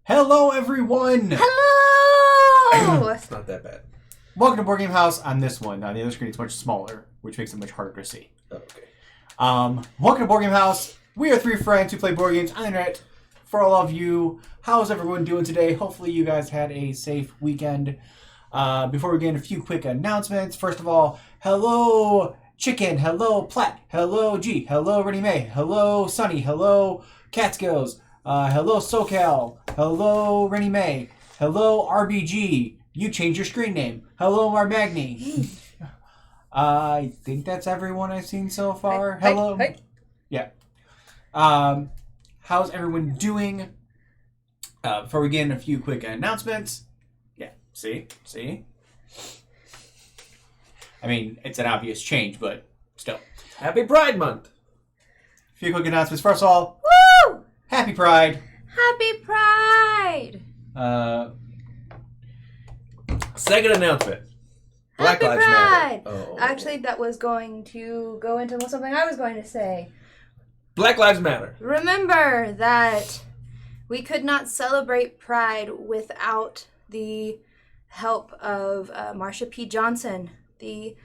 Hello, everyone! Hello! It's not that bad. Welcome to Board Game House. On this one, on the other screen, it's much smaller, which makes it much harder to see. Oh, okay. Welcome to Board Game House. We are three friends who play board games on the internet. For all of you, how's everyone doing today? Hopefully you guys had a safe weekend. Before we get into a few quick announcements, first of all, hello Chicken, hello Platt, hello G, hello Rennie Mae, hello Sunny, hello Catskills, hello SoCal, hello Rennie Mae, hello RBG, you changed your screen name, hello Marmagni. I think that's everyone I've seen so far. Hello. Hey. Yeah. How's everyone doing? Before we get into a few quick announcements. Yeah, see? I mean, it's an obvious change, but still. Happy Pride Month! A few quick announcements. First of all, Woo! Happy Pride! Happy Pride! Second announcement. Black Happy Lives Pride! Matter. Oh. Actually, that was going to go into something I was going to say. Black Lives Matter. Remember that we could not celebrate Pride without the help of Marsha P. Johnson, the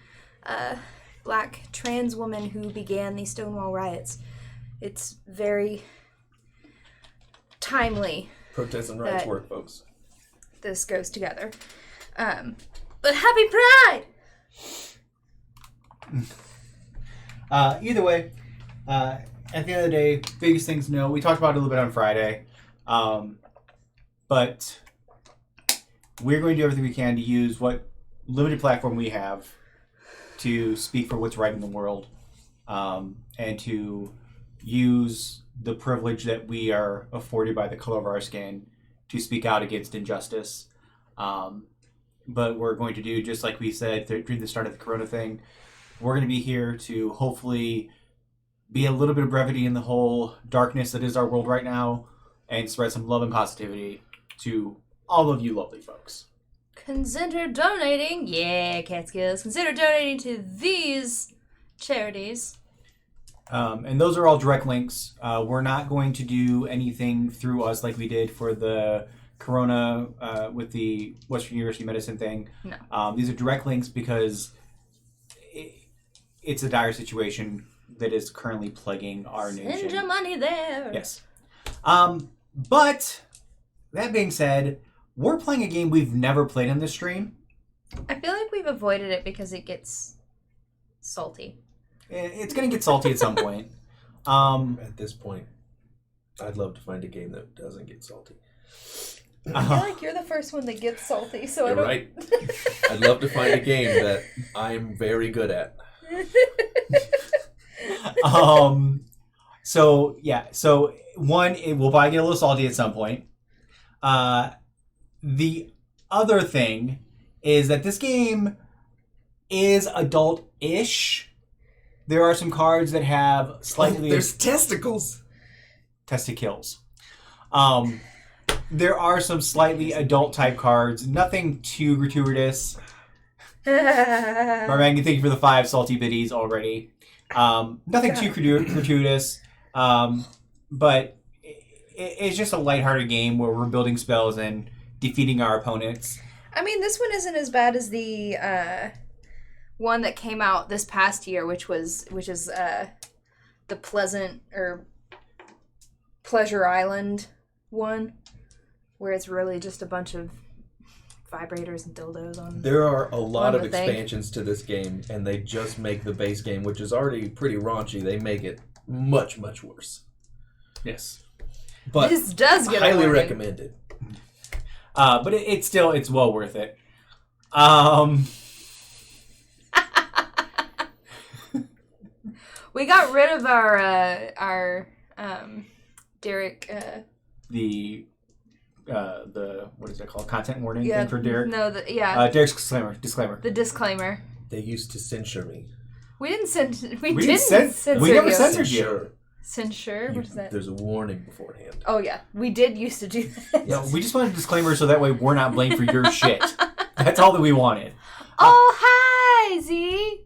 black trans woman who began the Stonewall riots. It's very timely. Protest and rights That- work, folks. This goes together. But happy Pride! Either way, at the end of the day, biggest things to know. We talked about it a little bit on Friday. But we're going to do everything we can to use what limited platform we have to speak for what's right in the world, and to use the privilege that we are afforded by the color of our skin to speak out against injustice. But we're going to do, just like we said during the start of the Corona thing, we're going to be here to hopefully be a little bit of brevity in the whole darkness that is our world right now and spread some love and positivity to all of you lovely folks. Consider donating. Yeah, Catskills. Consider donating to these charities. And those are all direct links. We're not going to do anything through us like we did for the Corona with the Western University Medicine thing. No. These are direct links because it's a dire situation that is currently plaguing our nation. Send your money there. Yes. But that being said, we're playing a game we've never played in this stream. I feel like we've avoided it because it gets salty. It's going to get salty at some point. At this point, I'd love to find a game that doesn't get salty. I feel like you're the first one that gets salty, so You're right. I'd love to find a game that I'm very good at. So one, it will probably get a little salty at some point. The other thing is that this game is adult-ish. There are some cards that have slightly... There's testicles! Testicles. There are some slightly adult-type cards. Nothing too gratuitous. Marmagni, thank you for the 5 salty biddies already. Nothing too gratuitous. But it's just a lighthearted game where we're building spells and defeating our opponents. I mean, this one isn't as bad as the one that came out this past year, which is the Pleasure Island one, where it's really just a bunch of vibrators and dildos on. There are a lot of the thing. expansions to this game, and they just make the base game, which is already pretty raunchy, they make it much, much worse. Yes. But This does get a highly warning. recommended. But it's well worth it. We got rid of our Derek. The what is it called? Content warning Yeah, thing for Derek. No, Derek's disclaimer. the disclaimer. They used to censure me. We didn't censor. We We didn't censor we never you. censored you. Censure. Censure. What is that? There's a warning beforehand. Oh yeah, we did used to do that. Yeah, we just wanted a disclaimer so that way we're not blamed for your shit. That's all that we wanted. Oh hi Z.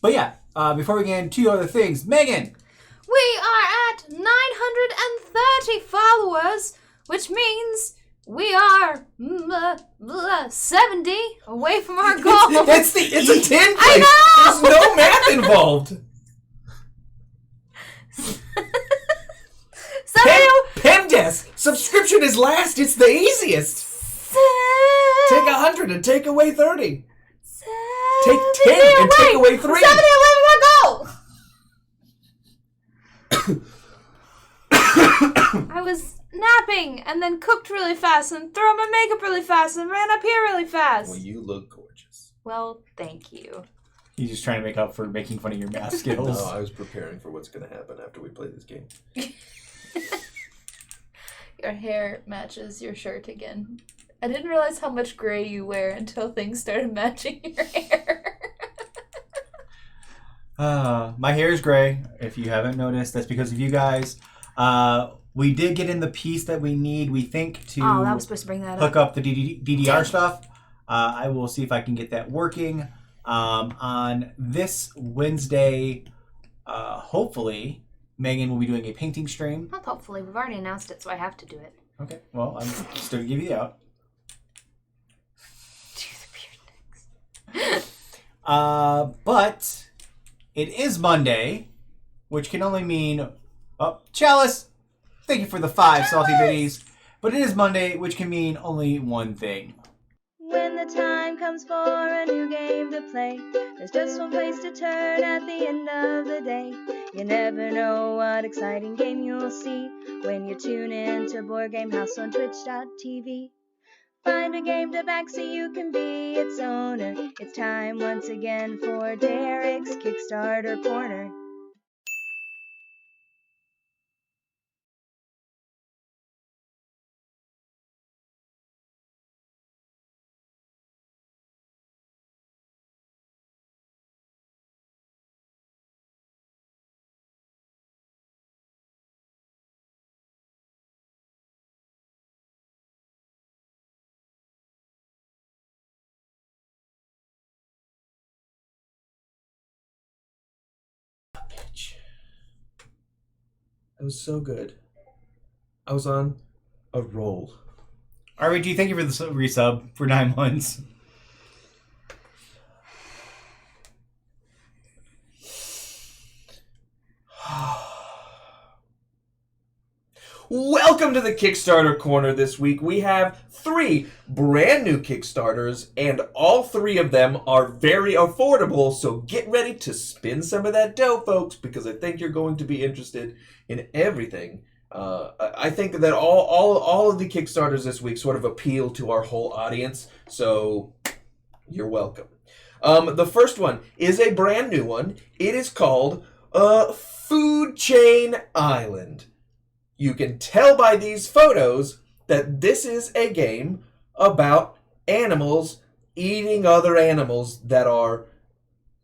But yeah, before we get into 2 other things, Megan. We are at 930 followers. which means we are 70 away from our goal. It's a 10 place. I There's no math involved. Pendesk. Subscription is last. It's the easiest. Take 100 and take away 30. Take 10 and take away 3. 70 away from our goal. I was napping and then cooked really fast and threw on my makeup really fast and ran up here really fast. Well, you look gorgeous. Well, thank you. He's just trying to make up for making fun of your math skills. No, I was preparing for what's going to happen after we play this game. Your hair matches your shirt again. I didn't realize how much gray you wear until things started matching your hair. My hair is gray. If you haven't noticed, that's because of you guys. We did get in the piece that we need, we think, to I was supposed to bring that hook up the DDR stuff. I will see if I can get that working. On this Wednesday, hopefully, Megan will be doing a painting stream. Not hopefully. We've already announced it, so I have to do it. Okay, well, I'm still going to give you the out. Do the beard next. But it is Monday, which can only mean... Oh, Chalice! Thank you for the 5 salty biddies. But it is Monday, which can mean only one thing. When the time comes for a new game to play, there's just one place to turn at the end of the day. You never know what exciting game you'll see when you tune in to Board Game House on Twitch.tv. Find a game to back so you can be its owner. It's time once again for Derek's Kickstarter Corner. That was so good. I was on a roll. RBG, thank you for the resub for 9 months. Welcome to the Kickstarter Corner this week. We have 3 brand new Kickstarters, and all 3 of them are very affordable, so get ready to spin some of that dough, folks, because I think you're going to be interested in everything. I think that all of the Kickstarters this week sort of appeal to our whole audience, so you're welcome. The first one is a brand new one. It is called Food Chain Island. You can tell by these photos that this is a game about animals eating other animals that are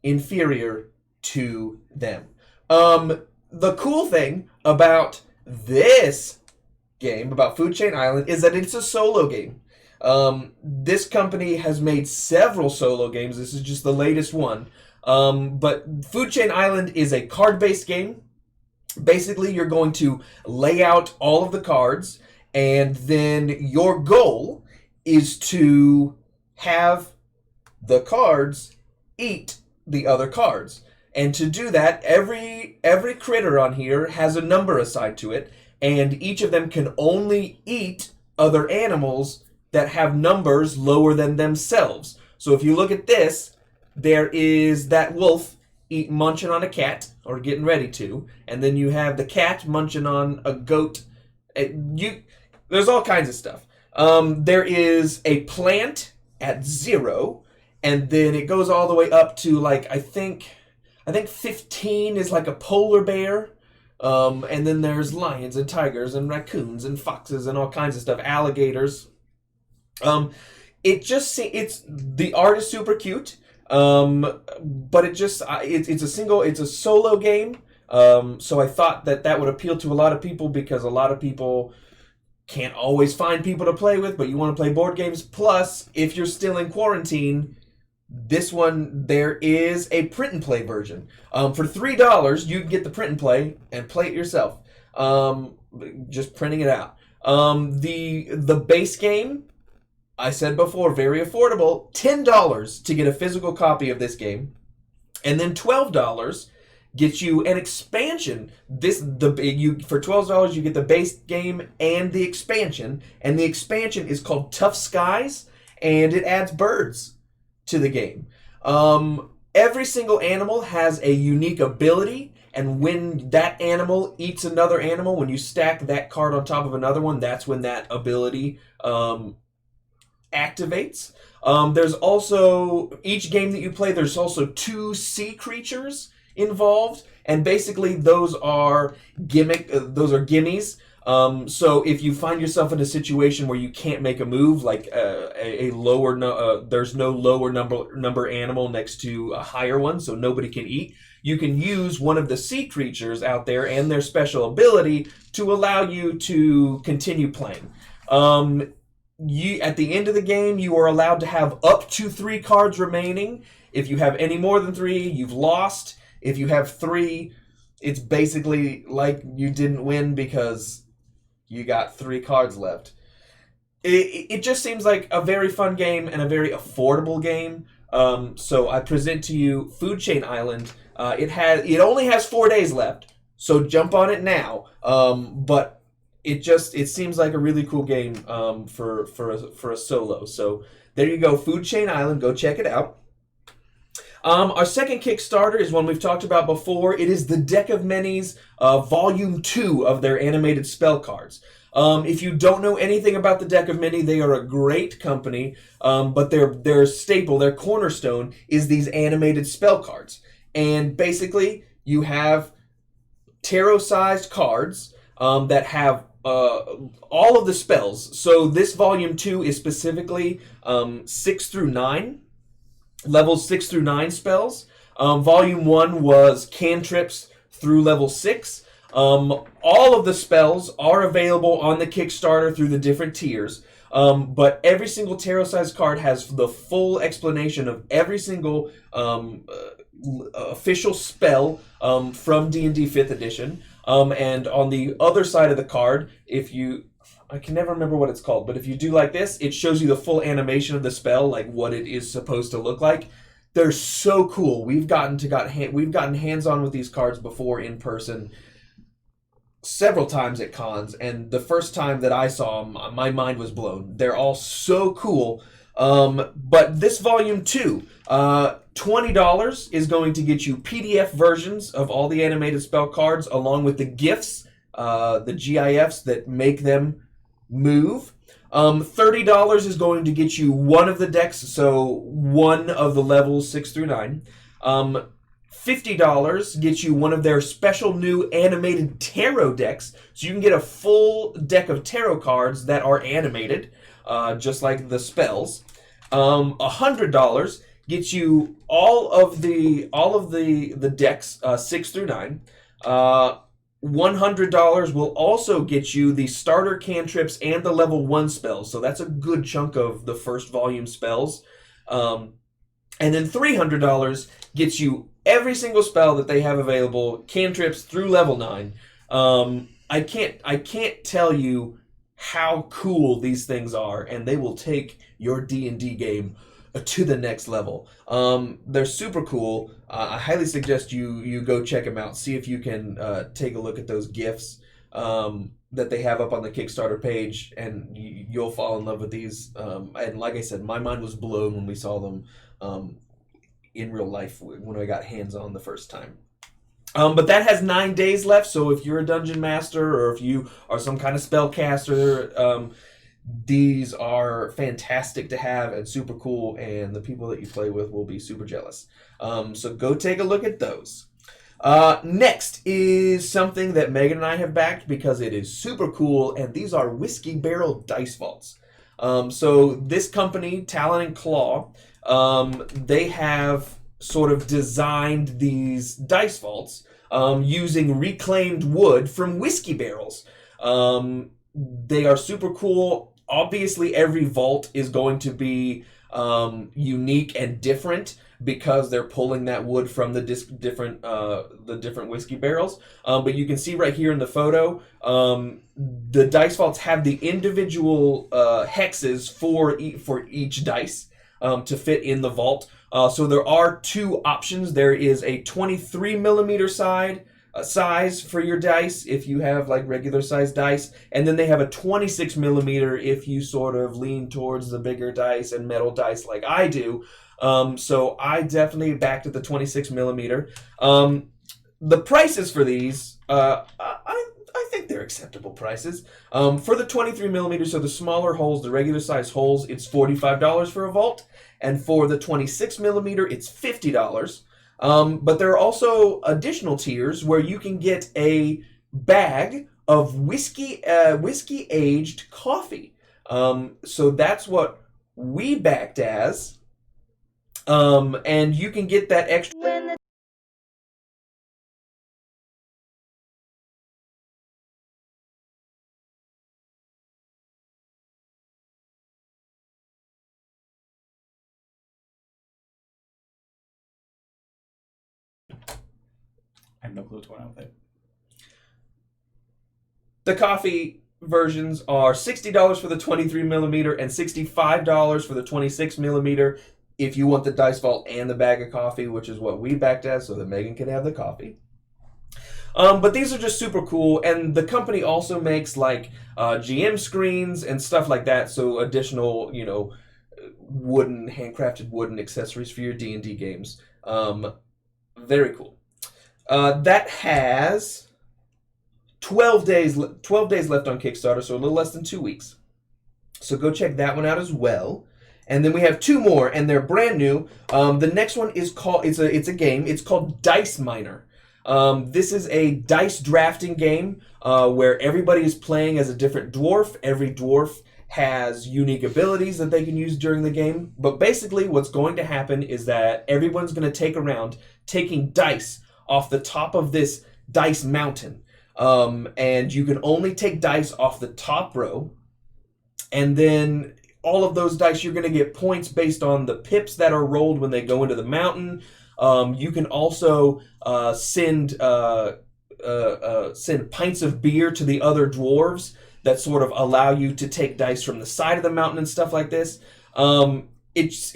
inferior to them. The cool thing about this game, about Food Chain Island, is that it's a solo game. This company has made several solo games. This is just the latest one. But Food Chain Island is a card-based game. Basically, you're going to lay out all of the cards, and then your goal is to have the cards eat the other cards. And to do that, every critter on here has a number assigned to it, and each of them can only eat other animals that have numbers lower than themselves. So if you look at this, there is that wolf munching on a cat, or getting ready to, and then you have the cat munching on a goat. There's all kinds of stuff. There is a plant at 0, and then it goes all the way up to, like, I think 15 is like a polar bear, and then there's lions and tigers and raccoons and foxes and all kinds of stuff, alligators. The art is super cute. But it's a solo game. So I thought that would appeal to a lot of people, because a lot of people can't always find people to play with, but you want to play board games. Plus, if you're still in quarantine, this one, there is a print and play version. For $3, you can get the print and play it yourself. Just printing it out. The base game, I said before, very affordable. $10 to get a physical copy of this game, and then $12 gets you an expansion. For $12 you get the base game and the expansion is called Tough Skies, and it adds birds to the game. Every single animal has a unique ability, and when that animal eats another animal, when you stack that card on top of another one, that's when that ability activates. There's also, each game that you play, there's also 2 sea creatures involved, and basically those are gimmies. So if you find yourself in a situation where you can't make a move, like there's no lower number animal next to a higher one, so nobody can eat, you can use one of the sea creatures out there and their special ability to allow you to continue playing. At the end of the game, you are allowed to have up to 3 cards remaining. If you have any more than 3, you've lost. If you have 3, it's basically like you didn't win because you got 3 cards left. It just seems like a very fun game and a very affordable game. So I present to you Food Chain Island. It only has 4 days left, so jump on it now. But it seems like a really cool game for a solo. So there you go, Food Chain Island. Go check it out. Our second Kickstarter is one we've talked about before. It is the Deck of Many's Volume 2 of their animated spell cards. If you don't know anything about the Deck of Many, they are a great company, but their staple, their cornerstone, is these animated spell cards. And basically, you have tarot-sized cards that have all of the spells. So this Volume 2 is specifically 6 through 9. Levels 6 through 9 spells. Volume 1 was cantrips through level 6. All of the spells are available on the Kickstarter through the different tiers. But every single tarot-sized card has the full explanation of every single official spell from D&D 5th edition. And on the other side of the card, I can never remember what it's called, but if you do like this, it shows you the full animation of the spell, like what it is supposed to look like. They're so cool. We've gotten hands-on with these cards before in person several times at cons, and the first time that I saw them, my mind was blown. They're all so cool. But this Volume 2, $20 is going to get you PDF versions of all the animated spell cards, along with the GIFs, the GIFs that make them move. $30 is going to get you one of the decks, so one of the levels 6 through 9. $50 gets you one of their special new animated tarot decks, so you can get a full deck of tarot cards that are animated, just like the spells. $100 gets you all of the decks 6 through 9. $100 will also get you the starter cantrips and the level 1 spells, so that's a good chunk of the first volume spells. And then $300 gets you every single spell that they have available, cantrips through level 9. I can't tell you how cool these things are, and they will take your D&D game to the next level. They're super cool. I highly suggest you go check them out. See if you can take a look at those GIFs that they have up on the Kickstarter page, and you'll fall in love with these. And like I said, my mind was blown when we saw them in real life when I got hands-on the first time. But that has 9 days left, so if you're a dungeon master or if you are some kind of spellcaster, these are fantastic to have and super cool, and the people that you play with will be super jealous. So go take a look at those. Next is something that Megan and I have backed because it is super cool, and these are Whiskey Barrel Dice Vaults. So this company, Talon and Claw, they have sort of designed these dice vaults using reclaimed wood from whiskey barrels. They are super cool. Obviously, every vault is going to be unique and different because they're pulling that wood from the different whiskey barrels. But you can see right here in the photo, the dice vaults have the individual hexes for each dice to fit in the vault. So there are two options. There is a 23 millimeter size for your dice if you have like regular size dice, and then they have a 26 millimeter if you sort of lean towards the bigger dice and metal dice like I do. So I definitely backed at the 26 millimeter. The prices for these, I think they're acceptable prices. For the 23 millimeter, so the smaller holes, the regular size holes, it's $45 for a vault, and for the 26 millimeter, it's $50. But there are also additional tiers where you can get a bag of whiskey aged coffee. So that's what we backed as. And you can get that extra. I have no clue what's going on with it. The coffee versions are $60 for the 23 millimeter and $65 for the 26 millimeter if you want the dice vault and the bag of coffee, which is what we backed as, so that Megan can have the coffee. But these are just super cool, and the company also makes like GM screens and stuff like that, so additional, handcrafted wooden accessories for your D&D games. Very cool. That has 12 days left on Kickstarter, so a little less than 2 weeks. So go check that one out as well. And then we have two more, and they're brand new. The next one is called, it's a game. It's called Dice Miner. This is a dice drafting game where everybody is playing as a different dwarf. Every dwarf has unique abilities that they can use during the game. But basically what's going to happen is that everyone's going to take a round taking dice off the top of this dice mountain. And you can only take dice off the top row. And then all of those dice, you're going to get points based on the pips that are rolled when they go into the mountain. You can also send pints of beer to the other dwarves that sort of allow you to take dice from the side of the mountain and stuff like this. It's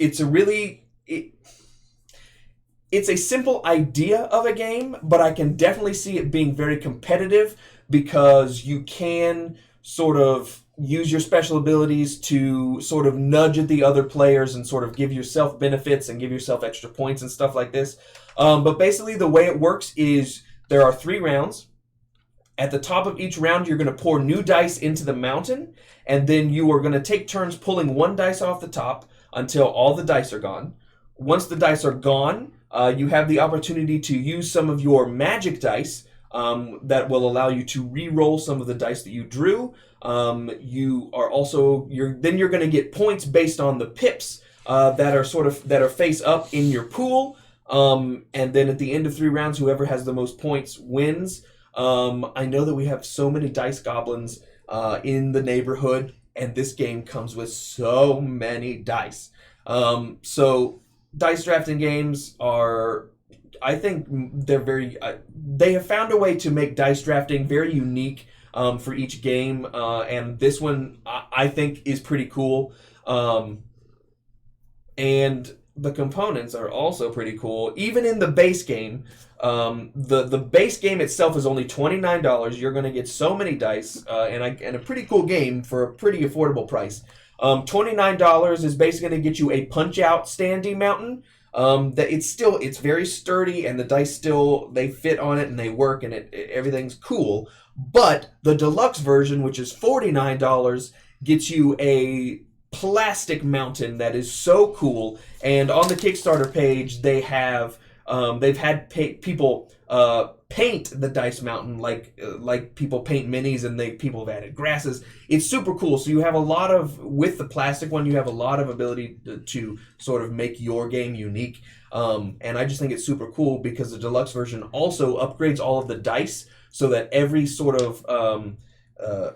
a simple idea of a game, but I can definitely see it being very competitive because you can sort of use your special abilities to sort of nudge at the other players and sort of give yourself benefits and give yourself extra points and stuff like this. But basically the way it works is there are 3 rounds. At the top of each round, you're going to pour new dice into the mountain, and then you are going to take turns pulling one dice off the top until all the dice are gone. Once the dice are gone, you have the opportunity to use some of your magic dice that will allow you to re-roll some of the dice that you drew. You're going to get points based on the pips that are face up in your pool. And then at the end of 3 rounds, whoever has the most points wins. I know that we have so many dice goblins in the neighborhood, and this game comes with so many dice. So dice drafting games are, I think they have found a way to make dice drafting very unique for each game, and this one I think is pretty cool. And the components are also pretty cool. Even in the base game, the base game itself is only $29. You're going to get so many dice and a pretty cool game for a pretty affordable price. $29 is basically going to get you a punch-out standing mountain. It's very sturdy, and the dice they fit on it and they work, and everything's cool. But the deluxe version, which is $49, gets you a plastic mountain that is so cool. And on the Kickstarter page, they've had people paint the dice mountain like people paint minis, and people have added grasses. It's super cool. So you have with the plastic one, you have a lot of ability to sort of make your game unique. And I just think it's super cool because the deluxe version also upgrades all of the dice so that every sort of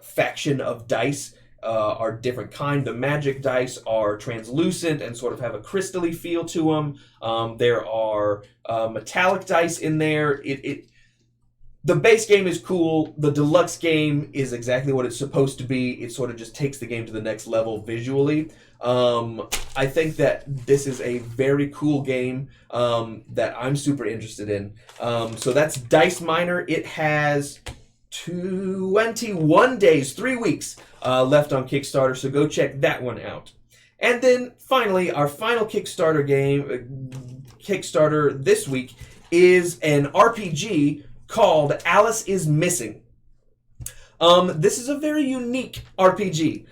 faction of dice are different kind. The magic dice are translucent and sort of have a crystally feel to them. There are metallic dice in there. The base game is cool. The deluxe game is exactly what it's supposed to be. It sort of just takes the game to the next level visually. I think that this is a very cool game that I'm super interested in. So that's Dice Miner. It has 21 days, 3 weeks left on Kickstarter, so go check that one out. And then finally, our final Kickstarter this week is an RPG called Alice is Missing. This is a very unique RPG.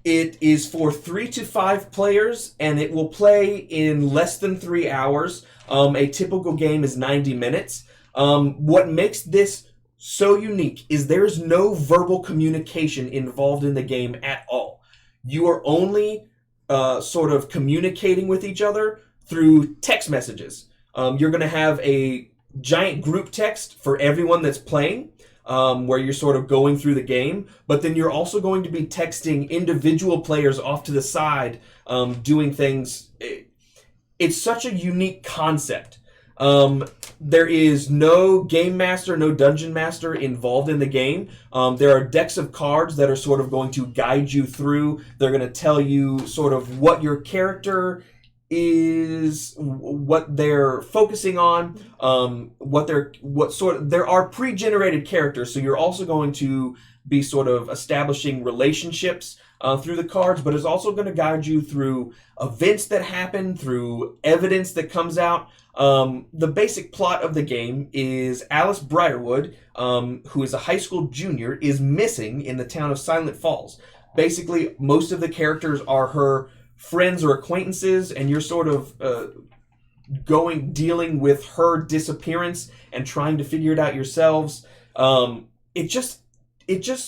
It is for 3 to 5 players, and it will play in less than 3 hours. A typical game is 90 minutes. What makes this so unique is there is no verbal communication involved in the game at all. You are only sort of communicating with each other through text messages. You're going to have a giant group text for everyone that's playing, where you're sort of going through the game, but then you're also going to be texting individual players off to the side, doing things. It's such a unique concept. There is no game master, no dungeon master involved in the game. There are decks of cards that are sort of going to guide you through. They're going to tell you sort of what your character is, what they're focusing on, there are pre-generated characters, so you're also going to be sort of establishing relationships through the cards, but it's also going to guide you through events that happen, through evidence that comes out. The basic plot of the game is Alice Briarwood, who is a high school junior, is missing in the town of Silent Falls. Basically, most of the characters are her friends or acquaintances, and you're sort of dealing with her disappearance and trying to figure it out yourselves. It just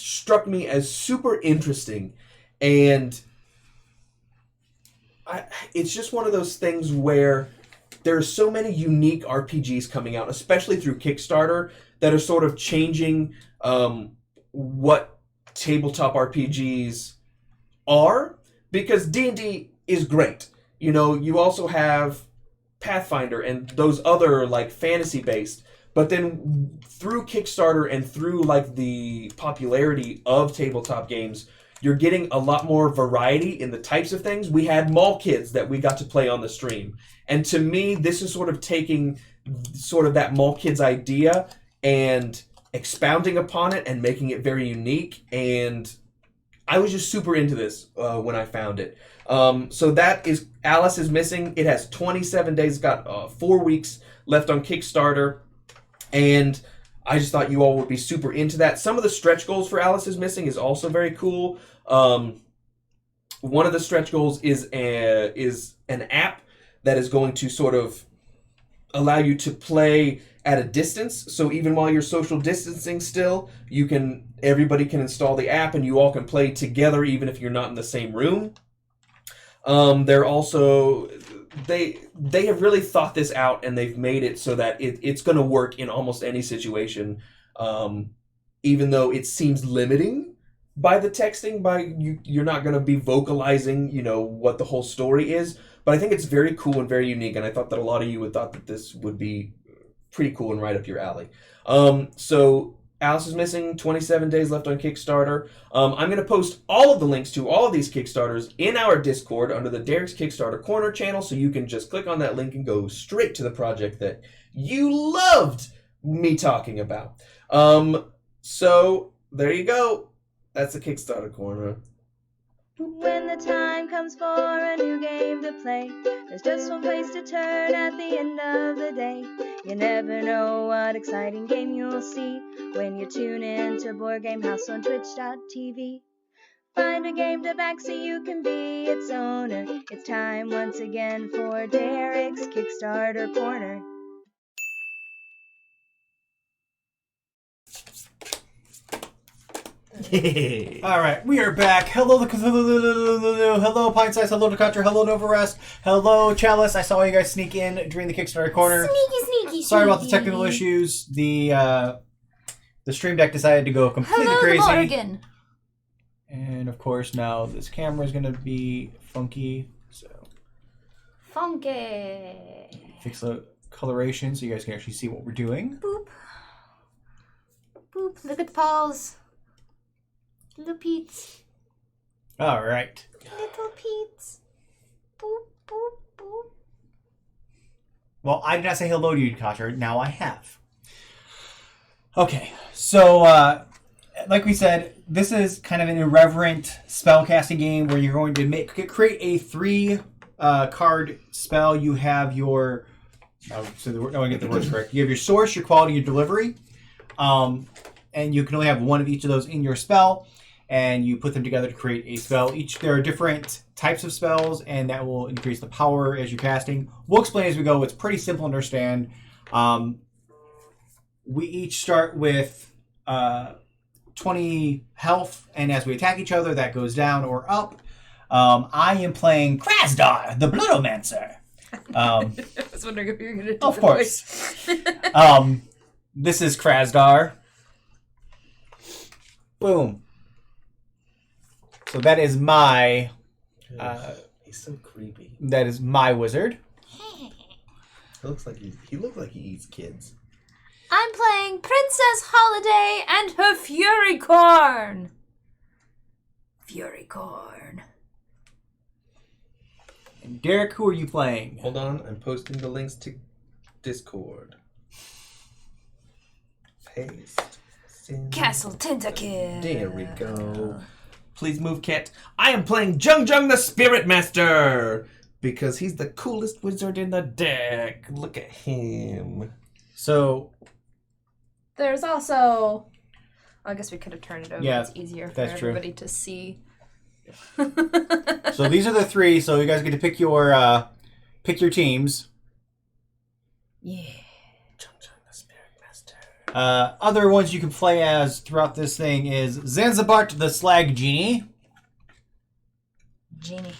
struck me as super interesting, and it's just one of those things where there are so many unique RPGs coming out, especially through Kickstarter, that are sort of changing what tabletop RPGs are. Because D&D is great. You know, you also have Pathfinder and those other, like, fantasy-based. But then through Kickstarter and through, like, the popularity of tabletop games, you're getting a lot more variety in the types of things. We had Mall Kids that we got to play on the stream. And to me, this is sort of taking sort of that Mall Kids idea and expounding upon it and making it very unique. And I was just super into this when I found it. So that is Alice is Missing. It has 27 days. It's got 4 weeks left on Kickstarter. And I just thought you all would be super into that. Some of the stretch goals for Alice is Missing is also very cool. One of the stretch goals is an app that is going to sort of allow you to play at a distance. So even while you're social distancing still, everybody can install the app and you all can play together even if you're not in the same room. They're also they have really thought this out, and they've made it so that it's going to work in almost any situation, even though it seems limiting by the texting. You're not going to be vocalizing, what the whole story is. But I think it's very cool and very unique, and I thought that a lot of you would thought that this would be pretty cool and right up your alley. So Alice is Missing, 27 days left on Kickstarter. I'm going to post all of the links to all of these Kickstarters in our Discord under the Derek's Kickstarter Corner channel, so you can just click on that link and go straight to the project that you loved me talking about. So there you go. That's the Kickstarter Corner. When the time comes for a new game to play, there's just one place to turn at the end of the day. You never know what exciting game you'll see when you tune in to Board Game House on Twitch.tv. Find a game to back so you can be its owner. It's time once again for Derek's Kickstarter Corner. All right, we are back. Hello, Pint Size. Hello, Decatur. Hello, Nova Rest. Hello, Chalice. I saw you guys sneak in during the Kickstarter Corner. Sneaky. Sorry about the technical issues. The Stream Deck decided to go completely Hello, crazy. Morgan. And of course, now this camera is going to be funky. So Funky. fix the coloration so you guys can actually see what we're doing. Boop. Boop. Look at the paws. Little Pete's. All right. Little Pete's. Boop, boop, boop. Well, I did not say hello to you, Kasher. Now I have. Okay, so like we said, this is kind of an irreverent spellcasting game where you're going to create a 3 card spell. You have your I get the words correct. You have your source, your quality, your delivery, and you can only have one of each of those in your spell. And you put them together to create a spell. There are different types of spells, and that will increase the power as you're casting. We'll explain as we go. It's pretty simple to understand. We each start with 20 health, and as we attack each other, that goes down or up. I am playing Krasdar, the Bloodomancer. I was wondering if you were going to do Of the course. voice. This is Krasdar. Boom. So that is my he's so creepy. that is my wizard. He looks like he eats kids. I'm playing Princess Holiday and her Fury Corn. Fury Corn. And Derek, who are you playing? Hold on, I'm posting the links to Discord. Paste. Send. Castle Tentacle. There we go. Please move, Cat. I am playing Jung Jung the Spirit Master because he's the coolest wizard in the deck. Look at him. So There's also... I guess we could have turned it over. Yeah, It's easier for that's true. everybody to see. so these are the 3. So you guys get to pick your teams. Yeah. Jung Jung the Spirit Master. Other ones you can play as throughout this thing is Zanzibart the Slag Genie. Genie.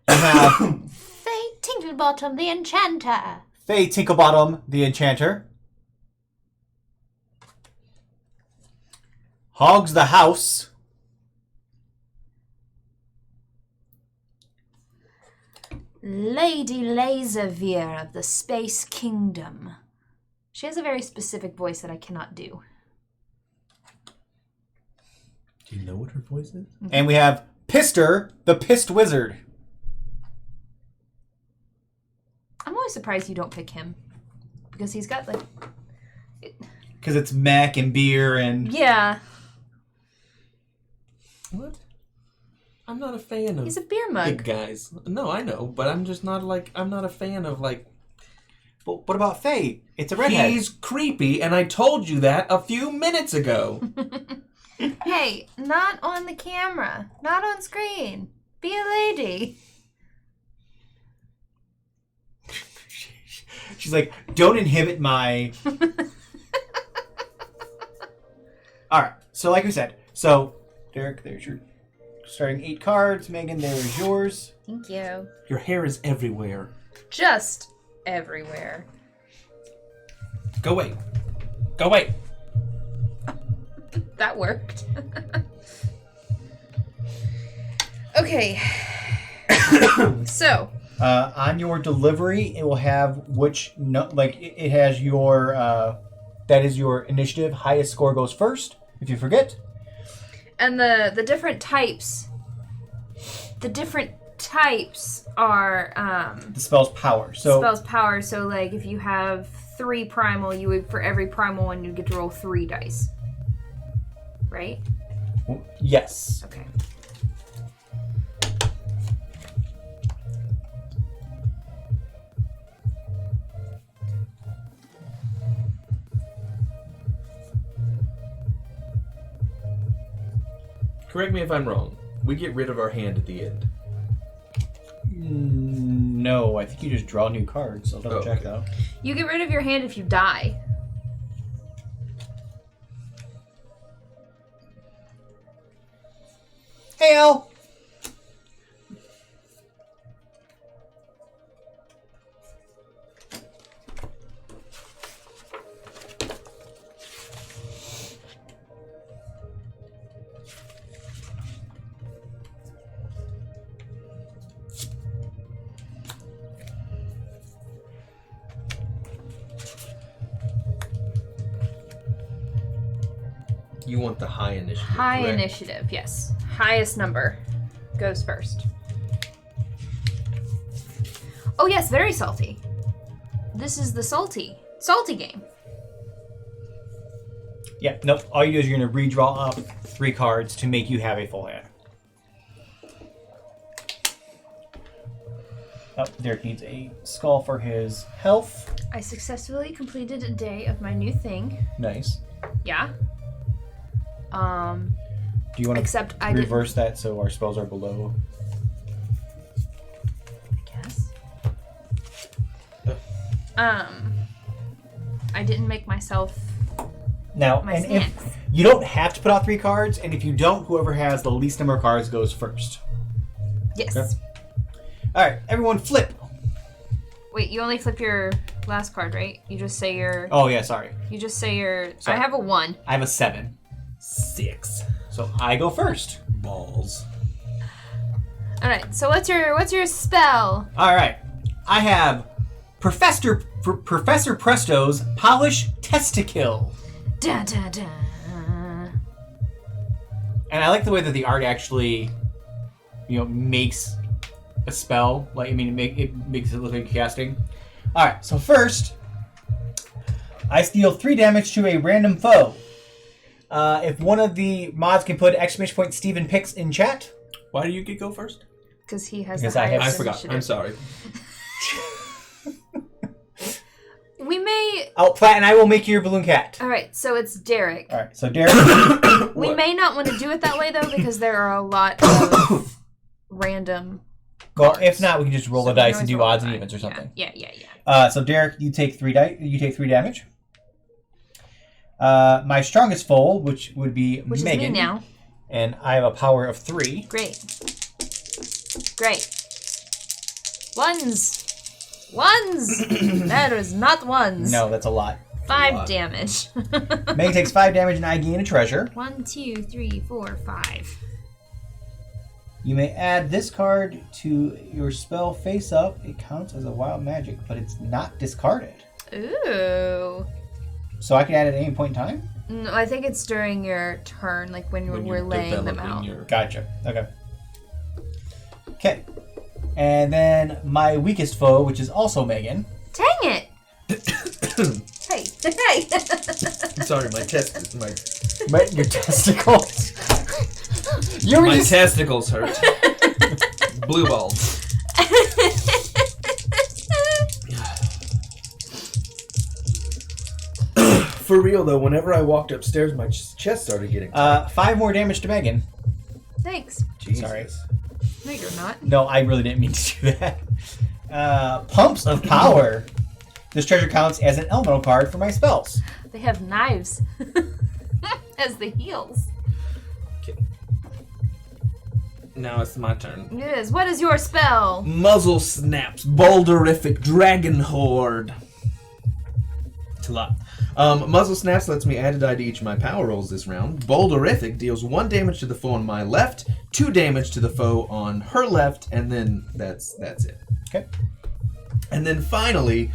You have Faye Tinklebottom the Enchanter. Faye Tinklebottom the Enchanter. Hogs the House. Lady Laserveer of the Space Kingdom. She has a very specific voice that I cannot do. Do you know what her voice is? And we have Pister the Pissed Wizard. I'm always surprised you don't pick him. Because he's got like... Because it's mech and beer and... Yeah. What? I'm not a fan of He's a beer big mug. guys. No, I know, but I'm just not I'm not a fan of But what about Faye? It's a redhead. He's creepy, and I told you that a few minutes ago. Hey, not on the camera. Not on screen. Be a lady. She's like, don't inhibit my... Alright, so like we said. So, Derek, there's your starting 8 cards. Megan, there's yours. Thank you. Your hair is everywhere. Just everywhere. Go away. Go away. That worked. Okay. So. On your delivery, it will have it has your that is your initiative. Highest score goes first. If you forget. And the different types. The different types are The spell's power. So spells power. So like if you have 3 primal, you would for every primal one you'd get to roll 3 dice. Right? yes. Okay. Correct me if I'm wrong. We get rid of our hand at the end. No, I think you just draw new cards. I'll double check okay. though. You get rid of your hand if you die. Hey, Al. You want the high initiative. High correct? initiative, yes. Highest number goes first. Oh yes, very salty. This is the salty game. Yeah, nope. All you do is you're going to redraw up 3 cards to make you have a full hand. Oh, Derek needs a skull for his health. I successfully completed a day of my new thing. Nice. Yeah. Do you want Except to I reverse that so our spells are below? I guess. I didn't make myself Now, my and snacks. if you don't have to put out 3 cards, and if you don't, whoever has the least number of cards goes first. Yes. Okay. All right, everyone flip. Wait, you only flip your last card, right? You just say your. Oh yeah, sorry. You just say your. Sorry. I have a 1. I have a 7. 6 So I go first. balls. All right. So what's your spell? All right. I have Professor Presto's Polish Testicle. Da da da. And I like the way that the art actually, makes a spell. Like, I mean, it makes it look like casting. All right. So first, I deal 3 damage to a random foe. If one of the mods can put ! Steven Picks in chat. Why do you get go first? Because he has Because the I have- highest I forgot. initiative. I'm sorry. We may. Oh, Platt and I will make you your balloon cat. All right. So it's Derek. All right. So Derek. We may not want to do it that way though, because there are a lot of random. Well, cards. if not, we can just roll So the we can dice and always do roll odds the and die. evens or something. Yeah. So Derek, you take 3 damage. My strongest foe, which would be Which Megan, is me now. and I have a power of 3. Great. Ones. That is not ones. No, that's a lot. 5 damage. Megan takes 5 damage, and I gain a treasure. 1, 2, 3, 4, 5. You may add this card to your spell face up. It counts as a wild magic, but it's not discarded. Ooh. So I can add it at any point in time? No, I think it's during your turn, like when we're you're laying them developing out. your- Gotcha. Okay. And then my weakest foe, which is also Megan. Dang it! Hey. I'm sorry, my Your testicles. You were my just... testicles hurt. Blue balls. For real though, whenever I walked upstairs, my chest started getting. 5 more damage to Megan. Thanks. Jesus. Sorry. No, you're not. No, I really didn't mean to do that. Pumps of Power. This treasure counts as an elemental card for my spells. They have knives as the heels. Now it's my turn. It is. What is your spell? Muzzle snaps, boulderific dragon horde. It's a lot. Muzzle snaps lets me add a die to each of my power rolls this round. Boulderific deals 1 damage to the foe on my left, 2 damage to the foe on her left, and then that's it. Okay. And then finally,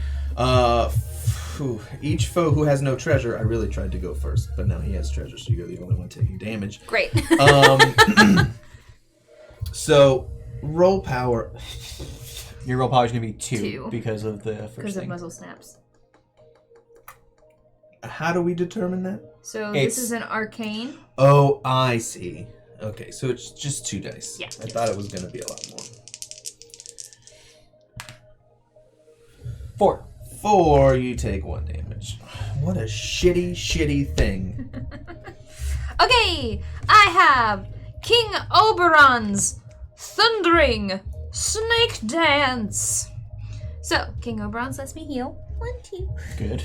each foe who has no treasure, I really tried to go first, but now he has treasure, so you're the only one taking damage. Great. So, roll power. Your roll power is going to be 2 2. because of the first Because of thing. muzzle snaps. How do we determine that? So It's- this is an arcane. Oh, I see. Okay, so it's just 2 dice. Yeah. I thought it was going to be a lot more. 4. 4, you take 1 damage. What a shitty thing. Okay, I have King Oberon's Thundering Snake Dance. So, King Oberon's lets me heal. 1, 2. Good.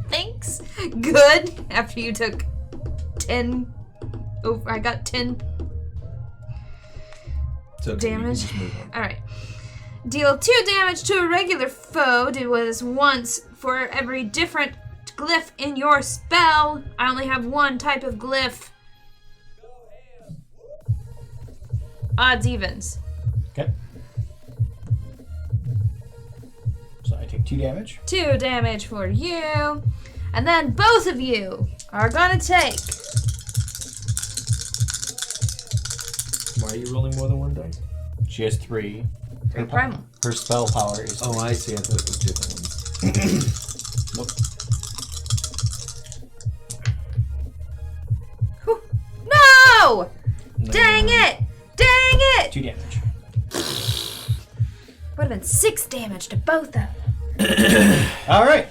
Thanks. Good. After you took 10. Oh, I got 10 So okay, you can damage. just move on. Alright. Deal 2 damage to a regular foe. Do this once for every different glyph in your spell. I only have 1 type of glyph. Odds evens. Okay. So I take 2 damage. 2 damage for you. And then both of you are gonna take. Why are you rolling more than one dice? She has 3. 3 primal. Her spell power is. Oh, I see. I thought it was different ones. Nope. Whew. No! Dang it! Dang it! 2 damage. Would have been 6 damage to both of them. All right.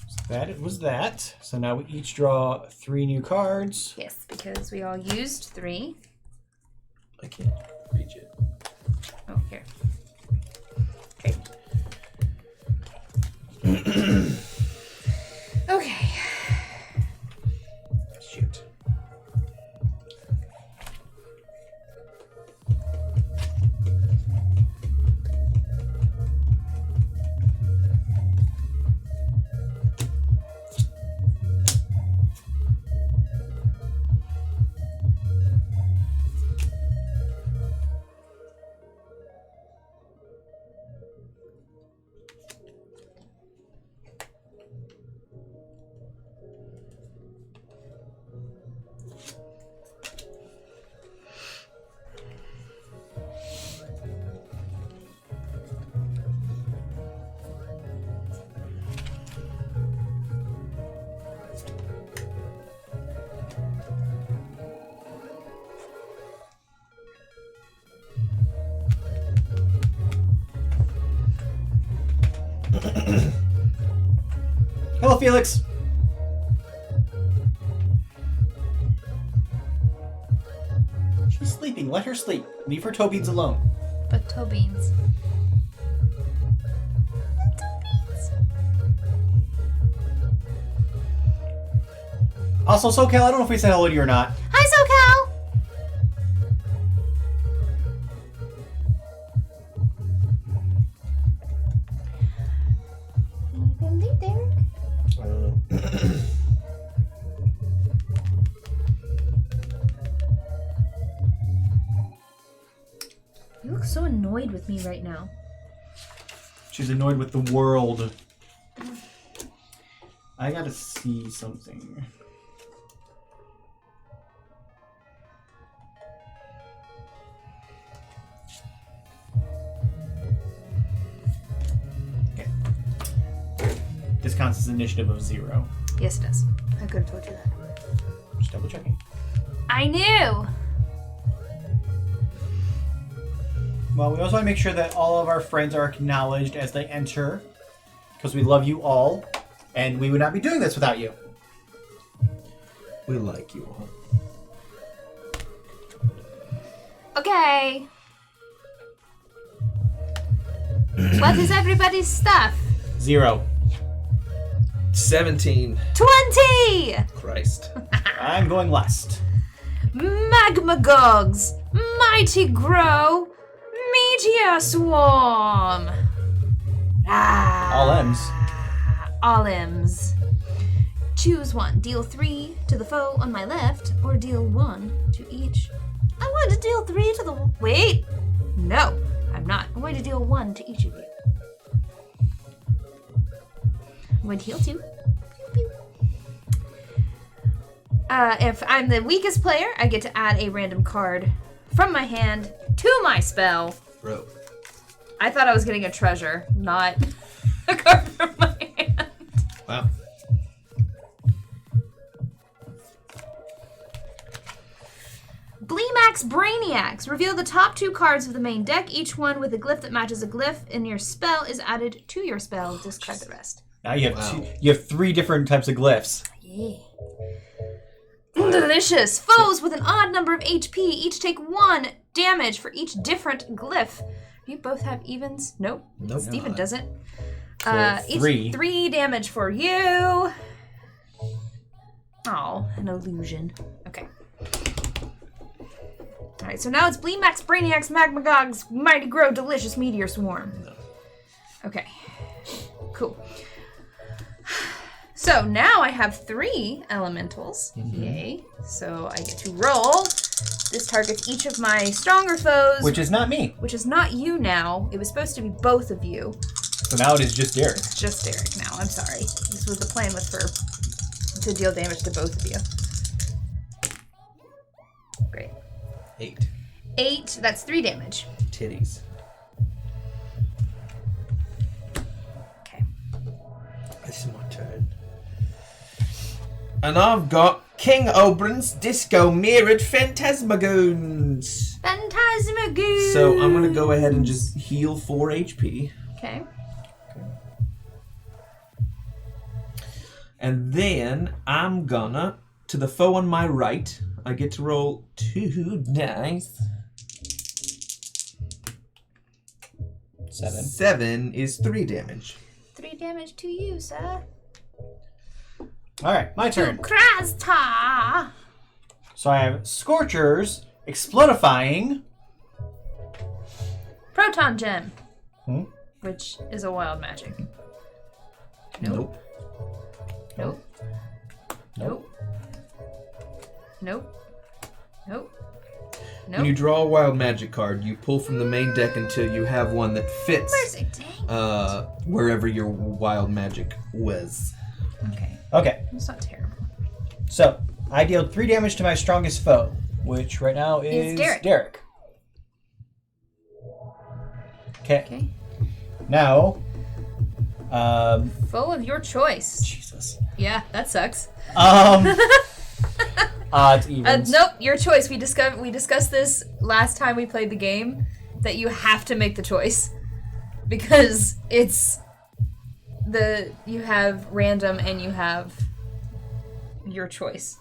So that was that. So now we each draw 3 new cards. Yes, because we all used 3. I can't reach it. Oh, here. Okay. Okay. Shoot. Hello, Felix. She's sleeping. Let her sleep. Leave her toe beans alone. But toe beans. Also, SoCal, I don't know if we said hello to you or not. Hi, SoCal! I don't know. You look so annoyed with me right now. She's annoyed with the world. I gotta see something. Okay. This counts as initiative of 0. Yes, it does. I could have told you that. Just double checking. I knew! Well, we also want to make sure that all of our friends are acknowledged as they enter, because we love you all, and we would not be doing this without you. We like you all. Okay. What is everybody's stuff? 0. 17. 20! Christ. I'm going last. Magmagogs! Mighty Grow! Meteor Swarm! All M's. All M's. Choose one. Deal 3 to the foe on my left, or deal 1 to each. I want to deal 3 to the... Wait! No, I'm not. I'm going to deal 1 to each of you. I'm going to heal 2. Pew, pew. If I'm the weakest player, I get to add a random card from my hand to my spell. Bro. I thought I was getting a treasure, not a card from my hand. Wow. Bleemax Brainiacs. Reveal the top 2 cards of the main deck. Each one with a glyph that matches a glyph in your spell is added to your spell. Discard the rest. Now you have you have 3 different types of glyphs. Yeah. Delicious. Foes with an odd number of HP each take 1 damage for each different glyph. Do you both have evens? Nope. Nope. Steven doesn't. So 3. Each 3 damage for you. Oh, an illusion. Okay. Alright, so now it's Bleemax, Brainiacs, Magmagogs, Mighty Grow, Delicious Meteor Swarm. Okay. Cool. So now I have 3 elementals. Yay. So I get to roll. This targets each of my stronger foes. Which is not me. Which is not you now. It was supposed to be both of you. So now it is just Derek. It's just Derek now. I'm sorry. This was the plan was to deal damage to both of you. Great. 8. 8. That's 3 damage. Titties. Okay. This is my turn. And I've got King Oberyn's Disco Mirrored Phantasmagoons. Phantasmagoon. So I'm going to go ahead and just heal 4 HP. Okay. And then I'm gonna, to the foe on my right, I get to roll 2 dice. 7. 7 is 3 damage. 3 damage to you, sir. All right, my turn. Krastar. So I have Scorchers, Explodifying. Proton Gem. Hmm? Which is a wild magic. Nope. Nope. Nope. Nope. Nope. When you draw a wild magic card, you pull from the main deck until you have one that fits wherever your wild magic was. Okay. Okay, It's not terrible. so I deal 3 damage to my strongest foe, which right now is Derek. Okay. Okay. Now, Foe of your choice. Jesus. Yeah, that sucks. Odds, evens. Nope, your choice. We discussed this last time we played the game, that you have to make the choice. Because you have random and you have your choice.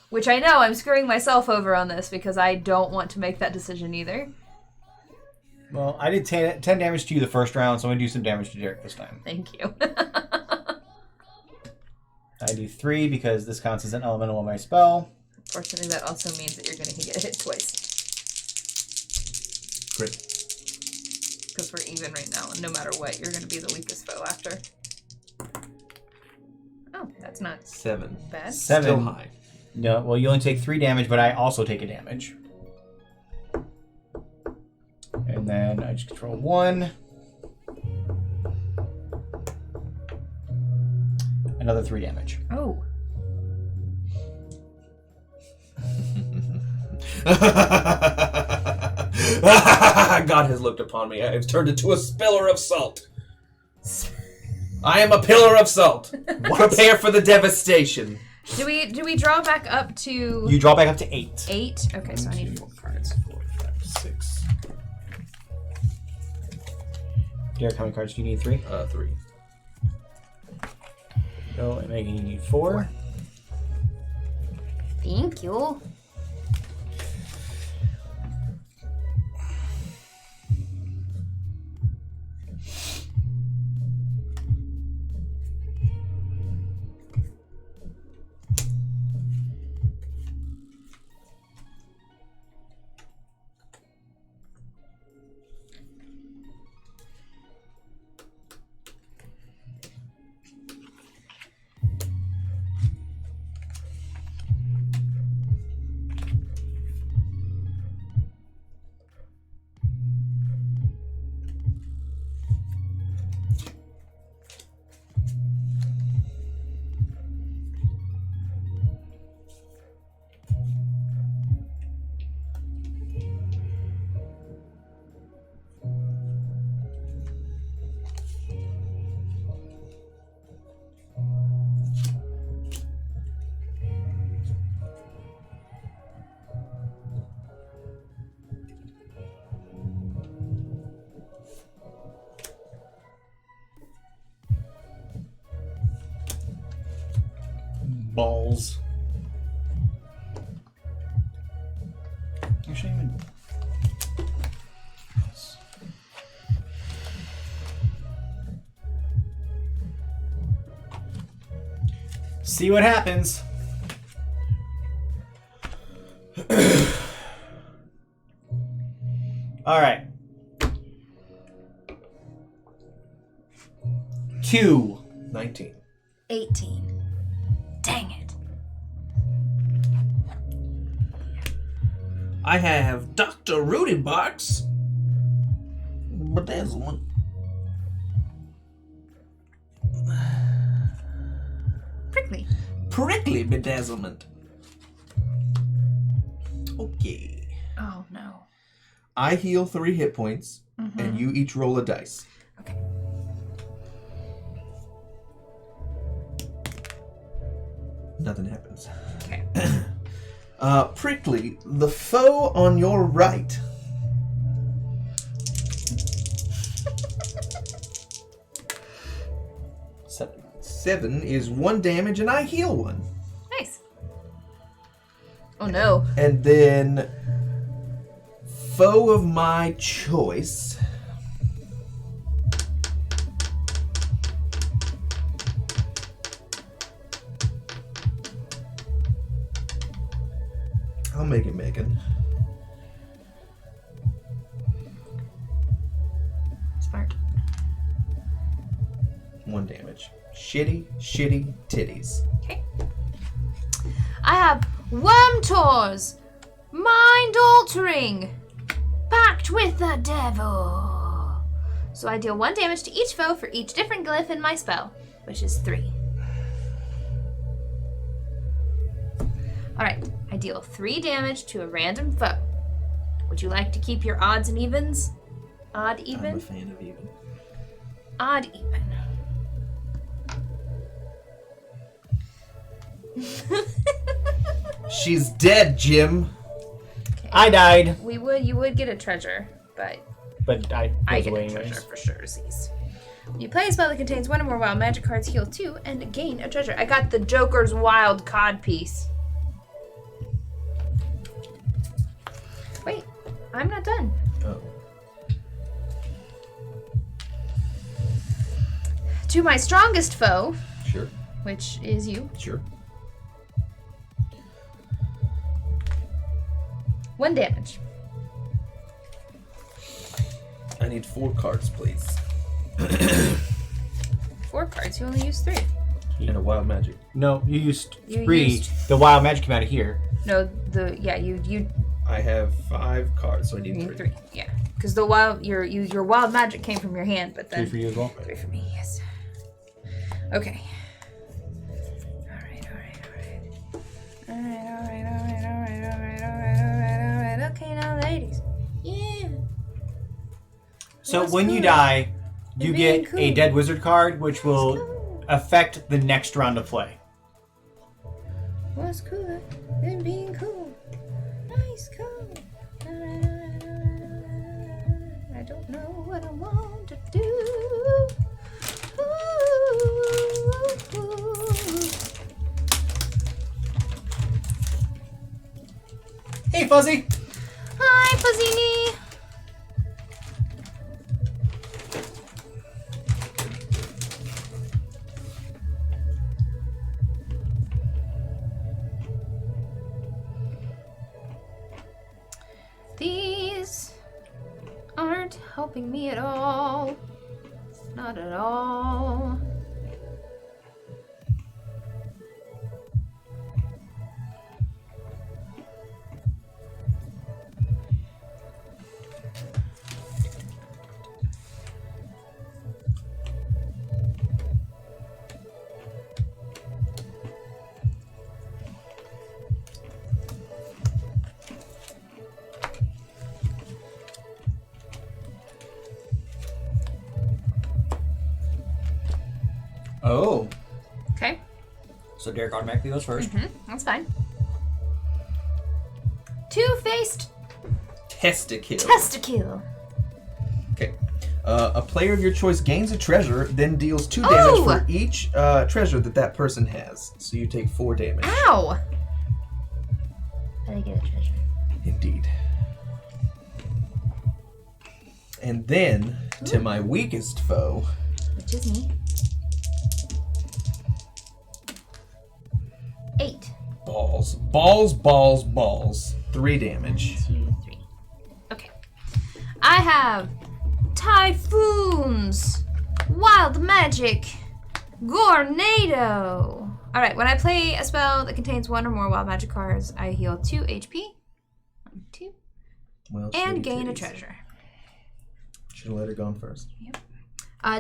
Which I know I'm screwing myself over on this because I don't want to make that decision either. Well, I did 10 damage to you the first round, so I'm going to do some damage to Derek this time. Thank you. I do 3 because this counts as an elemental on my spell. Fortunately, that also means that you're going to get hit twice. Crit. Because we're even right now, and no matter what, you're going to be the weakest foe after. Oh, that's not 7. bad. 7. Still high. No, well, you only take 3 damage, but I also take a damage. And then I just control 1. Another 3 damage. Oh. God has looked upon me. I have turned into a spiller of salt. I am a pillar of salt. Prepare for the devastation. Do we draw back up to You draw back up to 8. 8? Okay, so I need 4 cards. 4, 5, 6. Derek, how many cards do you need? 3? 3. So, and Megan, you need 4. Thank you. Balls. Actually, even... See what happens. All right. 2. 19. 18. Dang it. I have Dr. Rudy Box. Bedazzlement. prickly bedazzlement. Okay. Oh, no. I heal 3 hit points, and you each roll a dice. Okay. Nothing happens. Okay. Prickly, the foe on your right. Seven is 1 damage, and I heal 1. Nice. Oh, no. And then, foe of my choice. I'll make it Megan. Smart. 1 damage. Shitty titties. Okay. I have Wormtors, Mind Altering, Pact with the Devil. So I deal 1 damage to each foe for each different glyph in my spell, which is 3. Alright, I deal 3 damage to a random foe. Would you like to keep your odds and evens? Odd even? I'm a fan of even. Odd even. She's dead, Jim. Okay. I died, You would get a treasure, but but I I was get away a treasure anyways. for sure. When you play a spell that contains 1 or more wild magic cards, heal 2 and gain a treasure. I got the Joker's Wild Cod piece. Wait, I'm not done. Oh. To my strongest foe, Sure. which is you, Sure. 1 damage. I need 4 cards, please. 4 cards, you only use 3. And a wild magic. No, you used You 3. used- The wild magic came out of here. No, you I have 5 cards, so I need need 3. 3. Yeah, because the wild your wild magic came from your hand, but 3 then for you as well. 3 for me. Yes. Okay. All right. Okay, now, ladies. Yeah. So That's when you cool. die, you It's get being a cool. dead wizard card, which will Cool. affect the next round of play. What's cooler than being cool? Nice, cool. I don't know what I want to do. Hey, Fuzzy! Hi, Fuzzini. These aren't helping me at all. Not at all. Oh. Okay. So Derek automatically goes first. That's fine. Two-faced Testicle. testicle. Okay. A player of your choice gains a treasure, then deals 2 damage Oh! for each treasure that person has. So you take 4 damage. Ow! I get a treasure. Indeed. And then, to my weakest foe, Which is me. 8. balls. 3 damage. 1, 2, 3. Okay. I have Typhoons, Wild Magic, Gornado. Alright, when I play a spell that contains 1 or more wild magic cards, I heal 2 HP. 1, 2. Well, And shitty gain a titties. treasure. Should have let her go on first.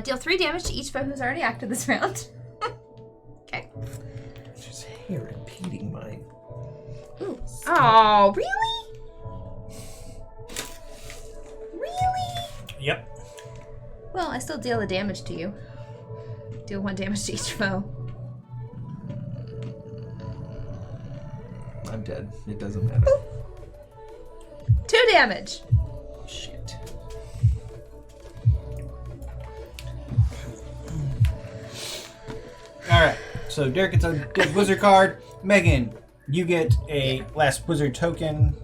Deal 3 damage to each foe who's already active this round. Okay. hair impeding my... Ooh. Oh, really? Really? Yep. Well, I still deal the damage to you. Deal 1 damage to each foe. I'm dead. It doesn't matter. 2 damage. Shit. Alright, so Derek gets a wizard card. Megan, you get a last wizard token.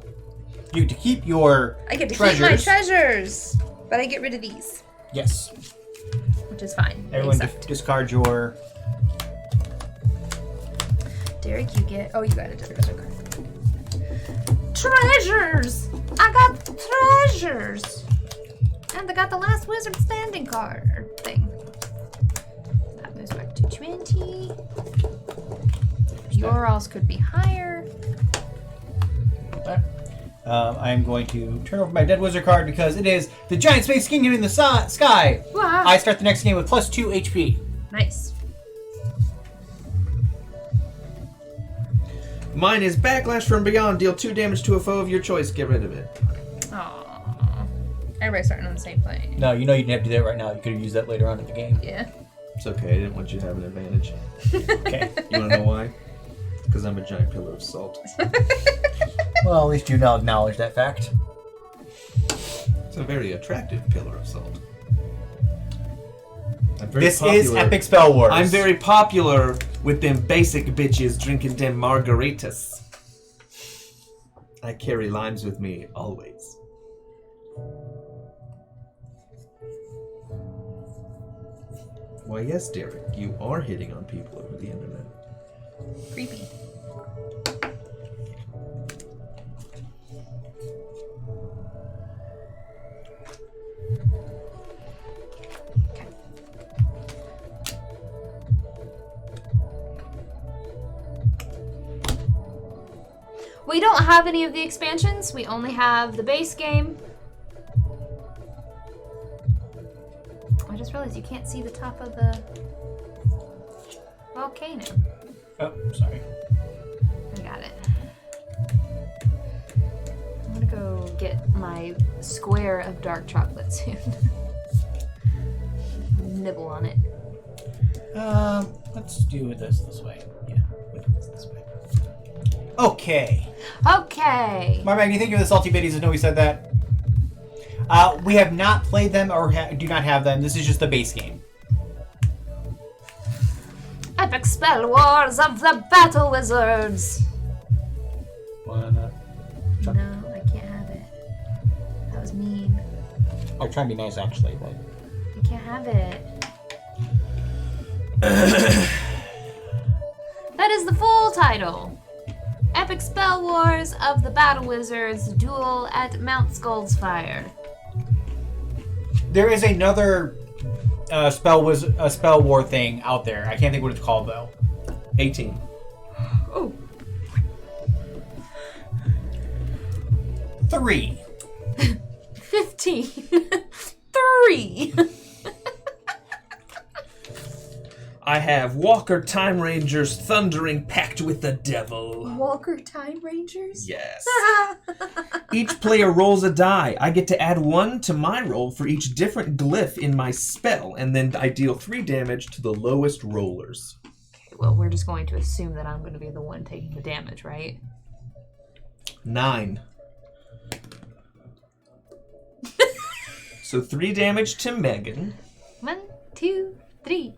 You get to keep your I get to treasures. keep my treasures, but I get rid of these, Yes. which is fine. They Everyone sucked. discard your... Derek, you get... Oh, you got a treasure card. Treasures! I got treasures! And I got the last wizard standing card or thing. That moves back to 20. Your alls could be higher. I'm going to turn over my dead wizard card because it is the giant space kingdom in the sky. Wow. I start the next game with plus 2 HP. Nice. Mine is Backlash from Beyond. Deal 2 damage to a foe of your choice. Get rid of it. Aww. Everybody's starting on the same plane. No, you know you didn't have to do that right now. You could have used that later on in the game. Yeah. It's okay. I didn't want you to have an advantage. Okay. You want to know why? Because I'm a giant pillar of salt. Well, at least you now acknowledge that fact. It's a very attractive pillar of salt. I'm very This popular. is Epic Spell Wars. I'm very popular with them basic bitches drinking them margaritas. I carry limes with me always. Why, yes, Derek, you are hitting on people over the internet. Creepy. Okay. We don't have any of the expansions. We only have the base game. I just realized you can't see the top of the volcano. Oh, sorry. I got it. I'm gonna go get my square of dark chocolate soon. Nibble on it. Let's do this way. Yeah, we'll do this way. Okay. Okay. Marmag, do you think you're the salty biddies? I know we said that. We have not played them or do not have them. This is just the base game. Epic Spell Wars of the Battle Wizards. Why not? No, I can't have it. That was mean. I'm trying to be nice, actually, but... You can't have it. That is the full title. Epic Spell Wars of the Battle Wizards Duel at Mount Skullfyre. There is another spell war thing out there. I can't think what it's called, though. 18. Oh. 3. 15. 3. I have Walker Time Rangers Thundering Pact with the Devil. Walker Time Rangers? Yes. Each player rolls a die. I get to add 1 to my roll for each different glyph in my spell, and then I deal 3 damage to the lowest rollers. Okay, well, we're just going to assume that I'm going to be the one taking the damage, right? 9. So 3 damage to Megan. 1, 2, 3.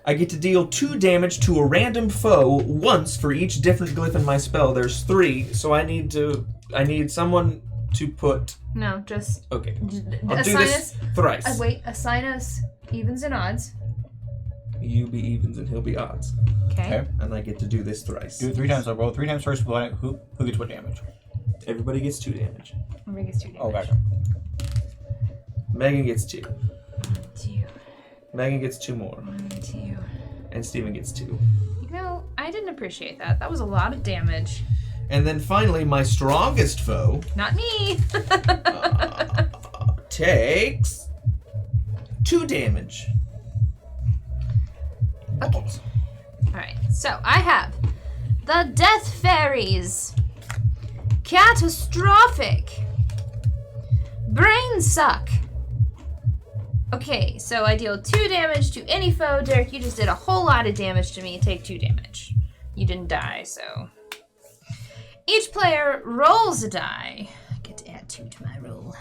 I get to deal 2 damage to a random foe once for each different glyph in my spell. There's 3, so I need someone to put... No, just... Okay. I'll do assign this us... thrice. Wait, assign us evens and odds. You be evens and he'll be odds. Okay. And I get to do this thrice. Do it 3 times. I'll roll 3 times first. Who gets what damage? Everybody gets 2 damage. Everybody gets 2 damage. Oh, gotcha. Megan gets 2. 2. Megan gets 2 more. 1, 2. And Steven gets 2. You know, I didn't appreciate that. That was a lot of damage. And then finally, my strongest foe Not me. takes 2 damage. Okay. Alright, so I have The Death Fairies. Catastrophic. Brain Suck. Okay, so I deal 2 damage to any foe. Derek, you just did a whole lot of damage to me. Take 2 damage. You didn't die, so... Each player rolls a die. I get to add 2 to my roll.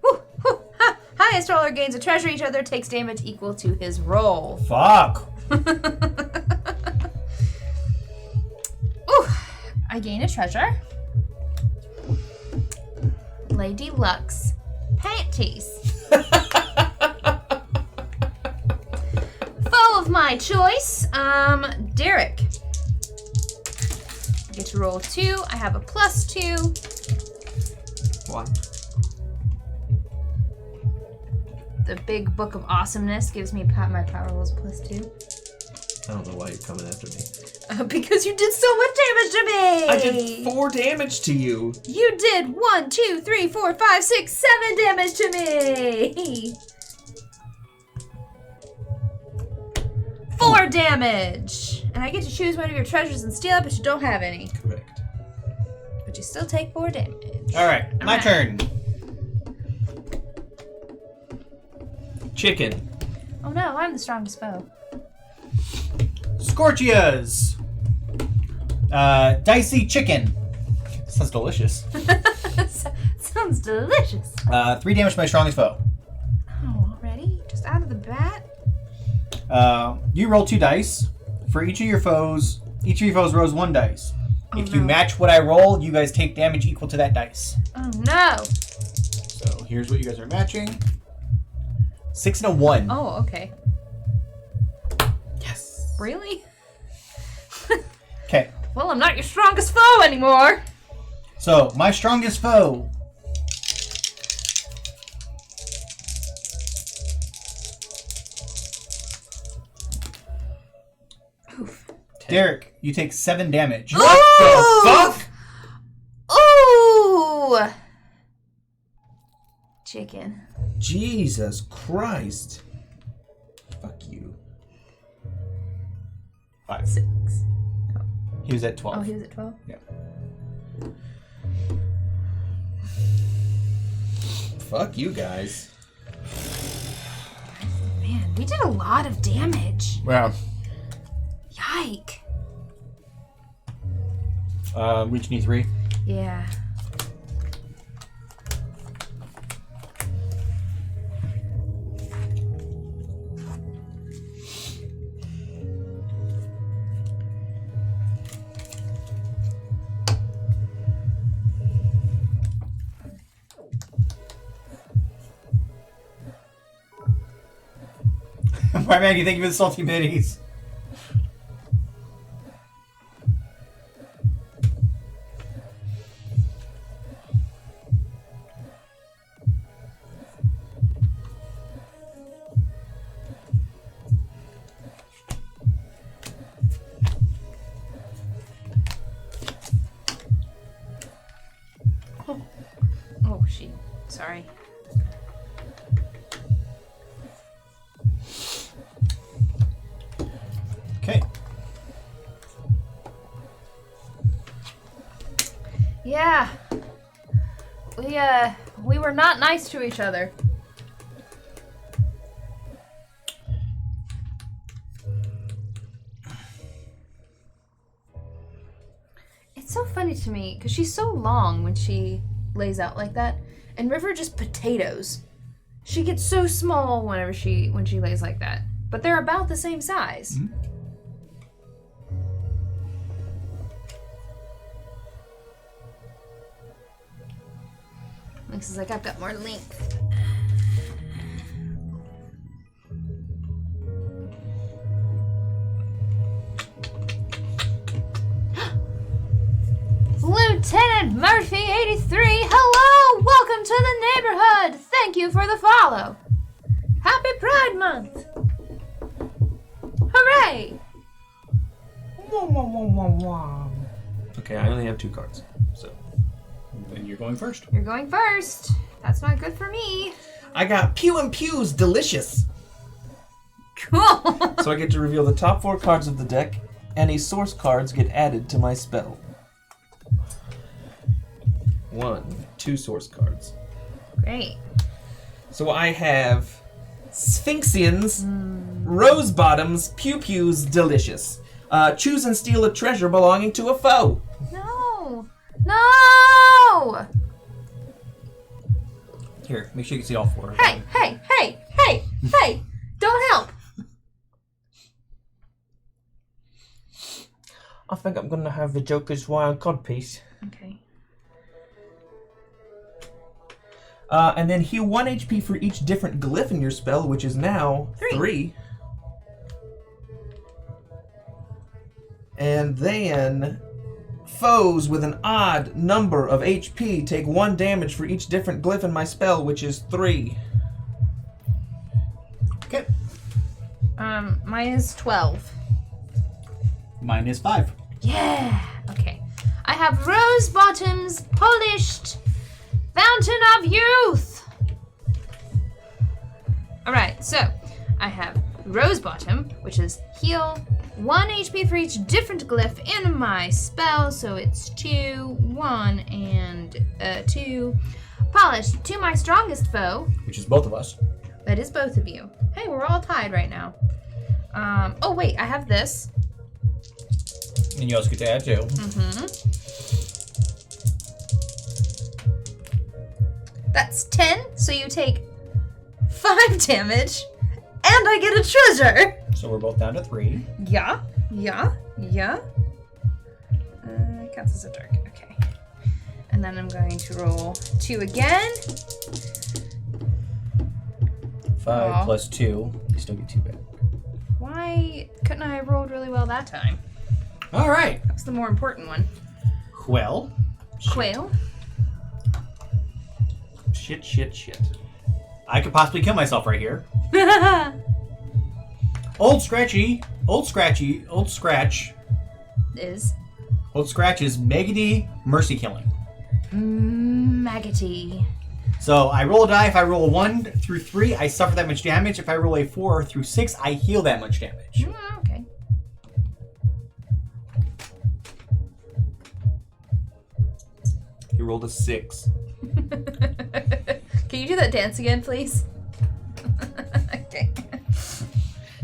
Woo, woo, ha. Highest roller gains a treasure. Each other takes damage equal to his roll. Fuck. Ooh, I gain a treasure. Lady Luck's panties. Foe of my choice. Derek. I get to roll 2. I have a +2. 1. The big book of awesomeness gives me my power rolls +2. I don't know why you're coming after me. Because you did so much damage to me! I did 4 damage to you. You did 1, 2, 3, 4, 5, 6, 7 damage to me! 4 damage! And I get to choose one of your treasures and steal it, but you don't have any. Correct. But you still take 4 damage. Alright, my turn. Chicken. Oh no, I'm the strongest foe. Scorchias. Dicey chicken. Sounds delicious. Sounds delicious. 3 damage to my strongest foe. Oh, already? Just out of the bat? You roll 2 dice. For each of your foes rolls 1 dice. Oh, if you no. match what I roll, you guys take damage equal to that dice. Oh no! So here's what you guys are matching. 6 and a 1. Oh, okay. Yes. Really? Okay. Well, I'm not your strongest foe anymore. So my strongest foe. Oof. Derek, you take 7 damage. What the fuck? Ooh! Chicken. Jesus Christ. Fuck you. 5. 6. He was at 12. Oh, he was at 12? Yeah. Fuck you guys. Man, we did a lot of damage. Wow. Yike. We each need 3. Yeah. Alright, Maggie, thank you for the salty bitties. Oh, she. Sorry. Okay. Yeah. We were not nice to each other. It's so funny to me because she's so long when she lays out like that, and River just potatoes. She gets so small when she lays like that, but they're about the same size. Mm-hmm. Looks like I've got more length. Lieutenant Murphy 83, hello! Welcome to the neighborhood! Thank you for the follow! Happy Pride Month! Hooray! Okay, I only have 2 cards. So Then you're going first. You're going first. That's not good for me. I got Pew and Pew's delicious. Cool. So I get to reveal the top 4 cards of the deck. Any source cards get added to my spell. 2 source cards. Great. So I have Sphinxians, Rose Bottoms, Pew Pews, Delicious. Choose and steal a treasure belonging to a foe. No. No. Here, make sure you can see all 4. Hey. Don't help. I think I'm gonna have the Joker's Wild Card piece. Okay. And then heal 1 HP for each different glyph in your spell, which is now 3. And then foes with an odd number of HP take 1 damage for each different glyph in my spell, which is 3. Okay. Mine is 12. Mine is 5. Yeah. Okay. I have Rose Bottom's Polished Fountain of Youth. All right. So I have Rose Bottom, which is heal 1 HP for each different glyph in my spell. So it's 2, 1, and 2. Polished to my strongest foe, Which is both of us. that is both of you. Hey, we're all tied right now. Oh wait, I have this. And you also get to add 2. That's 10, so you take 5 damage, and I get a treasure. So we're both down to 3. Yeah. Counts as a dark. Okay. And then I'm going to roll 2 again. 5 Aw. plus 2. You still get 2 back. Why couldn't I have rolled really well that time? All right. That's the more important one. Well, Quail. Shit. I could possibly kill myself right here. Old Scratch Is is Maggoty Mercy Killing. Maggoty. So I roll a die. If I roll a 1 through 3, I suffer that much damage. If I roll a 4 through 6, I heal that much damage. Okay. You rolled a 6. Can you do that dance again, please? Okay.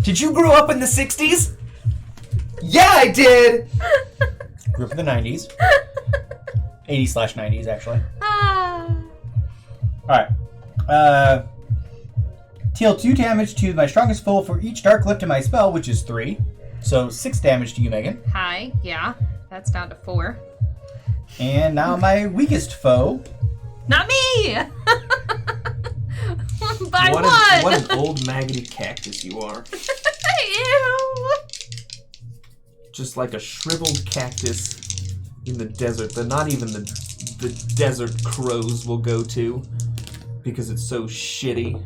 Did you grow up in the 60s? Yeah, I did! Grew up in the 90s. 80/90s, actually. Alright. Deal 2 damage to my strongest foe for each dark glyph to my spell, which is 3. So 6 damage to you, Megan. Hi. Yeah. That's down to 4. And now my weakest foe. Not me! By What one! an old maggoty cactus you are. Ew! Just like a shriveled cactus in the desert that not even the desert crows will go to because it's so shitty.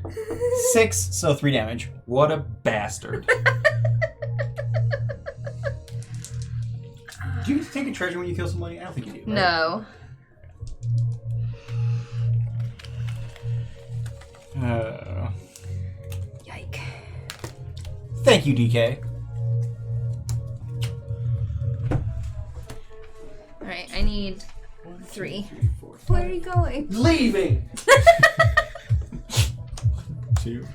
6, so 3 damage. What a bastard. Do you take a treasure when you kill somebody? I don't think you do. Right? No. Yike. Thank you, DK. Alright, I need 3. Where are you going? Leaving! 2.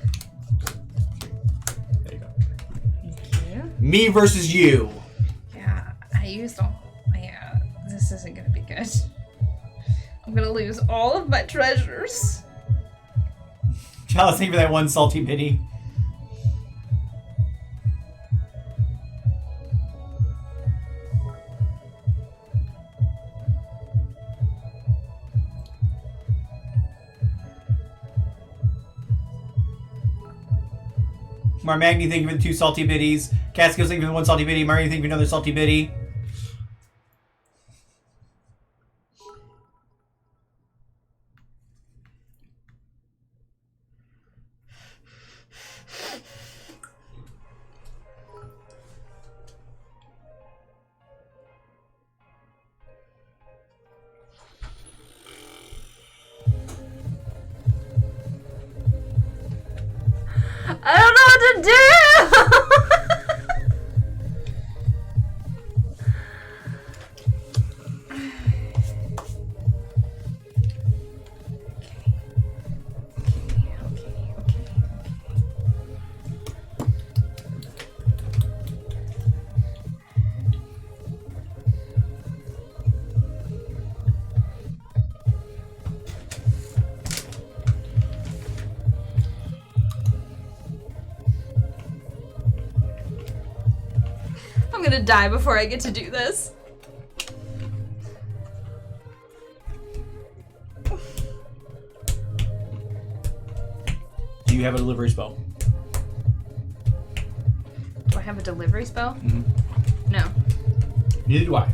There you go. Thank you. Me versus you. Yeah, I used all. Yeah, this isn't gonna be good. I'm gonna lose all of my treasures. Chalice, thank you for that 1 salty pity. Marmagni, thank you for the 2 salty biddies. Caskills, thank you for the 1 salty biddy. Mario, thank you for another salty biddy. I don't know what to do! gonna die before I get to do this. Do you have a delivery spell? Do I have a delivery spell? Mm-hmm. No. Neither do I.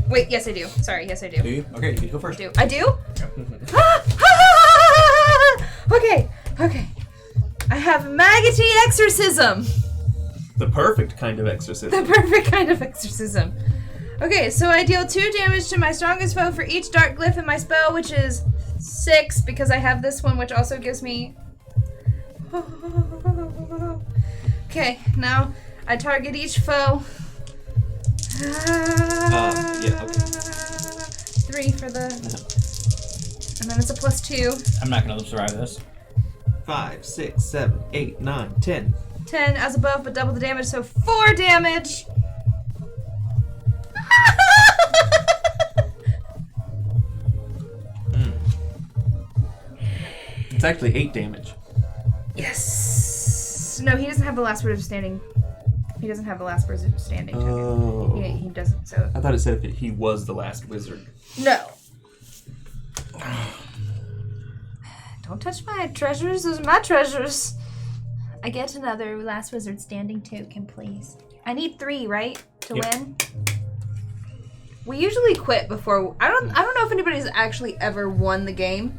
Wait, yes I do. Sorry, yes I do. Do you? Okay, you can go first. I do? Okay, okay. I have Maggoty Exorcism. The perfect kind of exorcism. The perfect kind of exorcism. Okay, so I deal 2 damage to my strongest foe for each dark glyph in my spell, which is 6 because I have this one, which also gives me... Okay, now I target each foe. Yeah, okay. 3 for the... And then it's a +2. I'm not going to survive this. 5, 6, 7, 8, 9, 10. 10 as above, but double the damage, so 4 damage! It's actually 8 damage. Yes! No, he doesn't have the last word of standing. He doesn't have the last word of standing token. Oh. He doesn't, so... I thought it said that he was the last wizard. No. Don't touch my treasures. Those are my treasures. I get another last wizard standing token, please. I need 3, right? To win? We usually quit before... I don't know if anybody's actually ever won the game.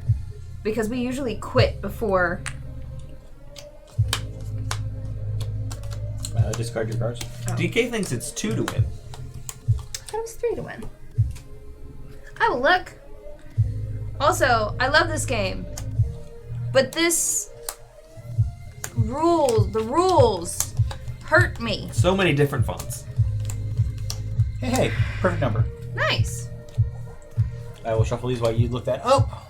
Because we usually quit before... Discard your cards. Oh. DK thinks it's 2 to win. I thought it was 3 to win. I will look. Also, I love this game. But the rules hurt me. So many different fonts. Hey, perfect number. Nice. I will shuffle these while you look that up.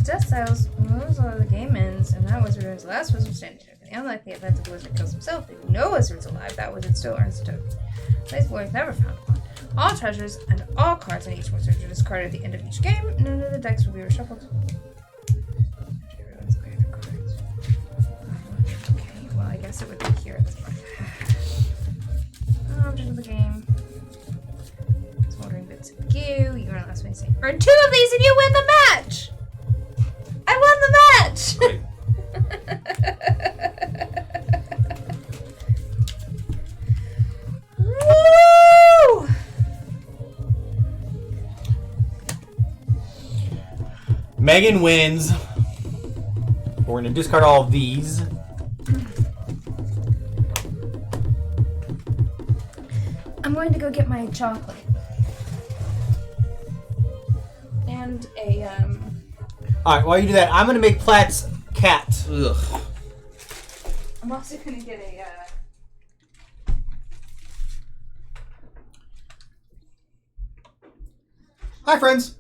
Death styles, those are the game ends, and that wizard is the last wizard standing. In the unlikely event that the wizard kills himself, if no wizard's alive, that wizard still earns a token. Place boy is never found one. All treasures and all cards on each wizard are discarded at the end of each game. None of the decks will be reshuffled. Everyone's cleared their cards. Okay, well I guess it would be here at this point. Object of the game. Smoldering bits of goo. You are the last one to say. Earn 2 of these and you win the match! I won the match! Great. Woo! Megan wins. We're going to discard all of these. I'm going to go get my chocolate. And a, Alright, while you do that, I'm going to make Platt's cat. Ugh. I'm also going to get a, Hi, friends.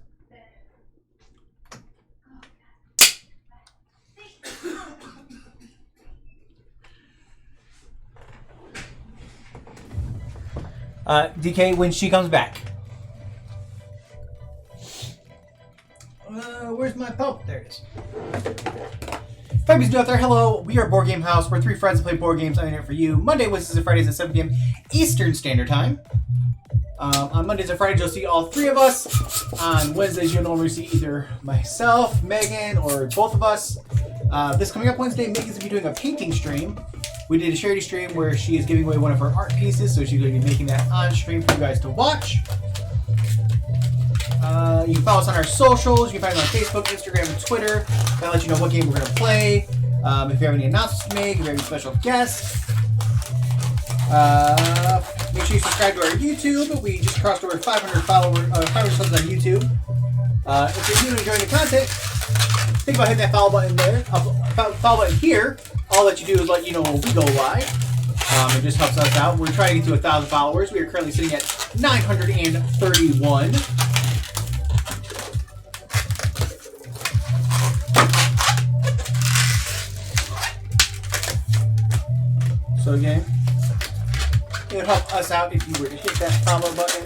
DK, when she comes back. Where's my pump? There it is. Fabulous out there. Hello, we are Board Game House. We're 3 friends that play board games on the internet for you. Monday, Wednesdays, and Fridays at 7 p.m. Eastern Standard Time. On Mondays and Fridays, you'll see all 3 of us. On Wednesdays, you'll normally see either myself, Megan, or both of us. This coming up Wednesday, Megan's going to be doing a painting stream. We did a charity stream where she is giving away one of her art pieces, so she's going to be making that on stream for you guys to watch. You can follow us on our socials. You can find us on Facebook, Instagram, and Twitter. That'll let you know what game we're going to play. If you have any announcements to make, if you have any special guests. Make sure you subscribe to our YouTube. We just crossed over 500 subs on YouTube. If you're new and enjoying the content, think about hitting that follow button there. Follow button here. All that you do is let you know when we go live. It just helps us out. We're trying to get to 1,000 followers. We are currently sitting at 931. So again, it would help us out if you were to hit that follow button.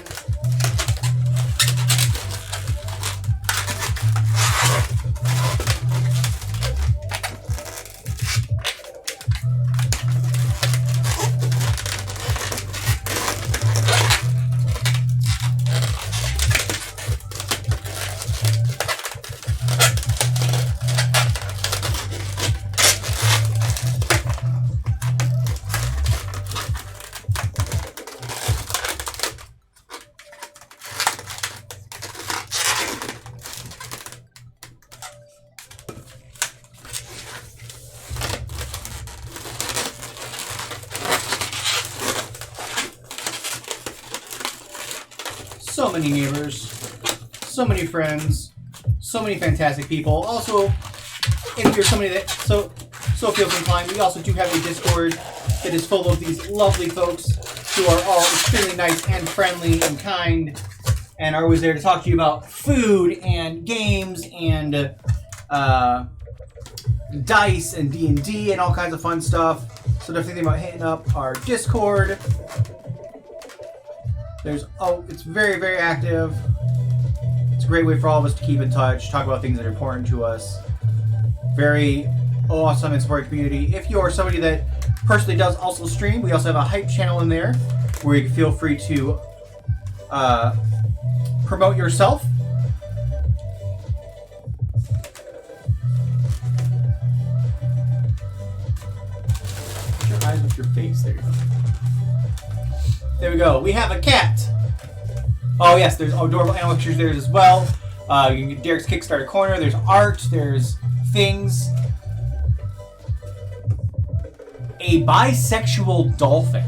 So many neighbors, so many friends, so many fantastic people. Also, if you're somebody that so feels inclined, we also do have a Discord that is full of these lovely folks who are all extremely nice and friendly and kind, and are always there to talk to you about food and games and dice and D&D and all kinds of fun stuff. So definitely think about hitting up our Discord. It's very, very active. It's a great way for all of us to keep in touch, talk about things that are important to us. Very awesome and supportive community. If you are somebody that personally does also stream, we also have a hype channel in there where you can feel free to promote yourself. Put your eyes with your face. There you go. There we go. We have a cat. Oh yes, there's adorable animal pictures there as well. You can get Derek's Kickstarter Corner. There's art. There's things. A bisexual dolphin.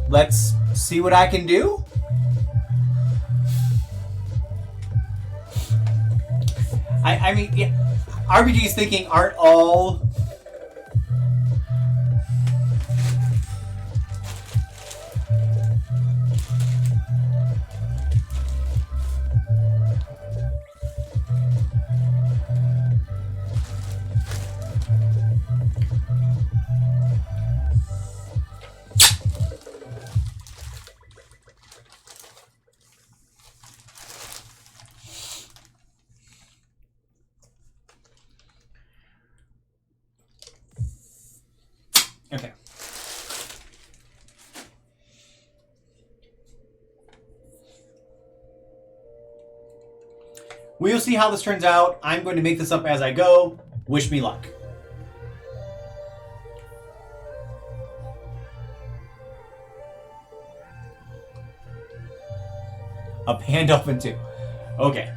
Let's see what I can do. I mean, yeah. RPG's thinking aren't all okay. We'll see how this turns out. I'm going to make this up as I go. Wish me luck. A pan dolphin too. Okay.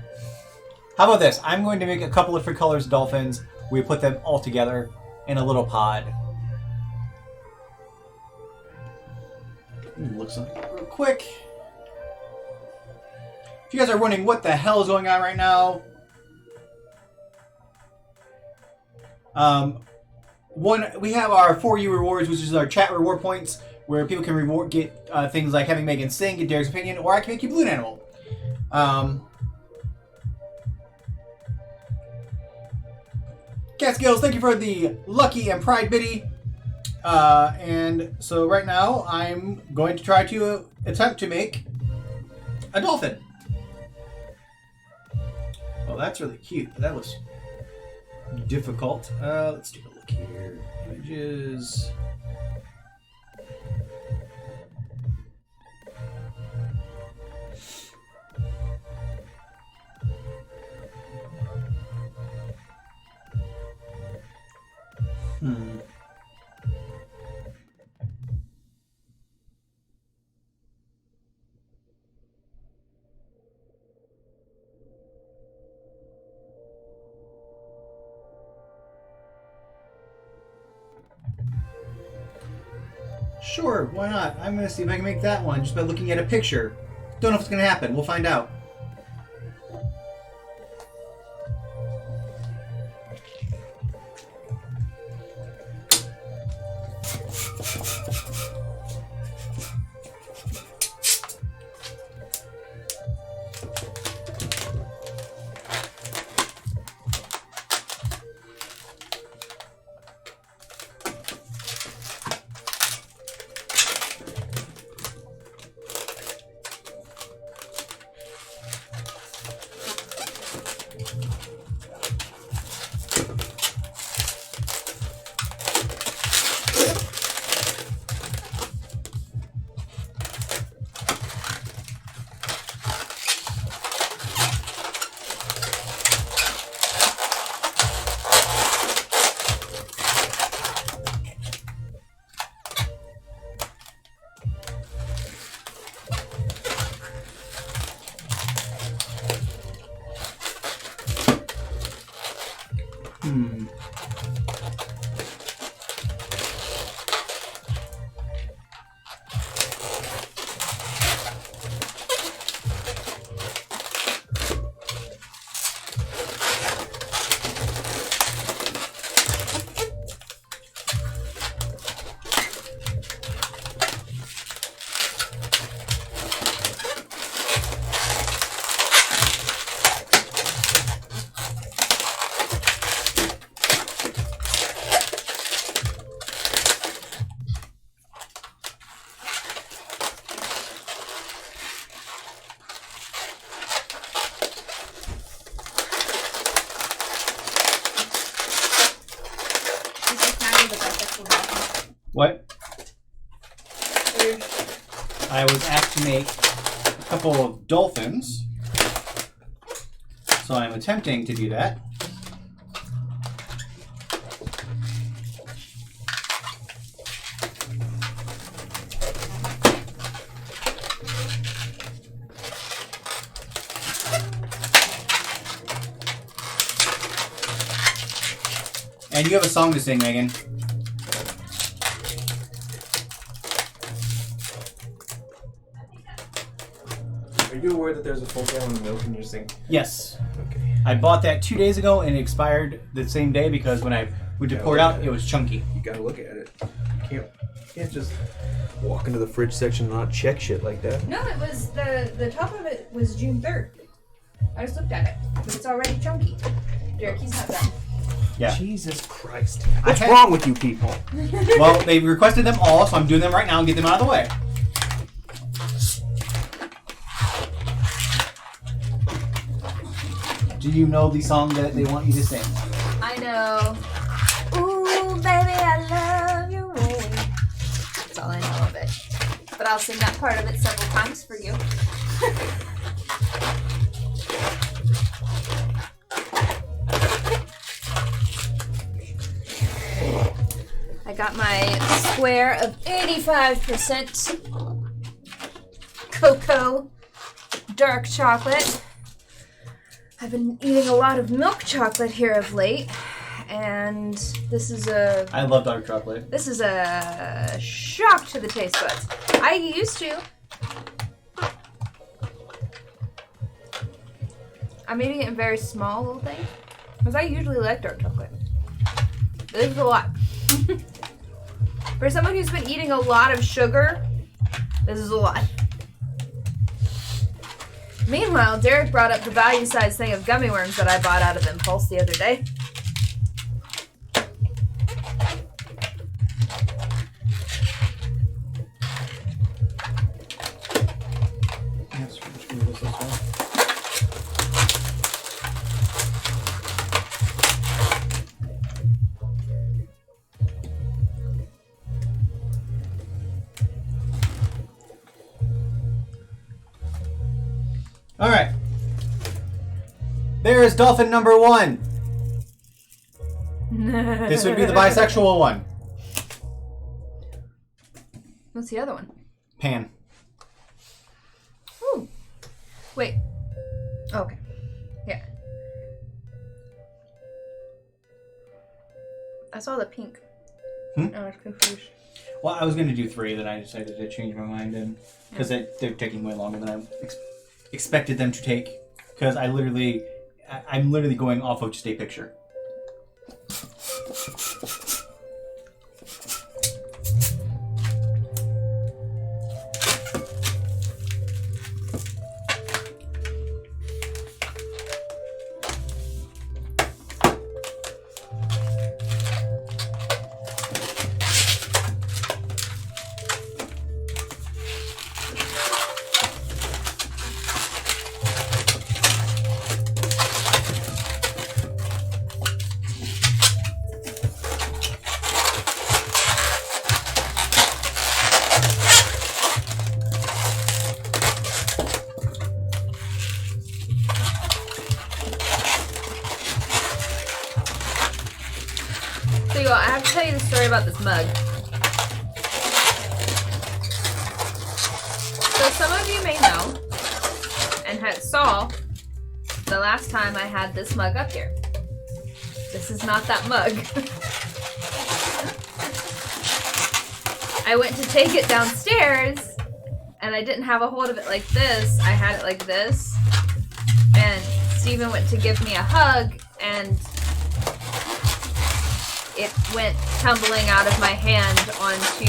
How about this? I'm going to make a couple of different colors of dolphins. We put them all together in a little pod. Look something real quick. If you guys are wondering what the hell is going on right now, we have our 4U rewards, which is our chat reward points, where people can get things like having Megan sing, get Derek's opinion, or I can make you balloon animal. Catskills, thank you for the Lucky and Pride Biddy. And so right now, I'm going to try to attempt to make a dolphin. Oh, that's really cute. That was difficult. Let's take a look here. Images. Sure, why not? I'm going to see if I can make that one just by looking at a picture. Don't know if it's going to happen. We'll find out. What? I was asked to make a couple of dolphins. So I'm attempting to do that. And you have a song to sing, Megan. Are you aware that there's a full gallon of milk in your sink? Yes. Okay. I bought that 2 days ago and it expired the same day because when I went to pour it out, it was chunky. You gotta look at it. You can't just walk into the fridge section and not check shit like that. No, it was the top of it was June 3rd. I just looked at it, but it's already chunky. Derek, he's not done. Yeah. Jesus Christ. What's wrong with you people? Well, they requested them all, so I'm doing them right now and get them out of the way. Do you know the song that they want you to sing? I know. Ooh, baby, I love your way. That's all I know of it. But I'll sing that part of it several times for you. I got my square of 85% cocoa dark chocolate. I've been eating a lot of milk chocolate here of late, and this is a... I love dark chocolate. This is a shock to the taste buds. I used to. I'm eating it in very small little things, because I usually like dark chocolate. This is a lot. For someone who's been eating a lot of sugar, this is a lot. Meanwhile, Derek brought up the value size thing of gummy worms that I bought out of Impulse the other day. All right. There is dolphin number 1. This would be the bisexual one. What's the other one? Pan. Ooh. Wait. Okay. Yeah. I saw the pink. I was confused. Well, I was going to do 3, then I decided to change my mind because they're taking way longer than I expected them to take. Because I'm literally going off of just a picture. I have to tell you the story about this mug. So some of you may know, and saw the last time I had this mug up here. This is not that mug. I went to take it downstairs, and I didn't have a hold of it like this. I had it like this, and Steven went to give me a hug, and it went tumbling out of my hand onto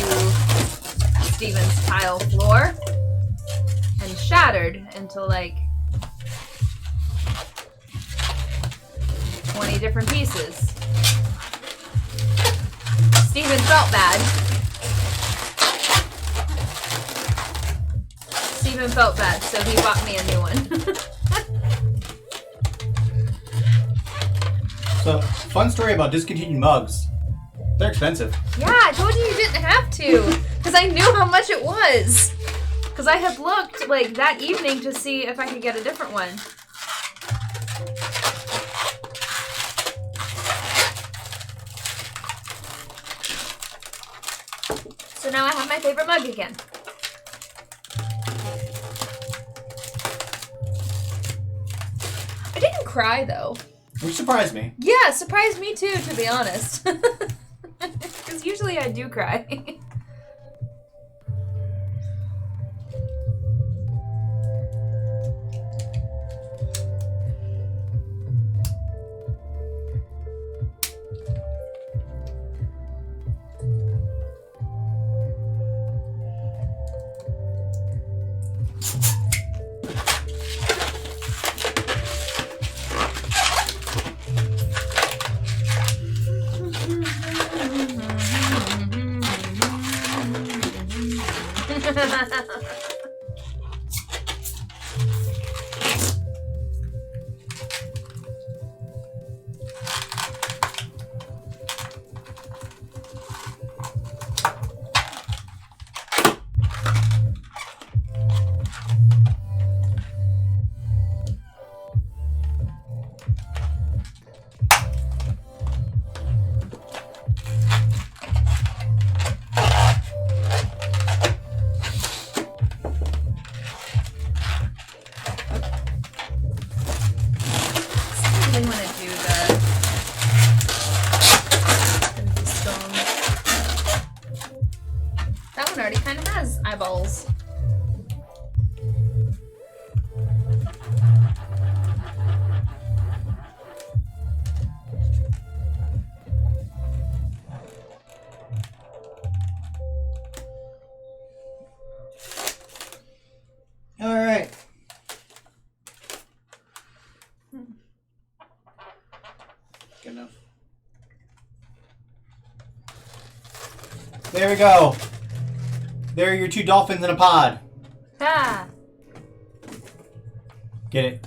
Steven's tile floor and shattered into like 20 different pieces. Steven felt bad. Steven felt bad, so he bought me a new one. So, fun story about discontinued mugs. They're expensive. Yeah, I told you didn't have to. Because I knew how much it was. Because I had looked, like, that evening to see if I could get a different one. So now I have my favorite mug again. I didn't cry, though. Which surprised me. Yeah, surprised me too, to be honest. Because usually I do cry. Eyeballs. All right. Good enough. There we go. There are your 2 dolphins in a pod. Ah. Get it?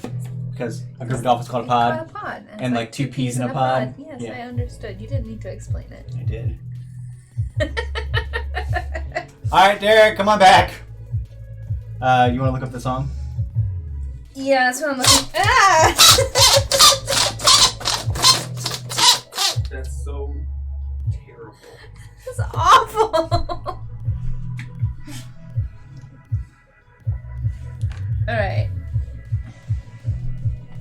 Because a group of dolphins called a pod. A pod. And like 2 peas in a pod. Yes, Yeah. I understood. You didn't need to explain it. I did. All right, Derek, come on back. You want to look up the song? Yeah, that's what I'm looking. Ah! That's so terrible. That's awful. All right.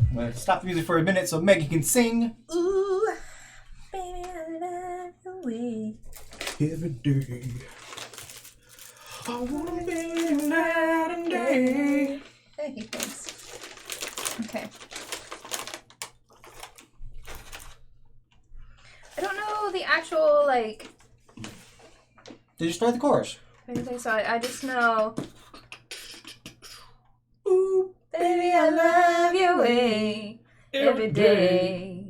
I'm going to stop the music for a minute so Maggie can sing. Ooh, baby, I love your way. Every day. I want to be night and day. Hey, thanks. Okay. I don't know the actual, like... Did you start the chorus? I think so. I just know... Ooh, baby, I love your way every day.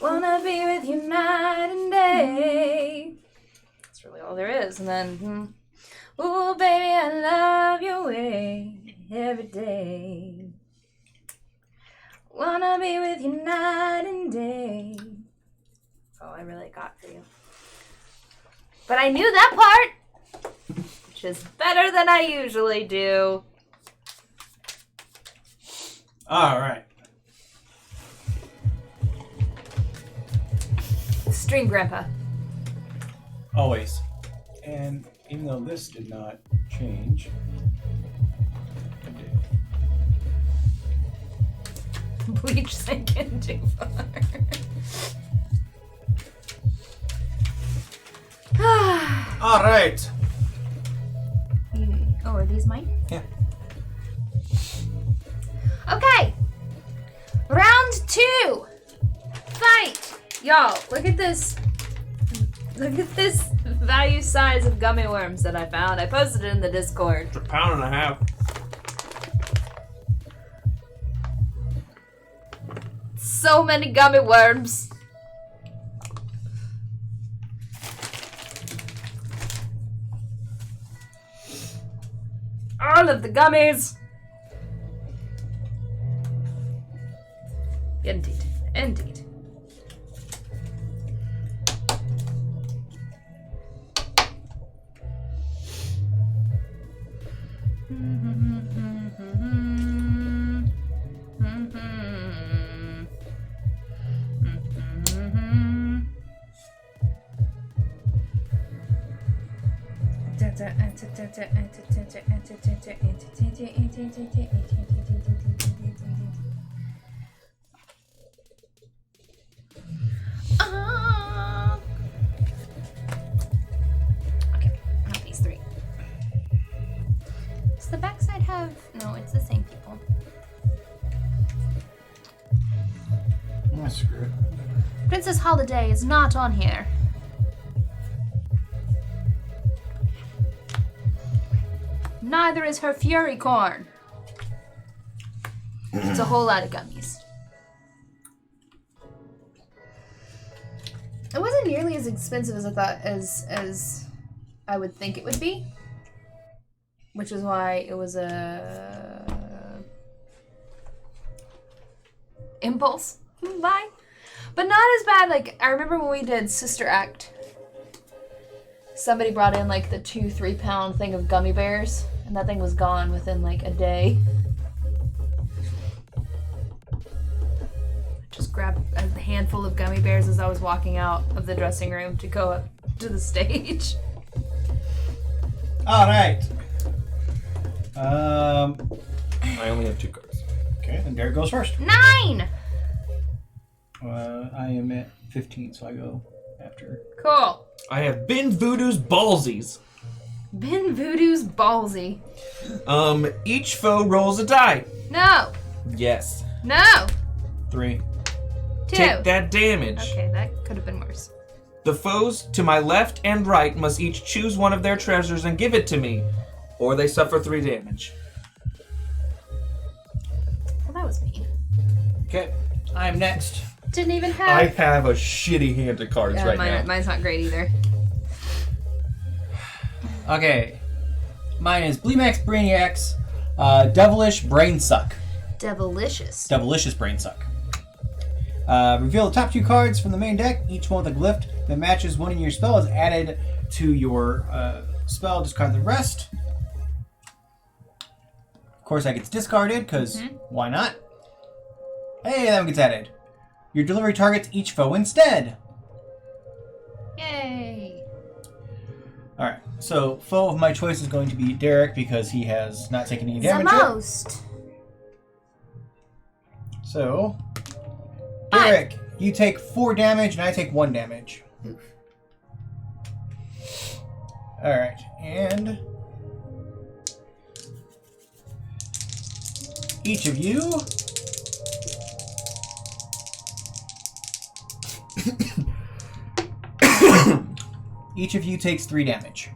Wanna be with you night and day. That's really all there is. And then, ooh, baby, I love your way every day. Wanna be with you night and day. That's all I really got for you. But I knew that part, which is better than I usually do. All right. Stream, Grandpa. Always. And even though this did not change, it did. Bleach sank in too far. All right. Oh, are these mine? Yeah. Okay. Round 2. Fight. Y'all, look at this. Look at this value size of gummy worms that I found. I posted it in the Discord. It's £1.50. So many gummy worms. All of the gummies. Indeed. Indeed. Okay, not these three. Does the backside have... No, it's the same people. Oh, screw it. Princess Holiday is not on here. Neither is her Fury Corn. It's a whole lot of gummies. It wasn't nearly as expensive as I thought, as I would think it would be. Which is why it was a impulse buy. But not as bad. Like, I remember when we did Sister Act, somebody brought in like the 2-3 pound thing of gummy bears, and that thing was gone within like a day. Just grabbed a handful of gummy bears as I was walking out of the dressing room to go up to the stage. All right. I only have 2 cards. Okay, then Derek goes first. 9! I am at 15, so I go after. Cool. I have Ben Voodoo's Ballsies. Ben Voodoo's ballsy. Each foe rolls a die. No. Yes. No. 3. 2. Take that damage. Okay, that could have been worse. The foes to my left and right must each choose one of their treasures and give it to me, or they suffer 3 damage. Well, that was mean. Okay, I'm next. Didn't even have... I have a shitty hand of cards right now. Mine's not great either. Okay, mine is Bleemax Brainiacs, Devilish Brain Suck. Devilicious. Devilicious Brain Suck. Reveal the top 2 cards from the main deck. Each one with a glyph that matches one in your spell is added to your spell. Discard the rest. Of course, that gets discarded, because why not? Hey, that one gets added. Your delivery targets each foe instead. Yay. Alright, so foe of my choice is going to be Derek, because he has not taken any The damage yet. most. So, Derek, you take 4 damage, and I take 1 damage. Oof. Alright, and each of you takes 3 damage.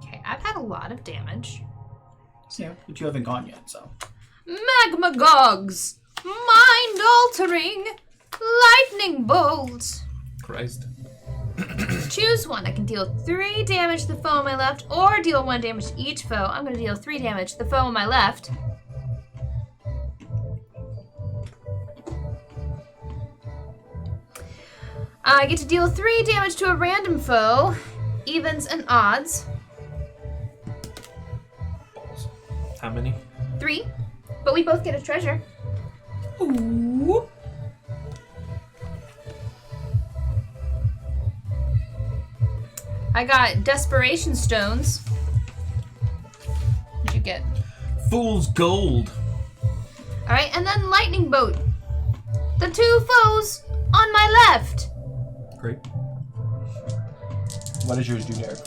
Okay, I've had a lot of damage. Yeah, but you haven't gone yet, so. Magma Gogs! Mind-altering! Lightning Bolt! Christ. Choose one. I can deal 3 damage to the foe on my left, or deal 1 damage to each foe. I'm going to deal 3 damage to the foe on my left. I get to deal 3 damage to a random foe, evens and odds. Balls. How many? 3, but we both get a treasure. Ooh. I got Desperation Stones. What'd you get? Fool's Gold. Alright, and then Lightning Bolt. The 2 foes on my left. Great. What does yours do, Derek?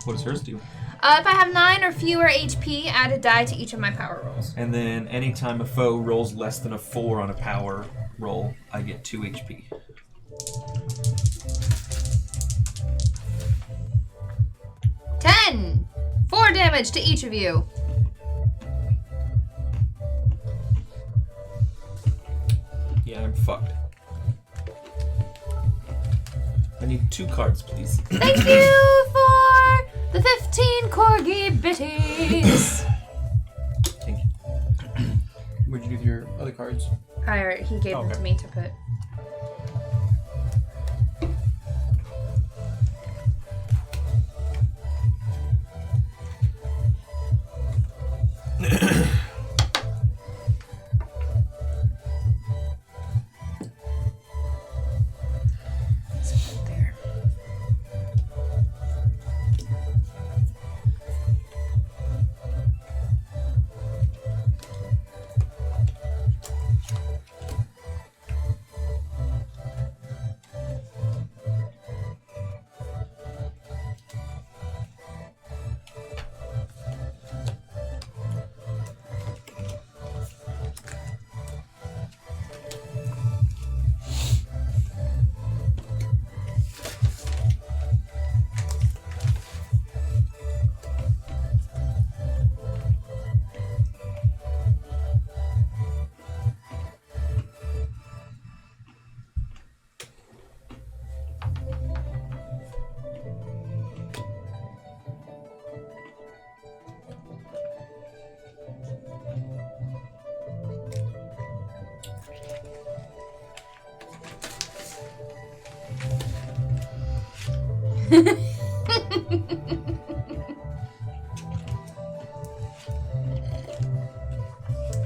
What does hers do? If I have 9 or fewer HP, add a die to each of my power rolls. And then anytime a foe rolls less than a 4 on a power roll, I get 2 HP. Ten! 4 damage to each of you. Yeah, I'm fucked. I need 2 cards, please. Thank you for the 15 corgi bitties. Thank you. What'd you do with your other cards? He gave them to me to put. There.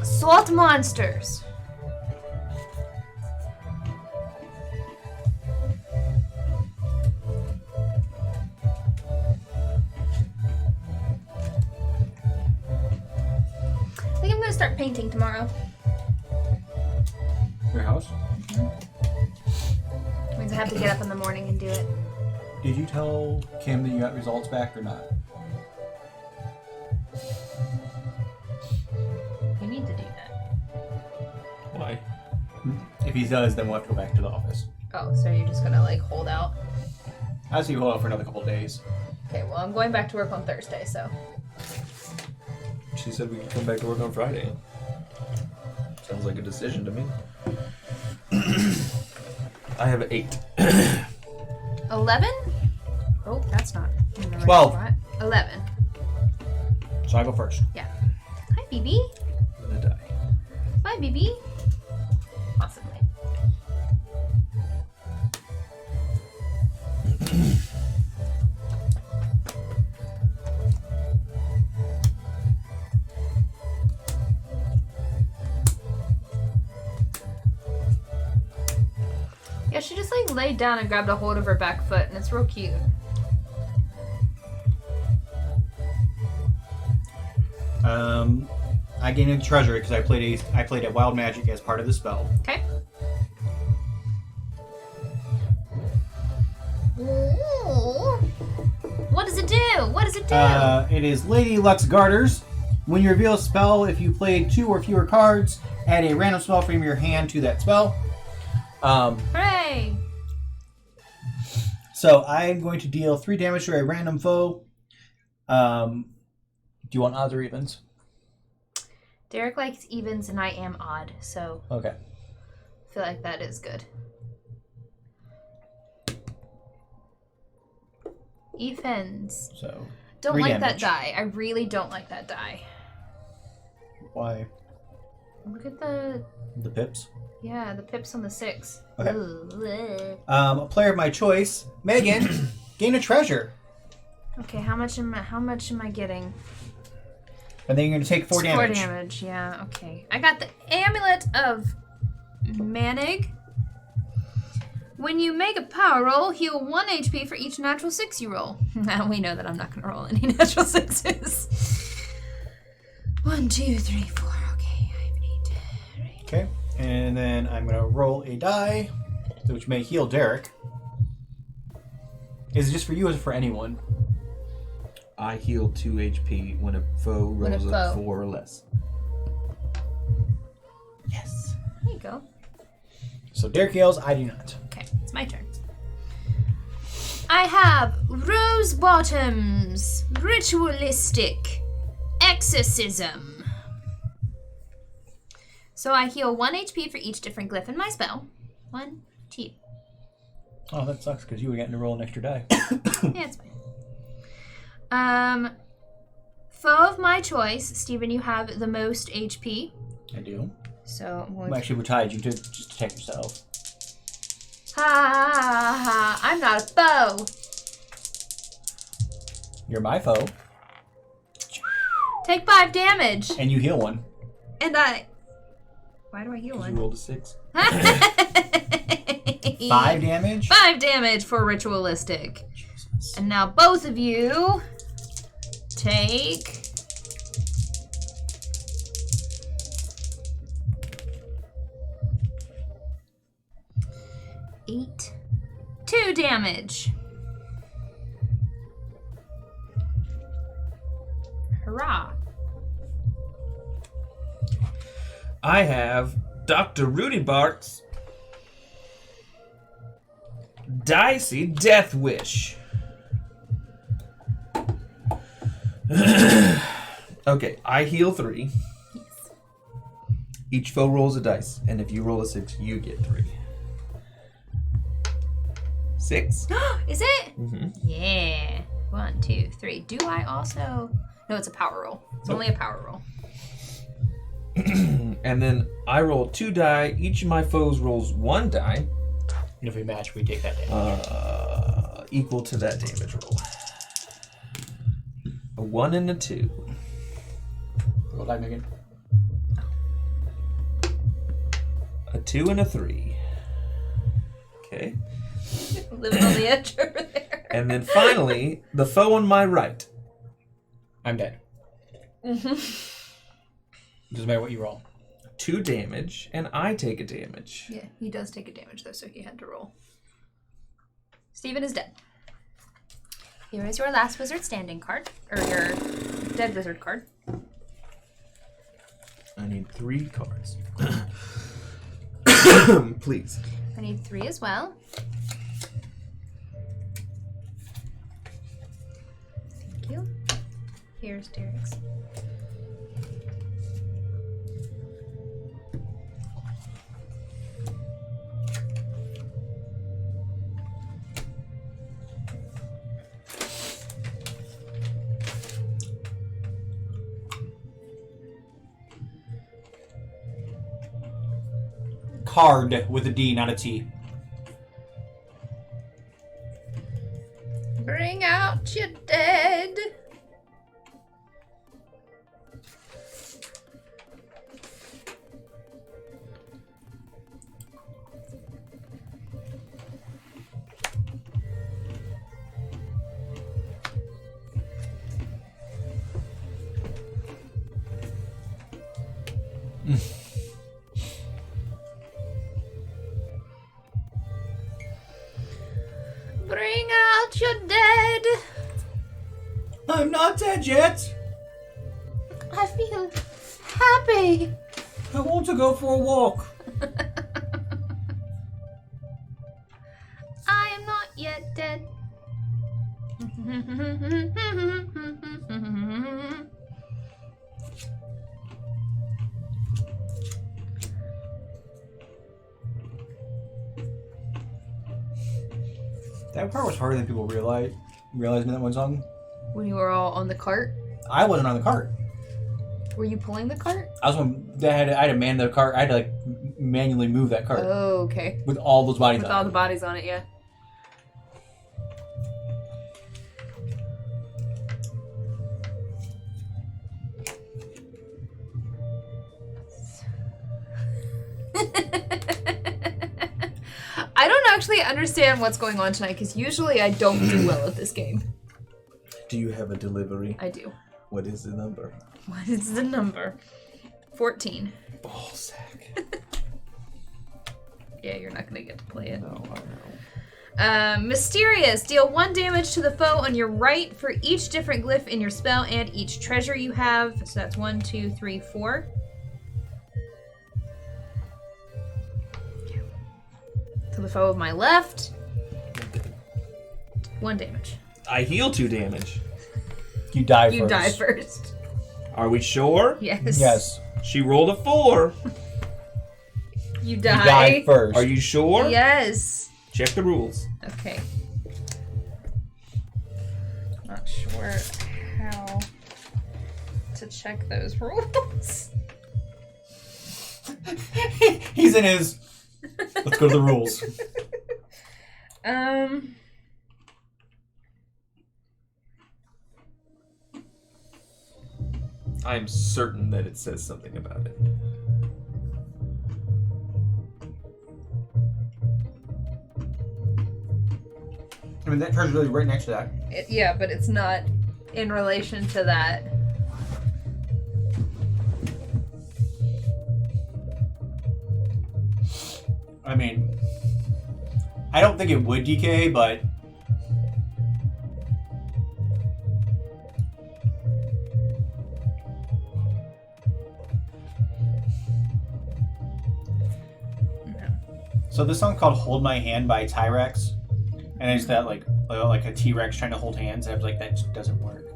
Salt monsters. I think I'm gonna start painting tomorrow. Your house? Means I have to get up in the morning and do it. Did you tell Kim that you got results back or not? You need to do that. Why? If he does, then we'll have to go back to the office. Oh, so you're just gonna like hold out? I'll see you hold out for another couple of days. Okay, well I'm going back to work on Thursday, so. She said we could come back to work on Friday. Sounds like a decision to me. I have 8. 11? Oh, that's not in the right 12. spot. 11. So I go first. Yeah. Hi, BB. I'm gonna die. Bye, BB. Possibly. Yeah, she just like laid down and grabbed a hold of her back foot, and it's real cute. I gained a treasure because I played a wild magic as part of the spell. Okay. Ooh. What does it do? What does it do? It is Lady Luck's Garters. When you reveal a spell, if you played 2 or fewer cards, add a random spell from your hand to that spell. Hooray! So I'm going to deal 3 damage to a random foe. Do you want odds or evens? Derek likes evens and I am odd, so Okay. I feel like that is good. Evens. So Don't 3 like damage. that die. I really don't like that die. Why? Look at the pips. the pips on the 6. Okay. Ugh. A player of my choice, Megan, gain a treasure. Okay, how much am I getting? And then you're going to take 4 damage. 4 damage, yeah, okay. I got the Amulet of Manig. When you make a power roll, heal 1 HP for each natural 6 you roll. Now we know that I'm not going to roll any natural 6s. 1, 2, 3, 4. Okay, I have 8. Right. Okay. And then I'm going to roll a die, which may heal Derek. Is it just for you or is it for anyone? I heal 2 HP when a foe rolls a 4 or less. Yes. There you go. So Derek heals, I do not. Okay, it's my turn. I have Rose Bottoms, Ritualistic, Exorcism. So I heal 1 HP for each different glyph in my spell. 1, 2. Oh, that sucks because you were getting to roll an extra die. Yeah, it's fine. Foe of my choice, Steven, you have the most HP. I do. So I'm going Well, actually, we're tied. You did just attack yourself. Ha ha ha! I'm not a foe. You're my foe. Take 5 damage. And you heal 1. And I. Why do I heal Because you 1? rolled a 6. 5 damage? 5 damage for ritualistic. Jesus. And now both of you take 8, 2 damage. Hurrah. I have Dr. Rudy Bart's Dicey Death Wish. Okay, I heal 3. Yes. Each foe rolls a dice, and if you roll a 6, you get 3. 6. Is it? Mm-hmm. Yeah. 1, 2, 3. Do I also? No, it's a power roll. It's only a power roll. And then I roll 2 die. Each of my foes rolls 1 die. And if we match, we take that damage. equal to that damage roll. A 1 and a 2. Roll die, Megan. A 2 and a 3. Okay. Living on the edge over there. And then finally, the foe on my right. I'm dead. Doesn't matter what you roll. 2 damage, and I take a damage. Yeah, he does take a damage though, so he had to roll. Steven is dead. Here is your last wizard standing card, or your dead wizard card. I need 3 cards. Please. I need 3 as well. Thank you. Here's Derek's. Card with a D, not a T. Bring out your dead. Bring out your dead. I'm not dead yet. I feel happy. I want to go for a walk. I am not yet dead. That part was harder than people realized in that one song. When you were all on the cart, I wasn't on the cart. were you pulling the cart? I was one that I had to man the cart. I had to like manually move that cart Oh, okay. with all those bodies With on all it. the bodies on it, yeah. I don't actually understand what's going on tonight because usually I don't do well at this game. Do you have a delivery? I do. What is the number? What is the number? 14. Ballsack. Yeah, you're not gonna get to play it. No, I know. Mysterious. Deal 1 damage to the foe on your right for each different glyph in your spell and each treasure you have. So that's 1, 2, 3, 4. To the foe of my left. 1 damage. I heal 2 damage. You die first. You die first. Are we sure? Yes. Yes. She rolled a 4. You You die. die first. Are you sure? Yes. Check the rules. Okay. Not sure how to check those rules. He's in his. Let's go to the rules. I'm certain that it says something about it. I mean, that treasure's really right next to that. Yeah, but it's not in relation to that. I mean, I don't think it would decay, but so this song's called "Hold My Hand" by T-Rex, and it's that like a T-Rex trying to hold hands. I was like, that just doesn't work.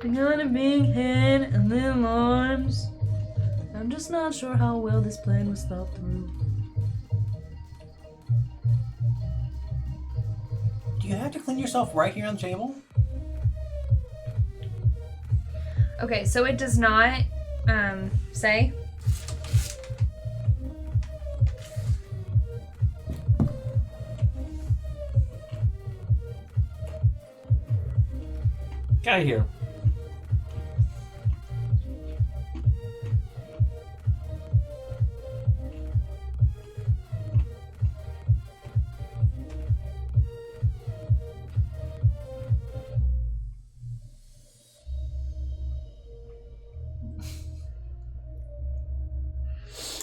I got a big head and little arms. I'm just not sure how well this plan was thought through. Do you have to clean yourself right here on the table? Okay, so it does not say. Guy here.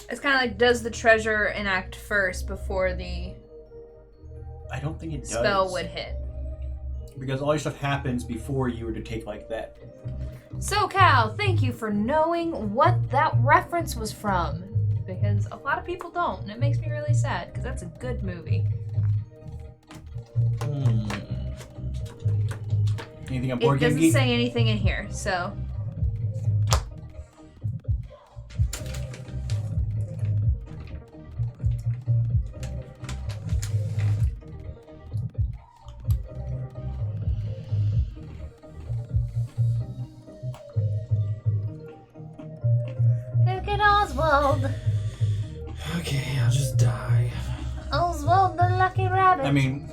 It's kind of like, does the treasure enact first before the I don't think it does. spell would hit? Because all your stuff happens before you were to take like that. So, Cal, thank you for knowing what that reference was from. Because a lot of people don't, and it makes me really sad, because that's a good movie. Anything on Board It Game doesn't Geek? say anything in here, so... Look at Oswald. Okay, I'll just die. Oswald the lucky rabbit. I mean,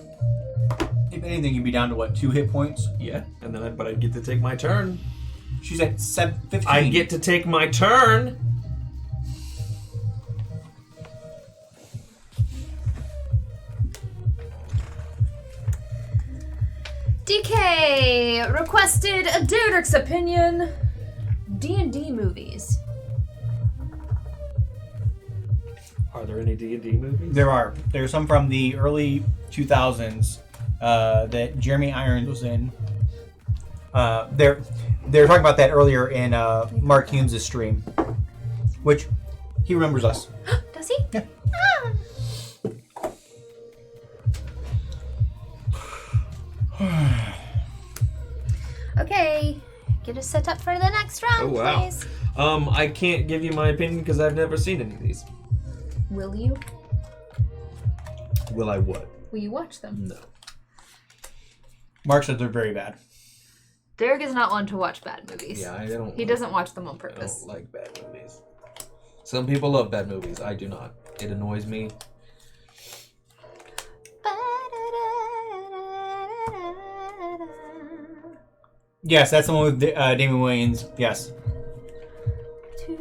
if anything, you'd be down to what, 2 hit points? Yeah, and then but I'd get to take my turn. She's at 15. I get to take my turn. DK requested a Dudrick's opinion. D&D movies. Are there any D&D movies? There are. There's some from the early 2000s that Jeremy Irons was in. They were talking about that earlier in Mark Humes' stream, which he remembers us. Does he? Yeah. Okay, get us set up for the next round, Oh, wow. please. I can't give you my opinion because I've never seen any of these. Will you? Will I what? Will you watch them? No. Mark said they're very bad. Derek is not one to watch bad movies. Yeah, I don't. He doesn't watch them on I purpose. don't like bad movies. Some people love bad movies. I do not. It annoys me. Yes, that's the one with Damon Wayans. Yes. To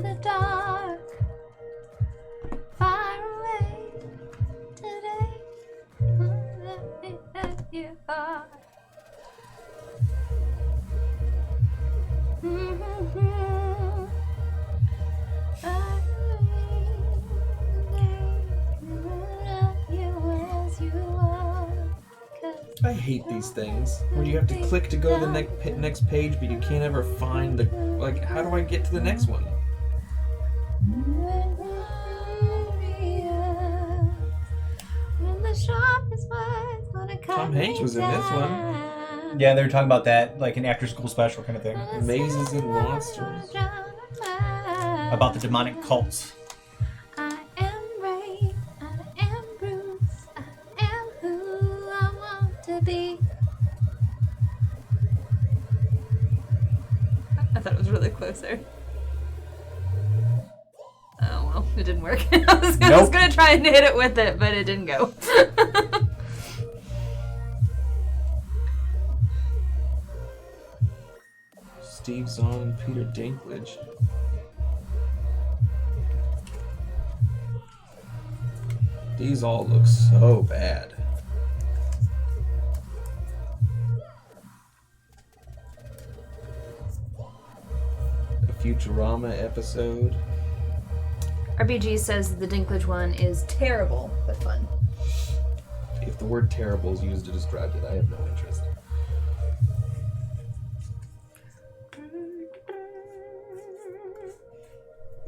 the dark, far away today. Let me have your heart. I hate these things where you have to click to go to the next page, but you can't ever find the like. How do I get to the next one? Tom Hanks was in this one. Yeah, they were talking about that, like an after-school special kind of thing. Mazes and Monsters. About the demonic cults. I am brave, I am Bruce, I am who I want to be. I thought it was really close there. Oh well, it didn't work. I was gonna try and hit it with it, but it didn't go. Steve Zahn and Peter Dinklage. These all look so bad. A Futurama episode. RBG says the Dinklage one is terrible, but fun. If the word terrible is used to describe it, I have no interest.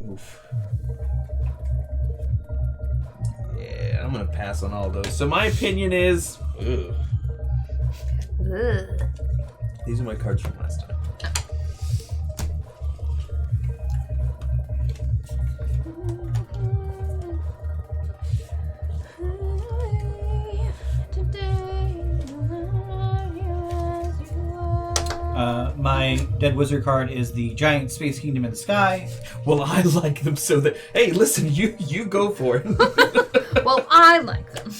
Oof. Yeah, I'm gonna pass on all those. So my opinion is, ugh. Ugh. These are my cards from last time. My Dead Wizard card is the Giant Space Kingdom in the Sky. Well, I like them so that. Hey, listen, you go for it. Well, I like them.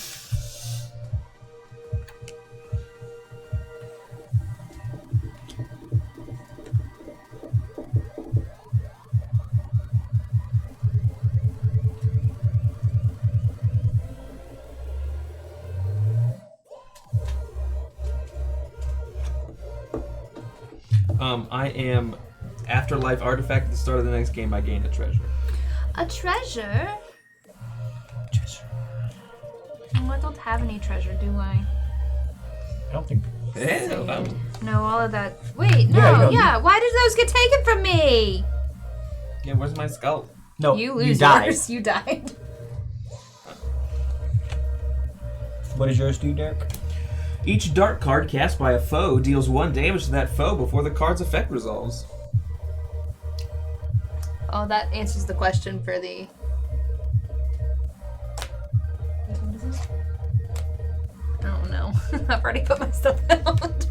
I am Afterlife Artifact. At the start of the next game, I gain a treasure. A treasure? Oh, I don't have any treasure, do I? I don't think. No, all of that. Wait, no, yeah. Why did those get taken from me? Yeah, where's my skull? No, You lose died. yours. You died. What does yours do, Derek? Each dark card cast by a foe deals 1 damage to that foe before the card's effect resolves. Oh, that answers the question for the. What is it? I don't know. I've already put my stuff out.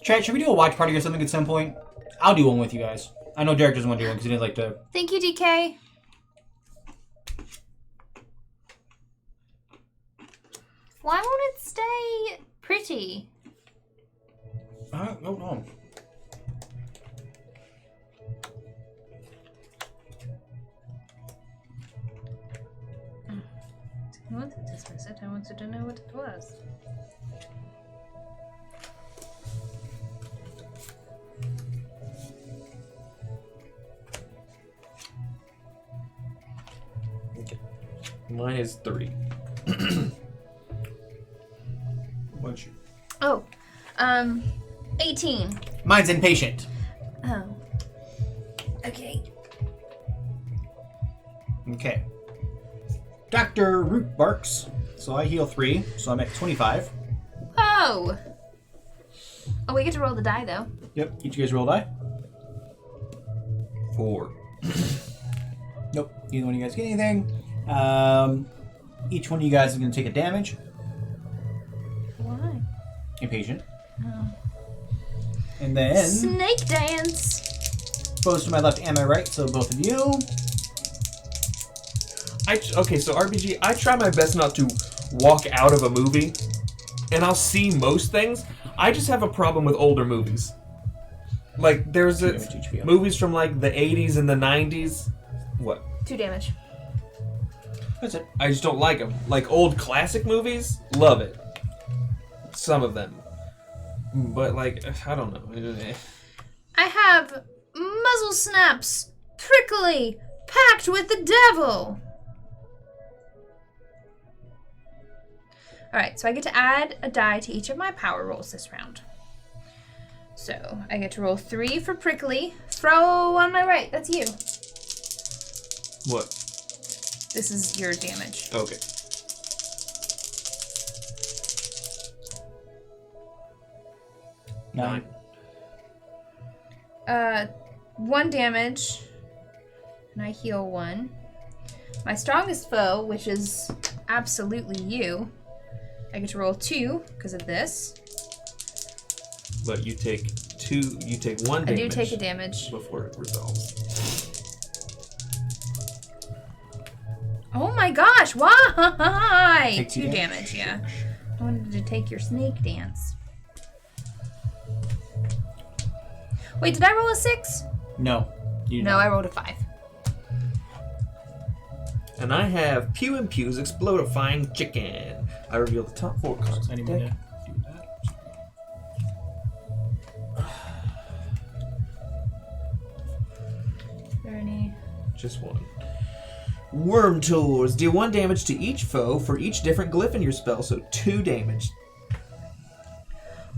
Chat, should we do a watch party or something at some point? I'll do one with you guys. I know Derek doesn't want to do one because he didn't like to. Thank you, DK. Why won't it stay pretty? I don't know. I wanted to dismiss it. I wanted to know what it was. Okay. Mine is 3. What's your... Oh, 18. Mine's impatient. Oh. Okay. Okay. Dr. Root barks, so I heal 3, so I'm at 25. Oh! Oh, we get to roll the die, though. Yep, each of you guys roll a die. 4. Nope, neither one of you guys get anything. Each one of you guys is going to take a damage. Why? Impatient. Oh. And then, Snake dance! both to my left and my right, so both of you. Okay, so RPG, I try my best not to walk out of a movie, and I'll see most things. I just have a problem with older movies. Like, there's movies from, like, the 80s and the 90s. What? 2 damage. That's it. I just don't like them. Like, old classic movies, love it. Some of them. But, like, I don't know. I have muzzle snaps, prickly, packed with the devil. Alright, so I get to add a die to each of my power rolls this round. So, I get to roll 3 for prickly. Throw on my right, that's you. What? This is your damage. Okay. Nine. 1 damage. And I heal 1. My strongest foe, which is absolutely you, I get to roll 2 because of this. But you take 1 damage. I do take a damage. Before it resolves. Oh my gosh, why? Take 2 damage, yeah. I wanted to take your snake dance. Wait, did I roll a 6? No. You No, I rolled a 5. And I have Pew and Pew's Explodifying Chicken. I reveal the top 4 cards. I of need the to deck. do that. Is there any? Just 1. Worm Tools. Deal 1 damage to each foe for each different glyph in your spell, so 2 damage.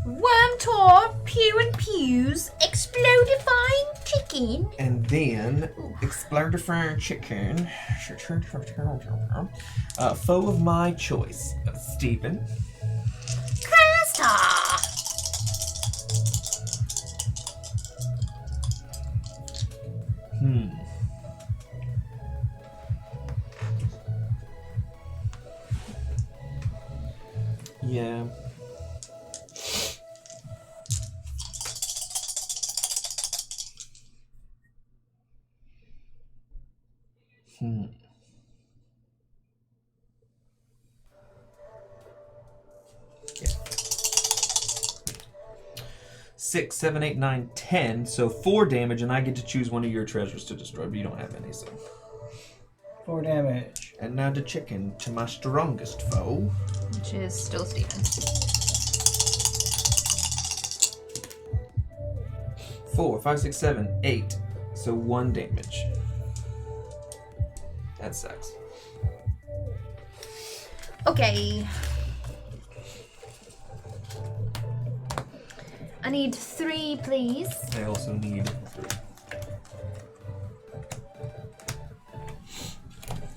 Wormtor, Pew and Pew's Explodifying Chicken. And then Explodifying Chicken. Foe of my choice. Stephen. Casta. Yeah. 6, 7, 8, 9, 10. So 4 damage, and I get to choose one of your treasures to destroy, but you don't have any, so. 4 damage. And now to check in to my strongest foe. Which is still Steven. 4, 5, 6, 7, 8. So 1 damage. That sucks. Okay. I need 3, please. I also need 3.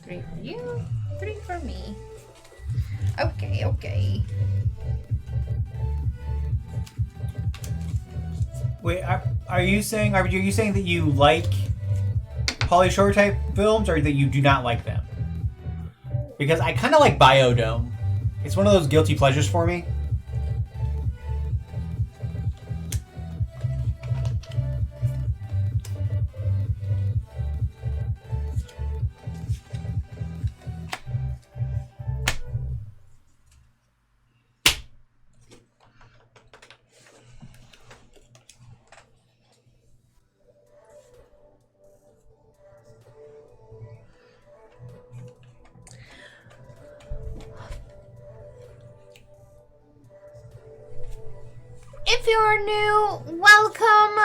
3 for you, 3 for me. Okay. Wait, are you saying that you like Pauly Shore type films, or that you do not like them? Because I kind of like Biodome. It's one of those guilty pleasures for me. If you're new, welcome!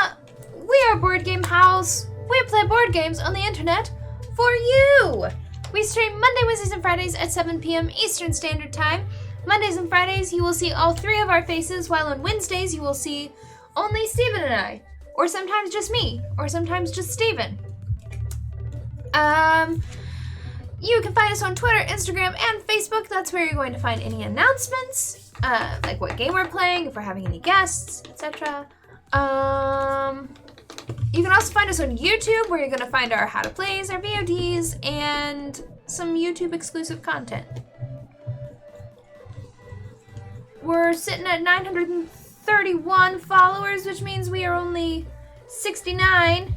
We are Board Game House. We play board games on the internet for you! We stream Monday, Wednesdays, and Fridays at 7 p.m. Eastern Standard Time. Mondays and Fridays, you will see all 3 of our faces, while on Wednesdays, you will see only Steven and I. Or sometimes just me. Or sometimes just Steven. You can find us on Twitter, Instagram, and Facebook. That's where you're going to find any announcements. Like what game we're playing, if we're having any guests, etc. You can also find us on YouTube, where you're going to find our how to plays, our VODs, and some YouTube exclusive content. We're sitting at 931 followers, which means we are only 69.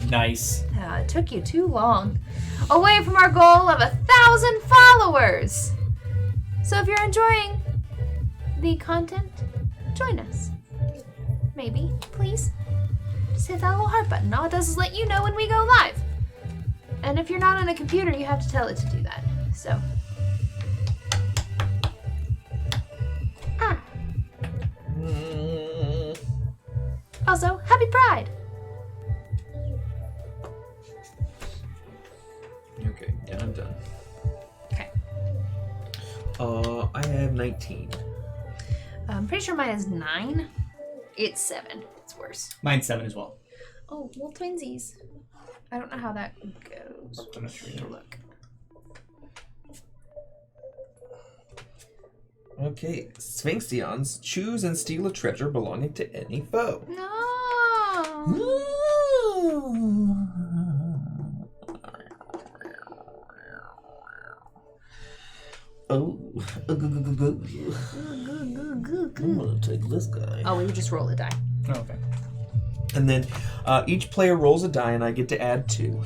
Nice. It took you too long. Away from our goal of 1,000 followers. So if you're enjoying the content, join us. Maybe, please. Just hit that little heart button. All it does is let you know when we go live. And if you're not on a computer, you have to tell it to do that. So. Also, happy Pride! Okay, yeah, I'm done. Okay. I have 19. I'm pretty sure mine is 9. It's 7. It's worse. Mine's 7 as well. Oh, well, twinsies. I don't know how that goes. I'm not sure either. Look. Okay, Sphinxions, choose and steal a treasure belonging to any foe. No. Oh, I'm gonna take this guy. Oh, we would just roll a die. Oh, okay. And then each player rolls a die, and I get to add 2.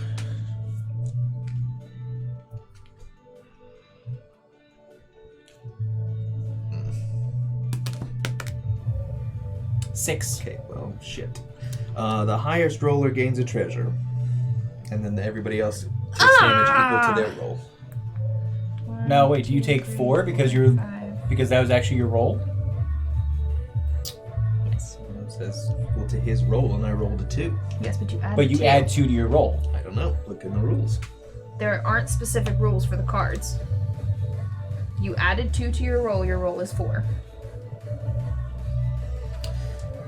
Six. Okay, well, shit. The highest roller gains a treasure, and then everybody else takes damage equal to their roll. No, wait. Do you take 4 because that was actually your roll? Yes. It says equal to his roll, and I rolled a 2. Yes, but you add But you 2. add 2 to your roll. I don't know. Look in the rules. There aren't specific rules for the cards. You added 2 to your roll is 4.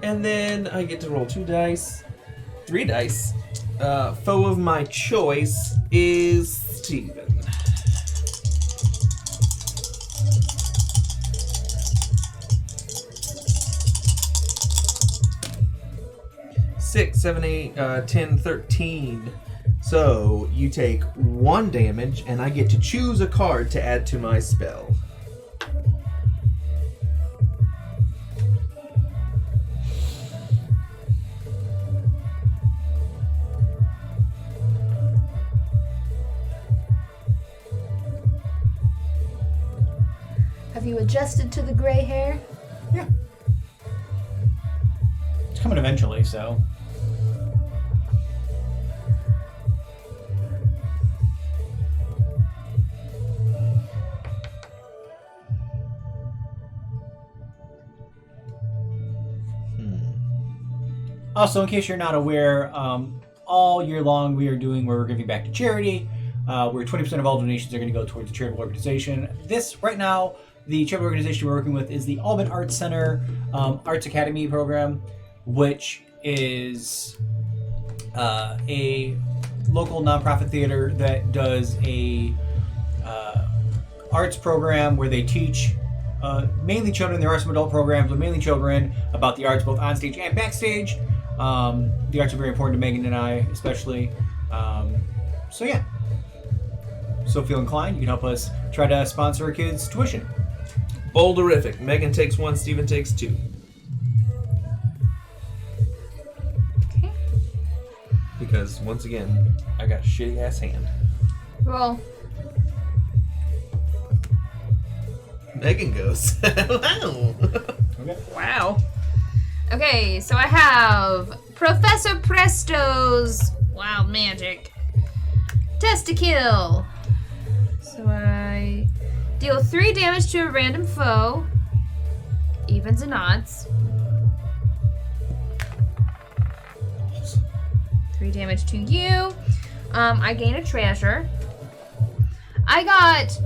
And then I get to roll 2 dice. 3 dice. Foe of my choice is Steven. Six, 7, 8, 10, 13. So you take 1 damage, and I get to choose a card to add to my spell. Have you adjusted to the gray hair? Yeah. coming eventually, so. Also, in case you're not aware, all year long we're giving back to charity. Where 20% of all donations are going to go towards a charitable organization. Right now, the charitable organization we're working with is the Alban Arts Center Arts Academy program, which is a local nonprofit theater that does a arts program where they teach mainly children. There are some adult programs, but mainly children about the arts, both on stage and backstage. The arts are very important to Megan and I, especially. So yeah. So feel inclined, you can help us try to sponsor our kids' tuition. Boulderific. Megan takes 1, Steven takes 2. Okay. Because, once again, I got a shitty-ass hand. Roll. Megan goes. Wow. Okay. Wow. Okay, so I have Professor Presto's Wild Magic. Test to kill. So I deal 3 damage to a random foe. Evens and odds. 3 damage to you. I gain a treasure. I got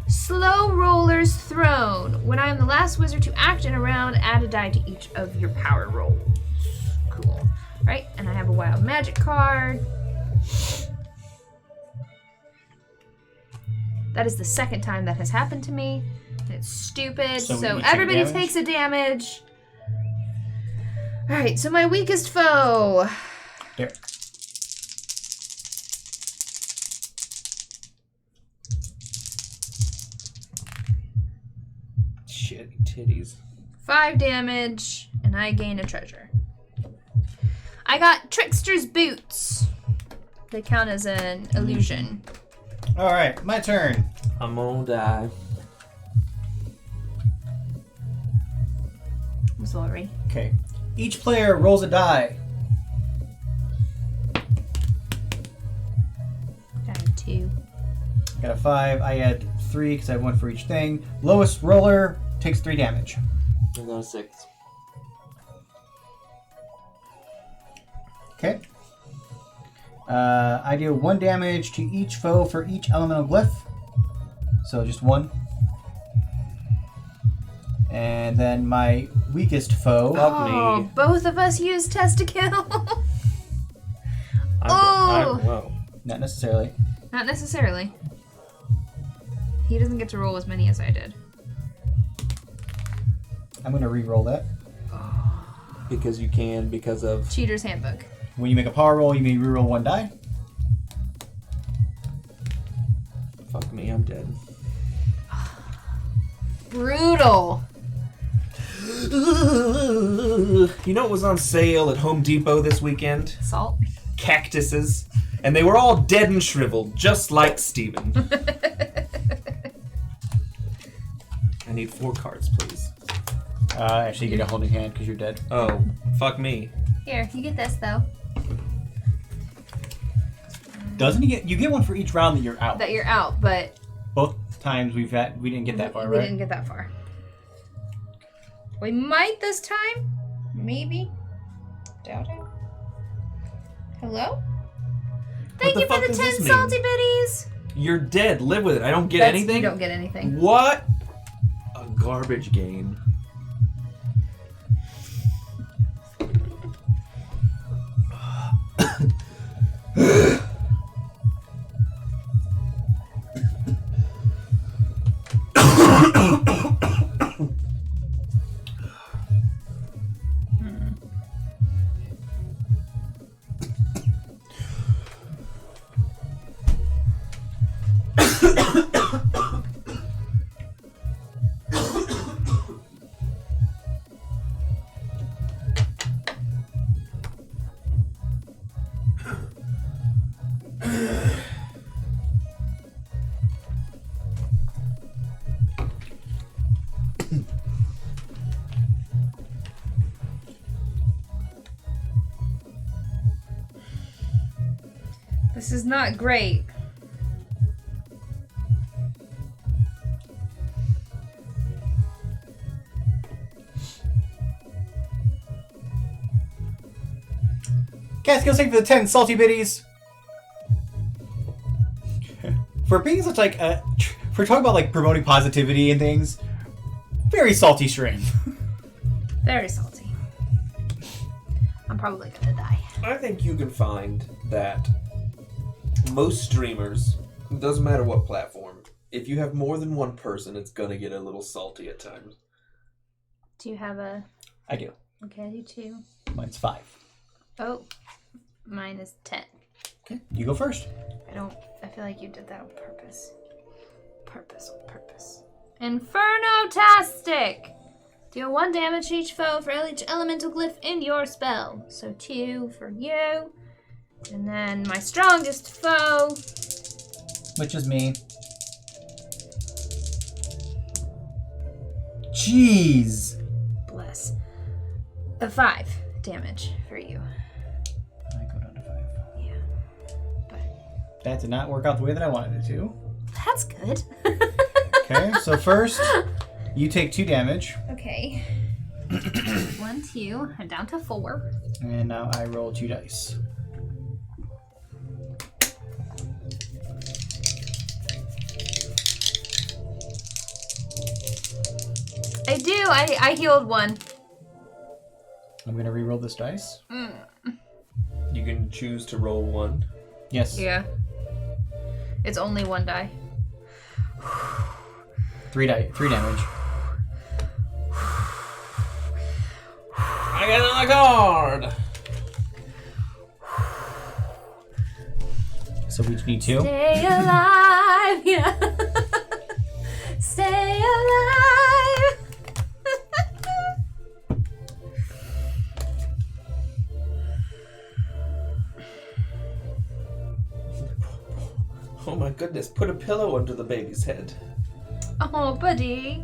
Slow Roller's Throne. When I am the last wizard to act in a round, add a die to each of your power rolls. Cool. Right, and I have a Wild Magic card. That is the second time that has happened to me. It's stupid. So everybody takes a damage. Alright, so my weakest foe. There. Shitty titties. 5 damage, and I gain a treasure. I got Trickster's Boots. They count as an illusion. Alright, my turn. I'm gonna die. I'm sorry. Okay. Each player rolls a die. Got a 2. Got a 5. I add 3 because I have 1 for each thing. Lowest roller takes 3 damage. I got a 6. Okay. I deal 1 damage to each foe for each elemental glyph. So just 1. And then my weakest foe. Oh, me. both of us use test to kill. Whoa. Not necessarily. Not necessarily. He doesn't get to roll as many as I did. I'm going to re-roll that. Because you can, because of... Cheater's Handbook. When you make a power roll, you may re-roll 1 die. Fuck me, I'm dead. Brutal. You know what was on sale at Home Depot this weekend? Salt. Cactuses. And they were all dead and shriveled, just like Steven. I need 4 cards, please. Actually, you get a holding hand because you're dead. Oh, fuck me. Here, you get this though. Doesn't he get? You get 1 for each round that you're out. That you're out, but Both times we didn't get that far, we right? didn't get that far. We might this time. Maybe. Doubt it. Hello? Thank the you for fuck the does 10 this mean? salty bitties. You're dead. Live with it. I don't get That's- anything? You don't get anything. What? A garbage game. This is not great. Catskill, thank you for the 10 salty biddies. For being such like for talking about like promoting positivity and things, very salty stream. Very salty. I'm probably gonna die. I think you can find that most streamers, it doesn't matter what platform, if you have more than one person, it's gonna get a little salty at times. Do you have a... I do. Okay, I do too. Mine's 5. Oh, mine is 10. Okay, you go first. I feel like you did that on purpose. On purpose. Inferno-tastic! Deal 1 damage to each foe for each elemental glyph in your spell. So 2 for you. And then my strongest foe. Which is me. Jeez. Bless. 5 damage for you. I go down to 5. Yeah. But That did not work out the way that I wanted it to. that's good. Okay, so first, you take 2 damage. Okay. 1, 2. I'm down to 4. And now I roll 2 dice. I do. I healed 1. I'm going to re-roll this dice. You can choose to roll 1. Yes. Yeah. It's only 1 die. 3 damage. I got another card! So we each need 2. Stay alive, yeah. Stay alive. Oh my goodness, put a pillow under the baby's head. Oh, buddy.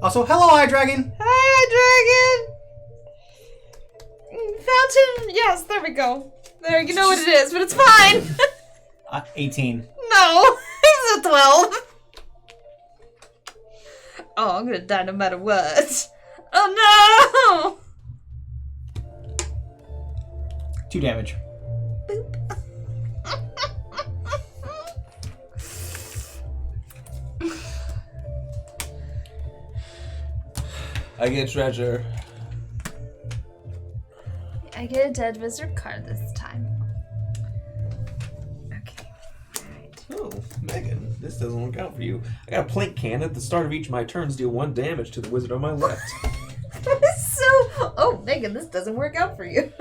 Also, hello, iDragon! Hi, Dragon! Fountain, yes, there we go. There, you know what it is, but it's fine. 18. No, it's a 12. Oh, I'm gonna die no matter what. Oh no! 2 damage. I get treasure. I get a dead wizard card this time. Okay. Alright. Oh, Megan, this doesn't work out for you. I got a plank can at the start of each of my turns, deal 1 damage to the wizard on my left. That is so... Oh, Megan, this doesn't work out for you.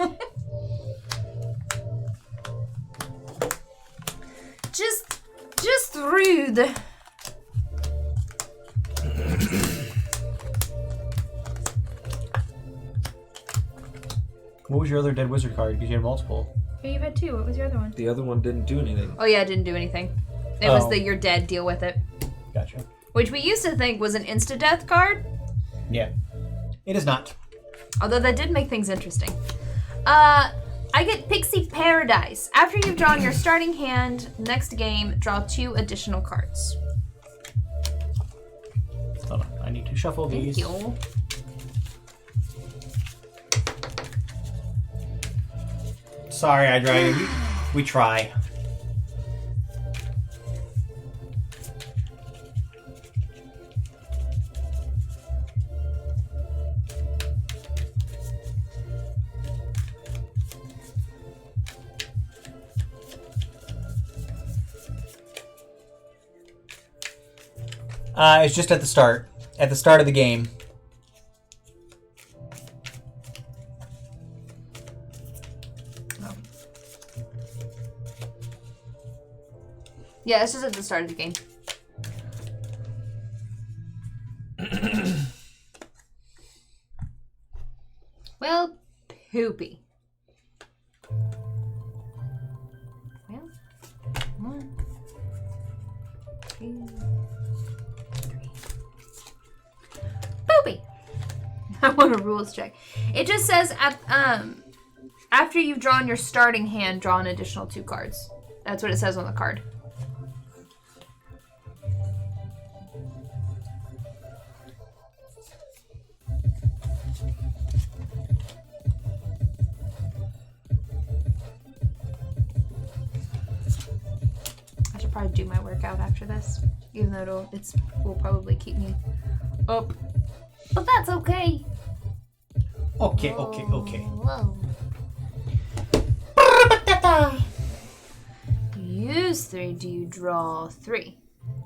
Just rude. What was your other dead wizard card? Because you had multiple. Oh, you've had 2. What was your other one? The other one didn't do anything. Oh yeah, it didn't do anything. It was the you're dead, deal with it. Gotcha. Which we used to think was an insta-death card. Yeah. It is not. Although that did make things interesting. I get Pixie Paradise. After you've drawn your starting hand, next game, draw 2 additional cards. Hold on. I need to shuffle these. Thank you. Sorry, iDragon. We try. It's just at the start. At the start of the game. Yeah, it's just at the start of the game. Well, poopy. Well, 1, 2, 3. Poopy. I want a rules check. It just says after you've drawn your starting hand, draw an additional 2 cards. That's what it says on the card. I should probably do my workout after this, even though it will probably keep me up. But that's okay. Okay. Whoa. You use 3. Do you draw 3?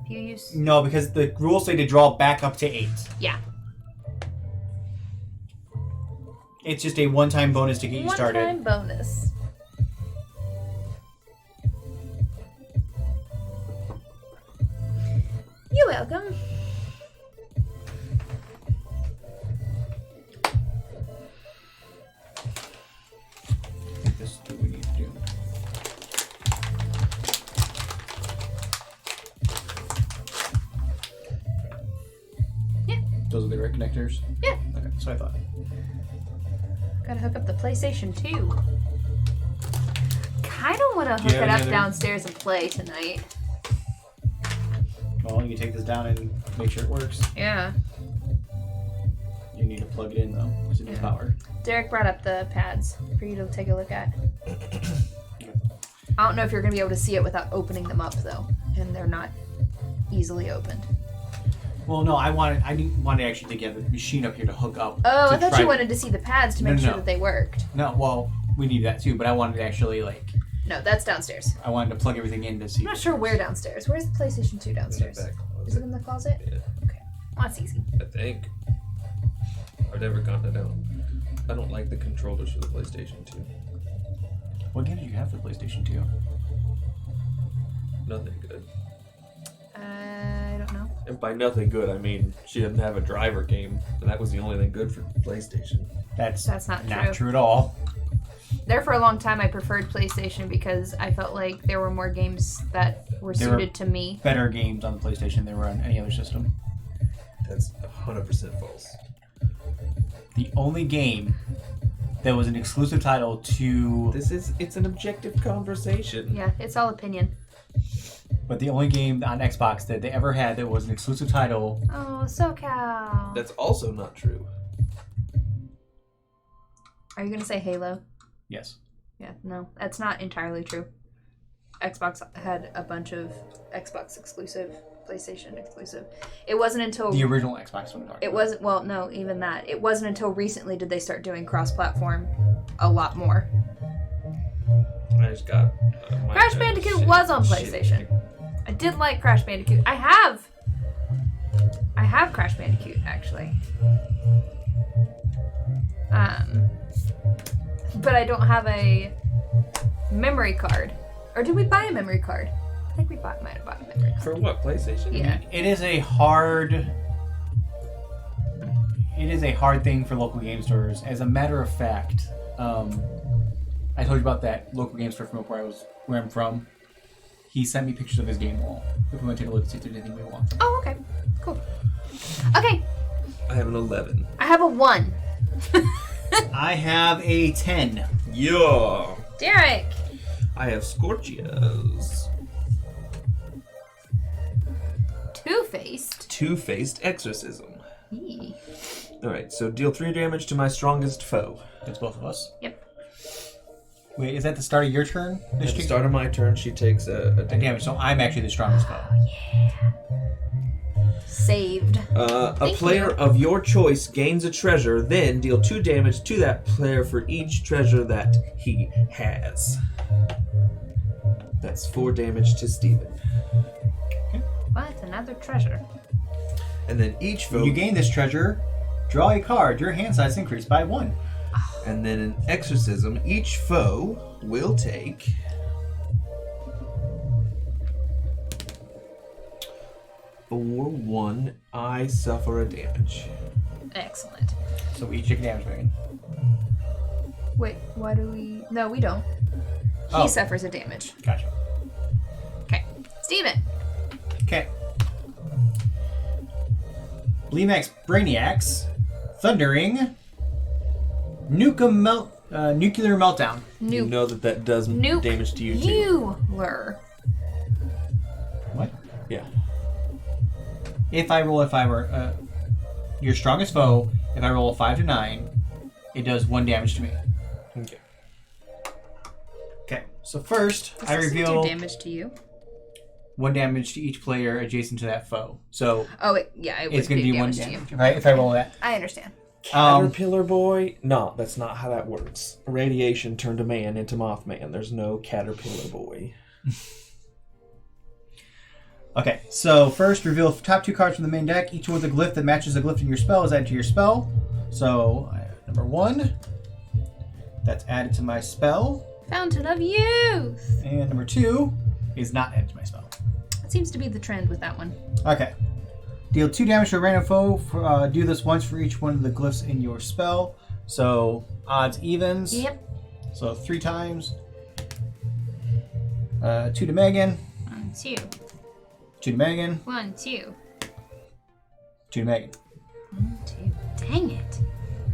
If you use... No, because the rules say to draw back up to 8. Yeah. It's just a one-time bonus to get you started. One-time bonus. You're welcome. This is what we need to do. Yeah. Those are the right connectors? Yeah. Okay, so I thought. Gotta hook up the PlayStation 2. Kinda wanna Do hook you have it any up other- downstairs and play tonight. Well, you can take this down and make sure it works. Yeah. You need to plug it in, though, because it needs power. Derek brought up the pads for you to take a look at. I don't know if you're gonna be able to see it without opening them up, though. And they're not easily opened. Well, no, I wanted actually to get the machine up here to hook up. Oh, to I thought try- you wanted to see the pads to make No. sure that they worked. No, well, we need that too, but I wanted to actually, No, that's downstairs. I wanted to plug everything in to see. I'm not sure where downstairs. Where's the PlayStation 2 downstairs? In the back closet. Is it in the closet? Yeah, Okay. Well, that's easy. I think. I've never gotten it out. I don't like the controllers for the PlayStation 2. What game did you have for the PlayStation 2? Nothing good. I don't know. And by nothing good, I mean she didn't have a driver game, and that was the only thing good for PlayStation. That's not not true. true at all. There for a long time, I preferred PlayStation because I felt like there were more games that were There were- suited to me. Better games on the PlayStation than there were on any other system. That's 100% false. The only game that was an exclusive title to... It's an objective conversation. Yeah, it's all opinion. But the only game on Xbox that they ever had that was an exclusive title... Oh, SoCal. That's also not true. Are you gonna say Halo? Yes. Yeah, no, that's not entirely true. Xbox had a bunch of Xbox exclusive, PlayStation exclusive. It wasn't until The original Xbox one. it wasn't well, no, even that. It wasn't until recently did they start doing cross-platform a lot more. I just got my Crash Bandicoot was on PlayStation. I did like Crash Bandicoot. I have Crash Bandicoot actually. But I don't have a memory card. Or did we buy a memory card? I think we might have bought a memory card. For what, PlayStation? Yeah. It is a hard thing for local game stores. As a matter of fact, I told you about that local game store from where I'm from. He sent me pictures of his game wall. If we want to take a look and see if there's anything we want. Oh, okay. Cool. Okay. I have an 11. I have a 1. I have a 10. Yeah. Derek. I have Scorchios. Two-faced. Two-faced Exorcism. Eee. Alright, so deal 3 damage to my strongest foe. That's both of us. Yep. Wait, is that the start of your turn? At the start of my turn, she takes a damage. So I'm actually the strongest foe. Saved. A Thank player you. of your choice gains a treasure, then deal 2 damage to that player for each treasure that he has. That's 4 damage to Steven. What? Another treasure. And then each foe... When you gain this treasure, draw a card. Your hand size increased by 1. And then in Exorcism, each foe will take For 1, I suffer a damage. Excellent. So we each take a damage, Megan. Wait, why do we... No, we don't. He Oh. suffers a damage. Gotcha. Okay. Steven. Okay. Bleemax Brainiacs, Thundering, Nuclear Meltdown. You know that does damage to you too. Nuclear. What? Yeah. If I roll your strongest foe, if I roll a 5 to 9, it does 1 damage to me. Okay. Okay. So first, I Does this do reveal damage to you? 1 damage to each player adjacent to that foe. So Oh, it it's would going to do be 1 damage to you. damage, right? If I roll that. I understand. Caterpillar boy? No, that's not how that works. Radiation turned a man into Mothman. There's no caterpillar boy. Okay, so first reveal top 2 cards from the main deck. Each one with a glyph that matches a glyph in your spell is added to your spell. So number 1, that's added to my spell. Fountain of Youth. And number 2 is not added to my spell. That seems to be the trend with that one. Okay. Deal 2 damage to a random foe. Do this once for each one of the glyphs in your spell. So odds, evens. Yep. So 3 times. 2 to Megan. 1, 2. 2 to Megan. 1, 2. 2 to Megan. 1, 2. Dang it.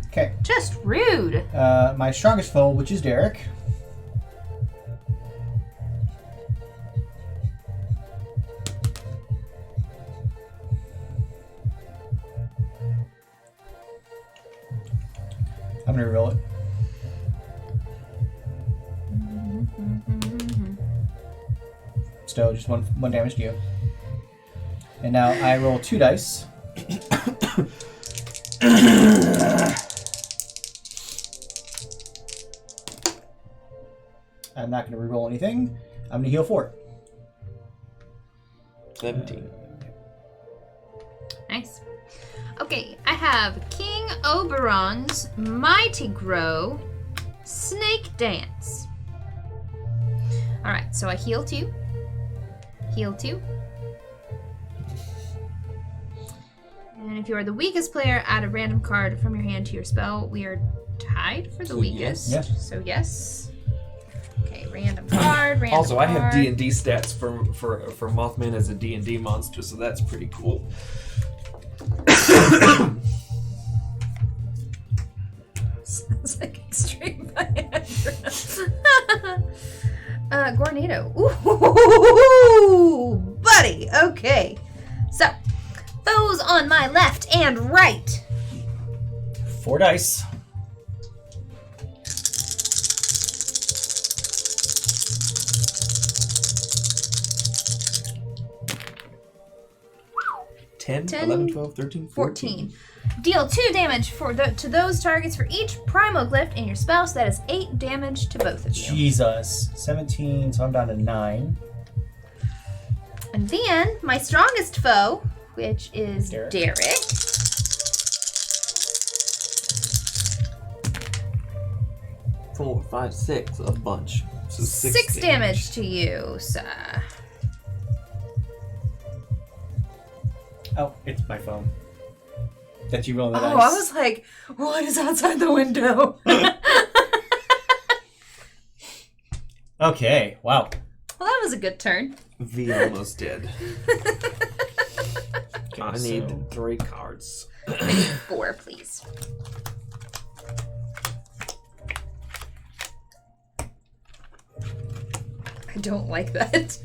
Okay. Just rude. My strongest foe, which is Derek. I'm gonna reroll it. So just one damage to you. And now I roll 2 dice. I'm not gonna reroll anything. I'm gonna heal 4. 17. Nice. Okay, I have King Oberon's Mighty Grow Snake Dance. Alright, so I heal 2. Heal 2. And if you are the weakest player, add a random card from your hand to your spell. We are tied for the So weakest. yes. So yes. Okay, random card, random Also, I have card. D&D stats for Mothman as a D&D monster, so that's pretty cool. Sounds like extreme Viagra. Gornado. Ooh, buddy. Okay. So, foes on my left and right. 4 dice. Ten, 10, 11, 12, 13, 14. Deal 2 damage to those targets for each primal glyph in your spell, so that is 8 damage to both of you. Jesus. 17, so I'm down to 9. And then, my strongest foe, which is Derek. 4, 5, 6, a bunch. So 6 damage to you, sir. Oh, it's my phone. That you roll the dice. Oh, I was like, what is outside the window? Okay, wow. Well, that was a good turn. V almost did. Okay, I need 3 cards. I need 4, please. I don't like that.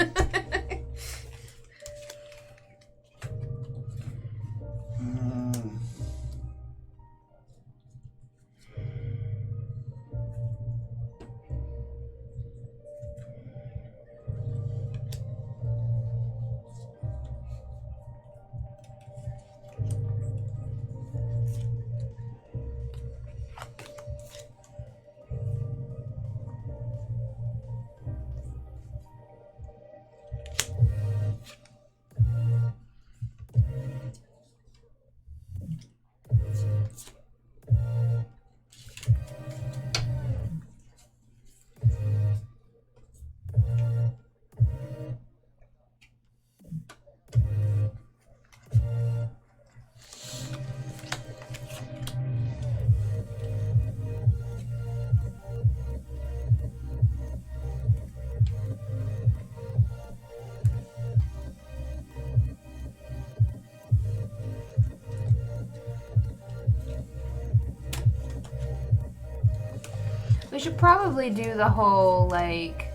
should probably do the whole, like,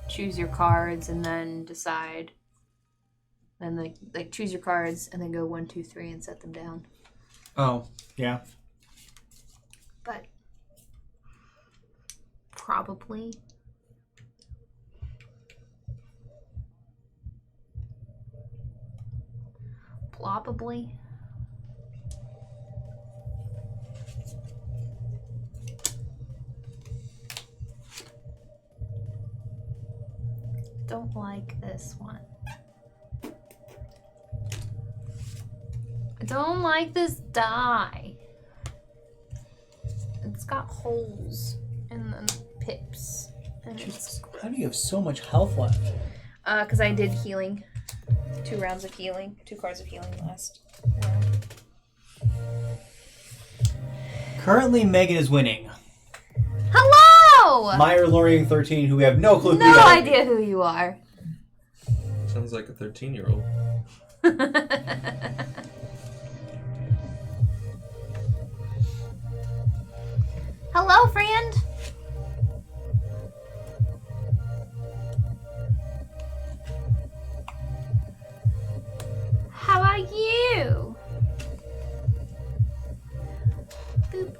choose your cards and then decide. Then, like choose your cards and then go 1, 2, 3 and set them down. Oh, yeah. But probably. Probably. Don't like this one. I don't like this die. It's got holes in the pips. And it's How do you have so much health left? because I did healing. 2 rounds of healing. 2 cards of healing last round. Currently, Megan is winning. Hello! Meyer Lorian 13, who we have no clue who No that idea who you are. Sounds like a 13-year-old. Hello, friend. How are you? Boop.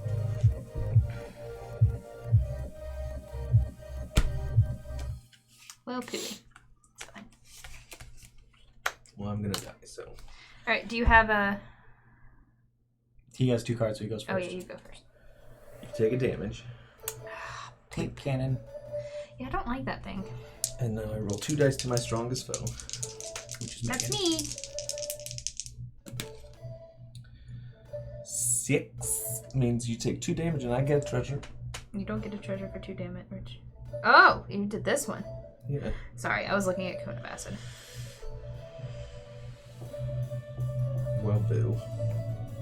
Well, pooey. It's fine. Well, I'm gonna die, so. All right. Do you have a? He has 2 cards, so he goes first. Oh yeah, you go first. You take a damage, Tape cannon. Yeah, I don't like that thing. and now I roll 2 dice to my strongest foe. Which is That's Megan. me. 6 means you take 2 damage and I get treasure. You don't get a treasure for 2 damage. Oh, you did this one. Yeah. Sorry, I was looking at Cone of Acid. Well, boo.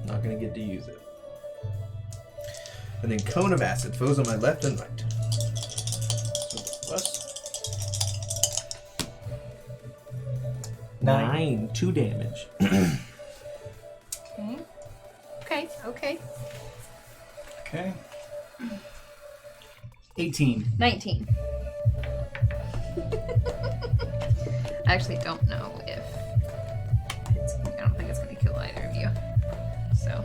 Not gonna get to use it. And then Cone of Acid, foes on my left and right. Plus 9, 2 damage. Okay. Okay. Okay. 18. 19. I actually don't know if it's, I don't think it's going to kill either of you. So.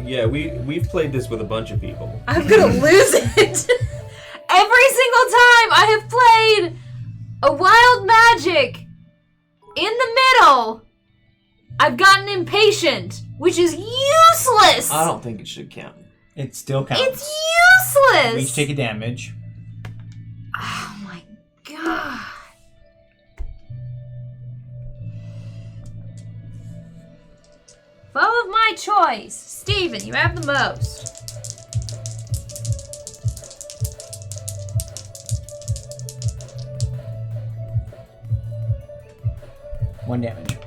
Yeah, we've played this with a bunch of people. I'm going to lose it. Every single time I have played a wild magic in the middle, I've gotten impatient, which is useless. I don't think it should count. It still counts. It's useless. We each take a damage. Oh my god. Foe of my choice. Steven, you have the most. One damage.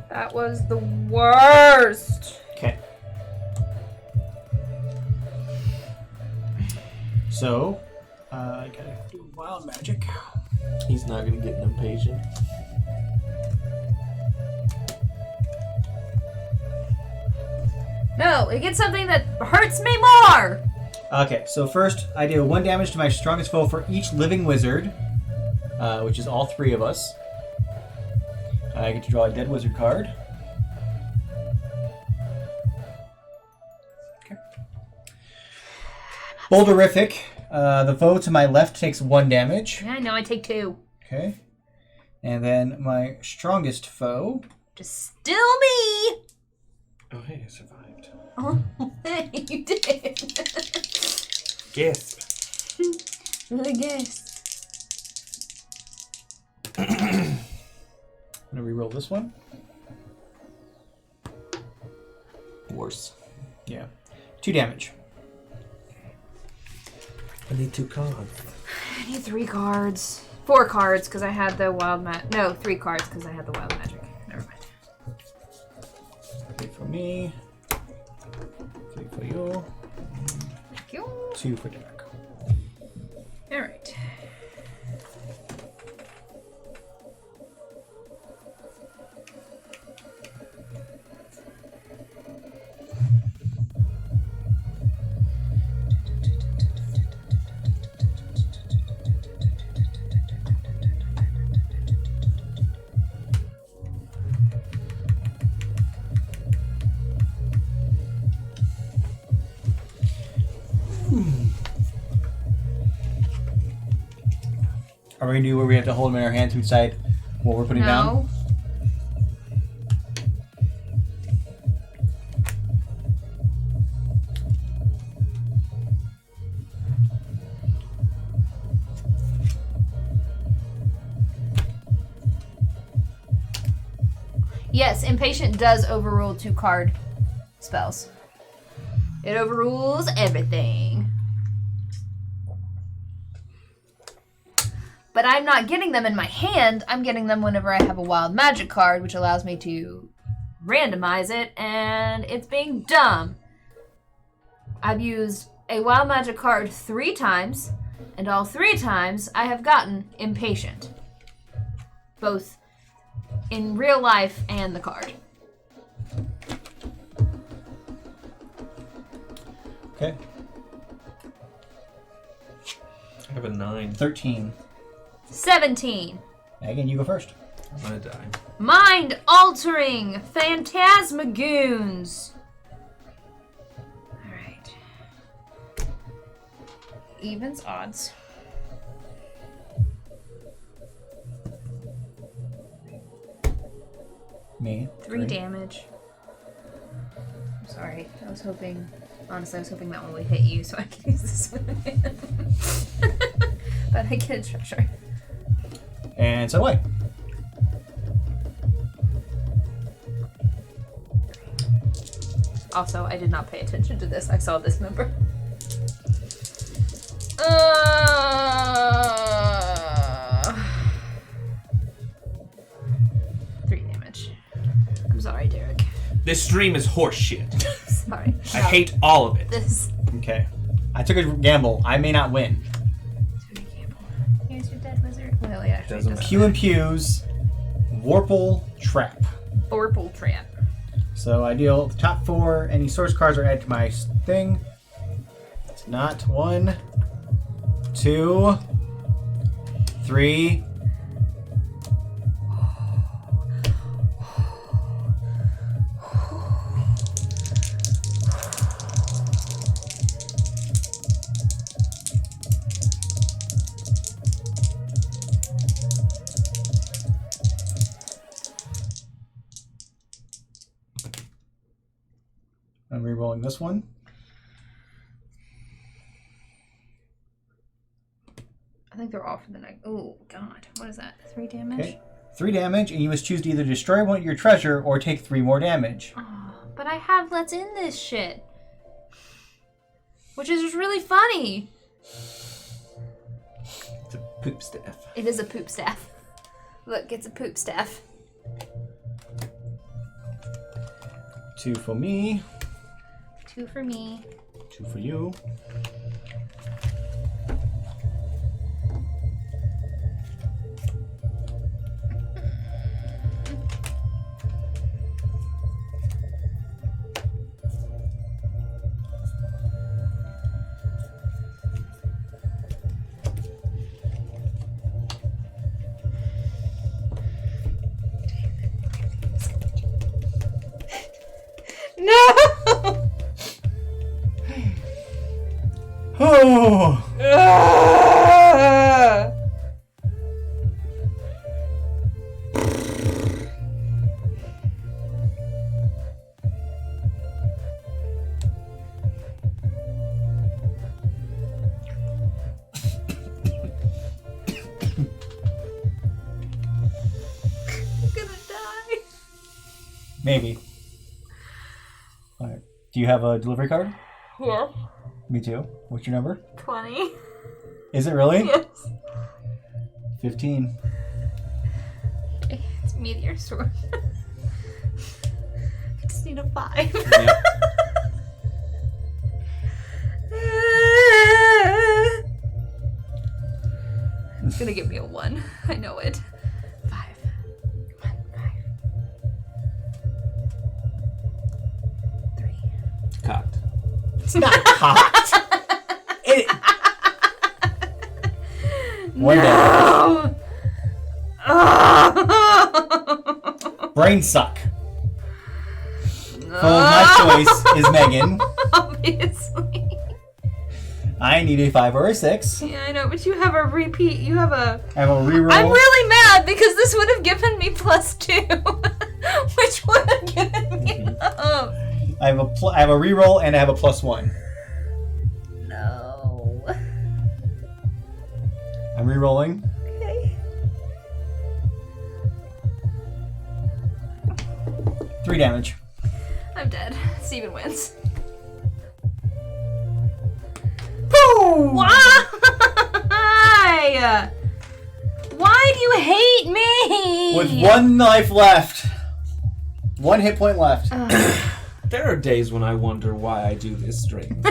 That was the worst. Okay. So, I gotta do wild magic. He's not gonna get an impatient. No, it gets something that hurts me more. Okay, so first I do 1 damage to my strongest foe for each living wizard, which is all 3 of us. I get to draw a dead wizard card. Okay. Boulderific. The foe to my left takes 1 damage. Yeah, I know, I take 2. Okay. And then my strongest foe. Just still me. Oh, hey, I survived. Oh, you did. Gasp. I guess. I'm gonna reroll this one. Worse. Yeah. 2 damage. I need 2 cards. I need 3 cards. 4 cards because I had the wild magic. No, 3 cards because I had the wild magic. Never mind. 3 for me. 3 for you. Thank you. 2 for Derek. All right. Are we going to do where we have to hold them in our hand to decide what we're putting down? No. Yes, Impatient does overrule 2 card spells. It overrules everything. But I'm not getting them in my hand. I'm getting them whenever I have a wild magic card, which allows me to randomize it, and it's being dumb. I've used a wild magic card 3 times, and all 3 times I have gotten Impatient. Both in real life and the card. Okay. I have a 9. 13. 17. Megan, you go first. I'm gonna die. Mind-altering phantasmagoons. Alright. Evens, odds. Me. 3 damage. I'm sorry. Honestly, I was hoping that one would hit you so I could use this one. But I get a treasure. And so away. Also, I did not pay attention to this. I saw this number. 3 damage. I'm sorry, Derek. This stream is horseshit. Sorry. I hate all of it. This. Okay. I took a gamble. I may not win. Here's your dead wizard. Well, yeah, actually, Doesn't it doesn't Pew and Pew's Vorpal Trap. Vorpal Trap. So I deal the top 4. Any source cards are added to my thing. It's not 1, 2, 3. I'm re-rolling this one. I think they're all for the next. Oh, God. What is that? 3 damage? Okay. 3 damage, and you must choose to either destroy one of your treasure or take 3 more damage. Oh, but I have Let's End This shit. Which is just really funny. It's a poop staff. It is a poop staff. Look, it's a poop staff. 2 for me. 2 for me. 2 for you. No! Oh! I'm gonna die. Maybe. All right. Do you have a delivery card? Yeah. Me too. What's your number? 20. Is it really? Yes. 15. It's Meteor Sword. I just need a 5. Yep. It's gonna give me a 1. I know it. 5. Come on, 5. 3. Cocked. It's not cocked. One No! Brain suck. So my choice is Megan. Obviously. I need a 5 or a 6. Yeah, I know, but you have a repeat. You have a... I have a reroll. I'm really mad because this would have given me +2, which would have given me up. I have a reroll and I have a +1. No. I'm rerolling. Okay. 3 damage. I'm dead. Steven wins. Boom! Why? Why do you hate me? With 1 life left. 1 hit point left. There are days when I wonder why I do this stream.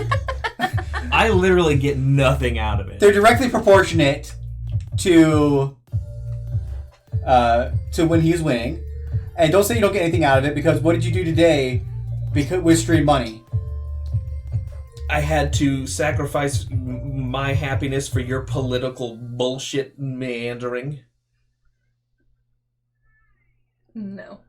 I literally get nothing out of it. They're directly proportionate to when he's winning. And don't say you don't get anything out of it, because what did you do today with stream money? I had to sacrifice my happiness for your political bullshit meandering. No.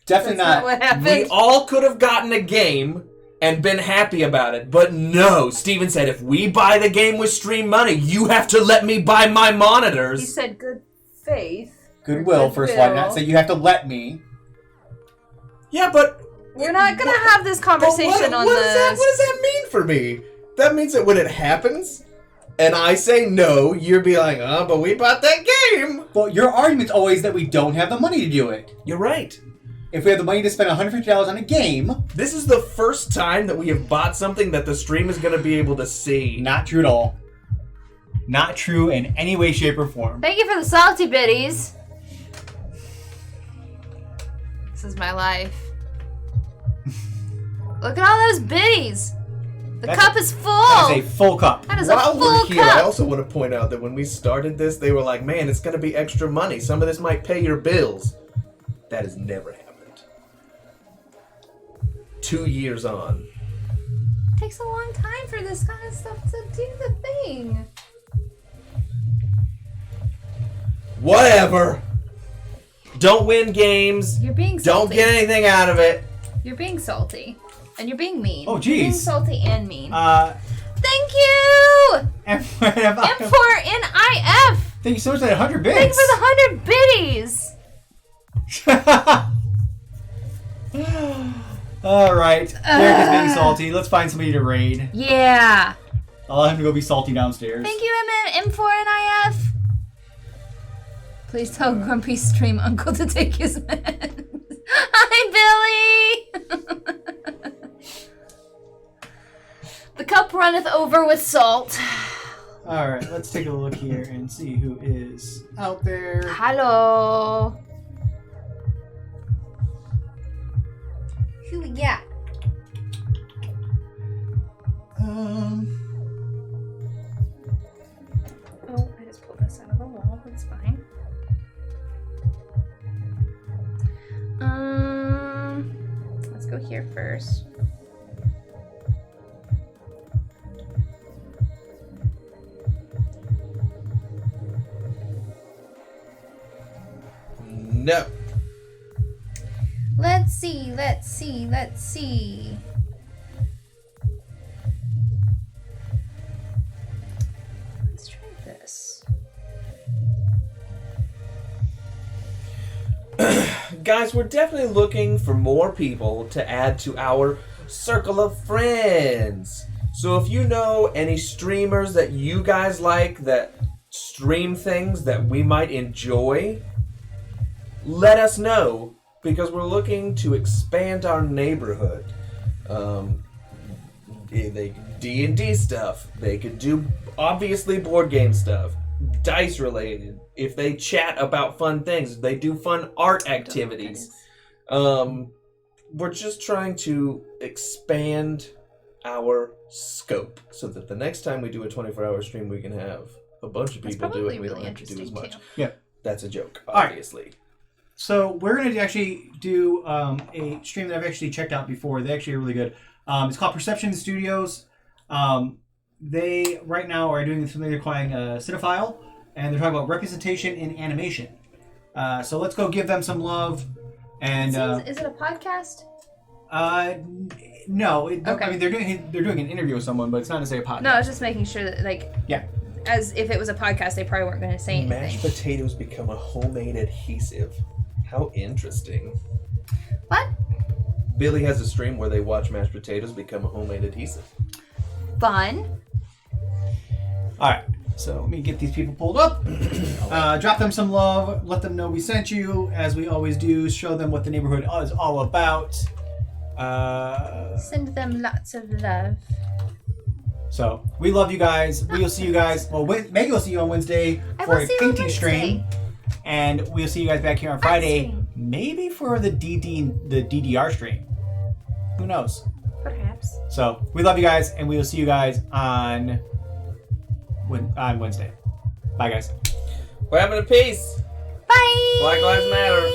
Definitely That's not what happened. We all could have gotten a game and been happy about it, but no. Steven said, if we buy the game with stream money, you have to let me buy my monitors. He said good faith. Goodwill, first of all. Not say you have to let me. Yeah, but... We're not going to have this conversation on what this. does that mean for me? That means that when it happens, and I say no, you'll be like, oh, but we bought that game. Well, your argument's always that we don't have the money to do it. You're right. If we have the money to spend $150 on a game... This is the first time that we have bought something that the stream is going to be able to see. Not true at all. Not true in any way, shape, or form. Thank you for the salty bitties. This is my life. Look at all those biddies. The cup is full. That is a full cup. That is While a we're full here, cup. I also want to point out that when we started this, they were like, man, it's going to be extra money. Some of this might pay your bills. That has never happened. 2 years on. It takes a long time for this kind of stuff to do the thing. Whatever. Don't win games. You're being salty. Don't get anything out of it. You're being salty. And you're being mean. Oh, jeez. You're being salty and mean. Thank you! M4 M4NIF! Thank you so much for that 100 bits. Thank you for the 100 biddies! Alright. Derek is being salty. Let's find somebody to raid. Yeah. I'll let him to go be salty downstairs. Thank you, M4NIF! Please tell Grumpy Stream Uncle to take his meds. Hi, Billy! The cup runneth over with salt. Alright, let's take a look here and see who is out there. Hello. Who we got? Oh, I just pulled this out of the wall. That's fine. Let's go here first. No. Let's see, let's see, let's see. Let's try this. Guys, we're definitely looking for more people to add to our circle of friends. So if you know any streamers that you guys like that stream things that we might enjoy, let us know, because we're looking to expand our neighborhood. They D&D stuff. They could do, obviously, board game stuff. Dice related. If they chat about fun things. If they do fun art activities. We're just trying to expand our scope so that the next time we do a 24-hour stream, we can have a bunch of people do it. We don't have to do as much. Yeah. That's a joke, All right. obviously. So we're going to actually do a stream that I've actually checked out before. They actually are really good. It's called Perception Studios. They right now are doing something they're calling Cinephile, and they're talking about representation in animation. So let's go give them some love. And Is it a podcast? No, I Okay. mean they're doing an interview with someone, but it's not necessarily a podcast. No, I was just making sure that, like, Yeah. as if it was a podcast, they probably weren't going to say anything. Mashed potatoes become a homemade adhesive. How interesting. What? Billy has a stream where they watch mashed potatoes become a homemade adhesive. Fun. All right. So let me get these people pulled up. Drop them some love. Let them know we sent you, as we always do. Show them what the neighborhood is all about. Send them lots of love. So we love you guys. We'll see you guys. Well, Maggie will see you on Wednesday I for will a see you on painting stream, Wednesday. and we'll see you guys back here on Friday, stream. maybe for the DDR stream. Who knows? Perhaps. So we love you guys, and we will see you guys on Wednesday. Bye, guys. What happened to peace? Bye. Black Lives Matter.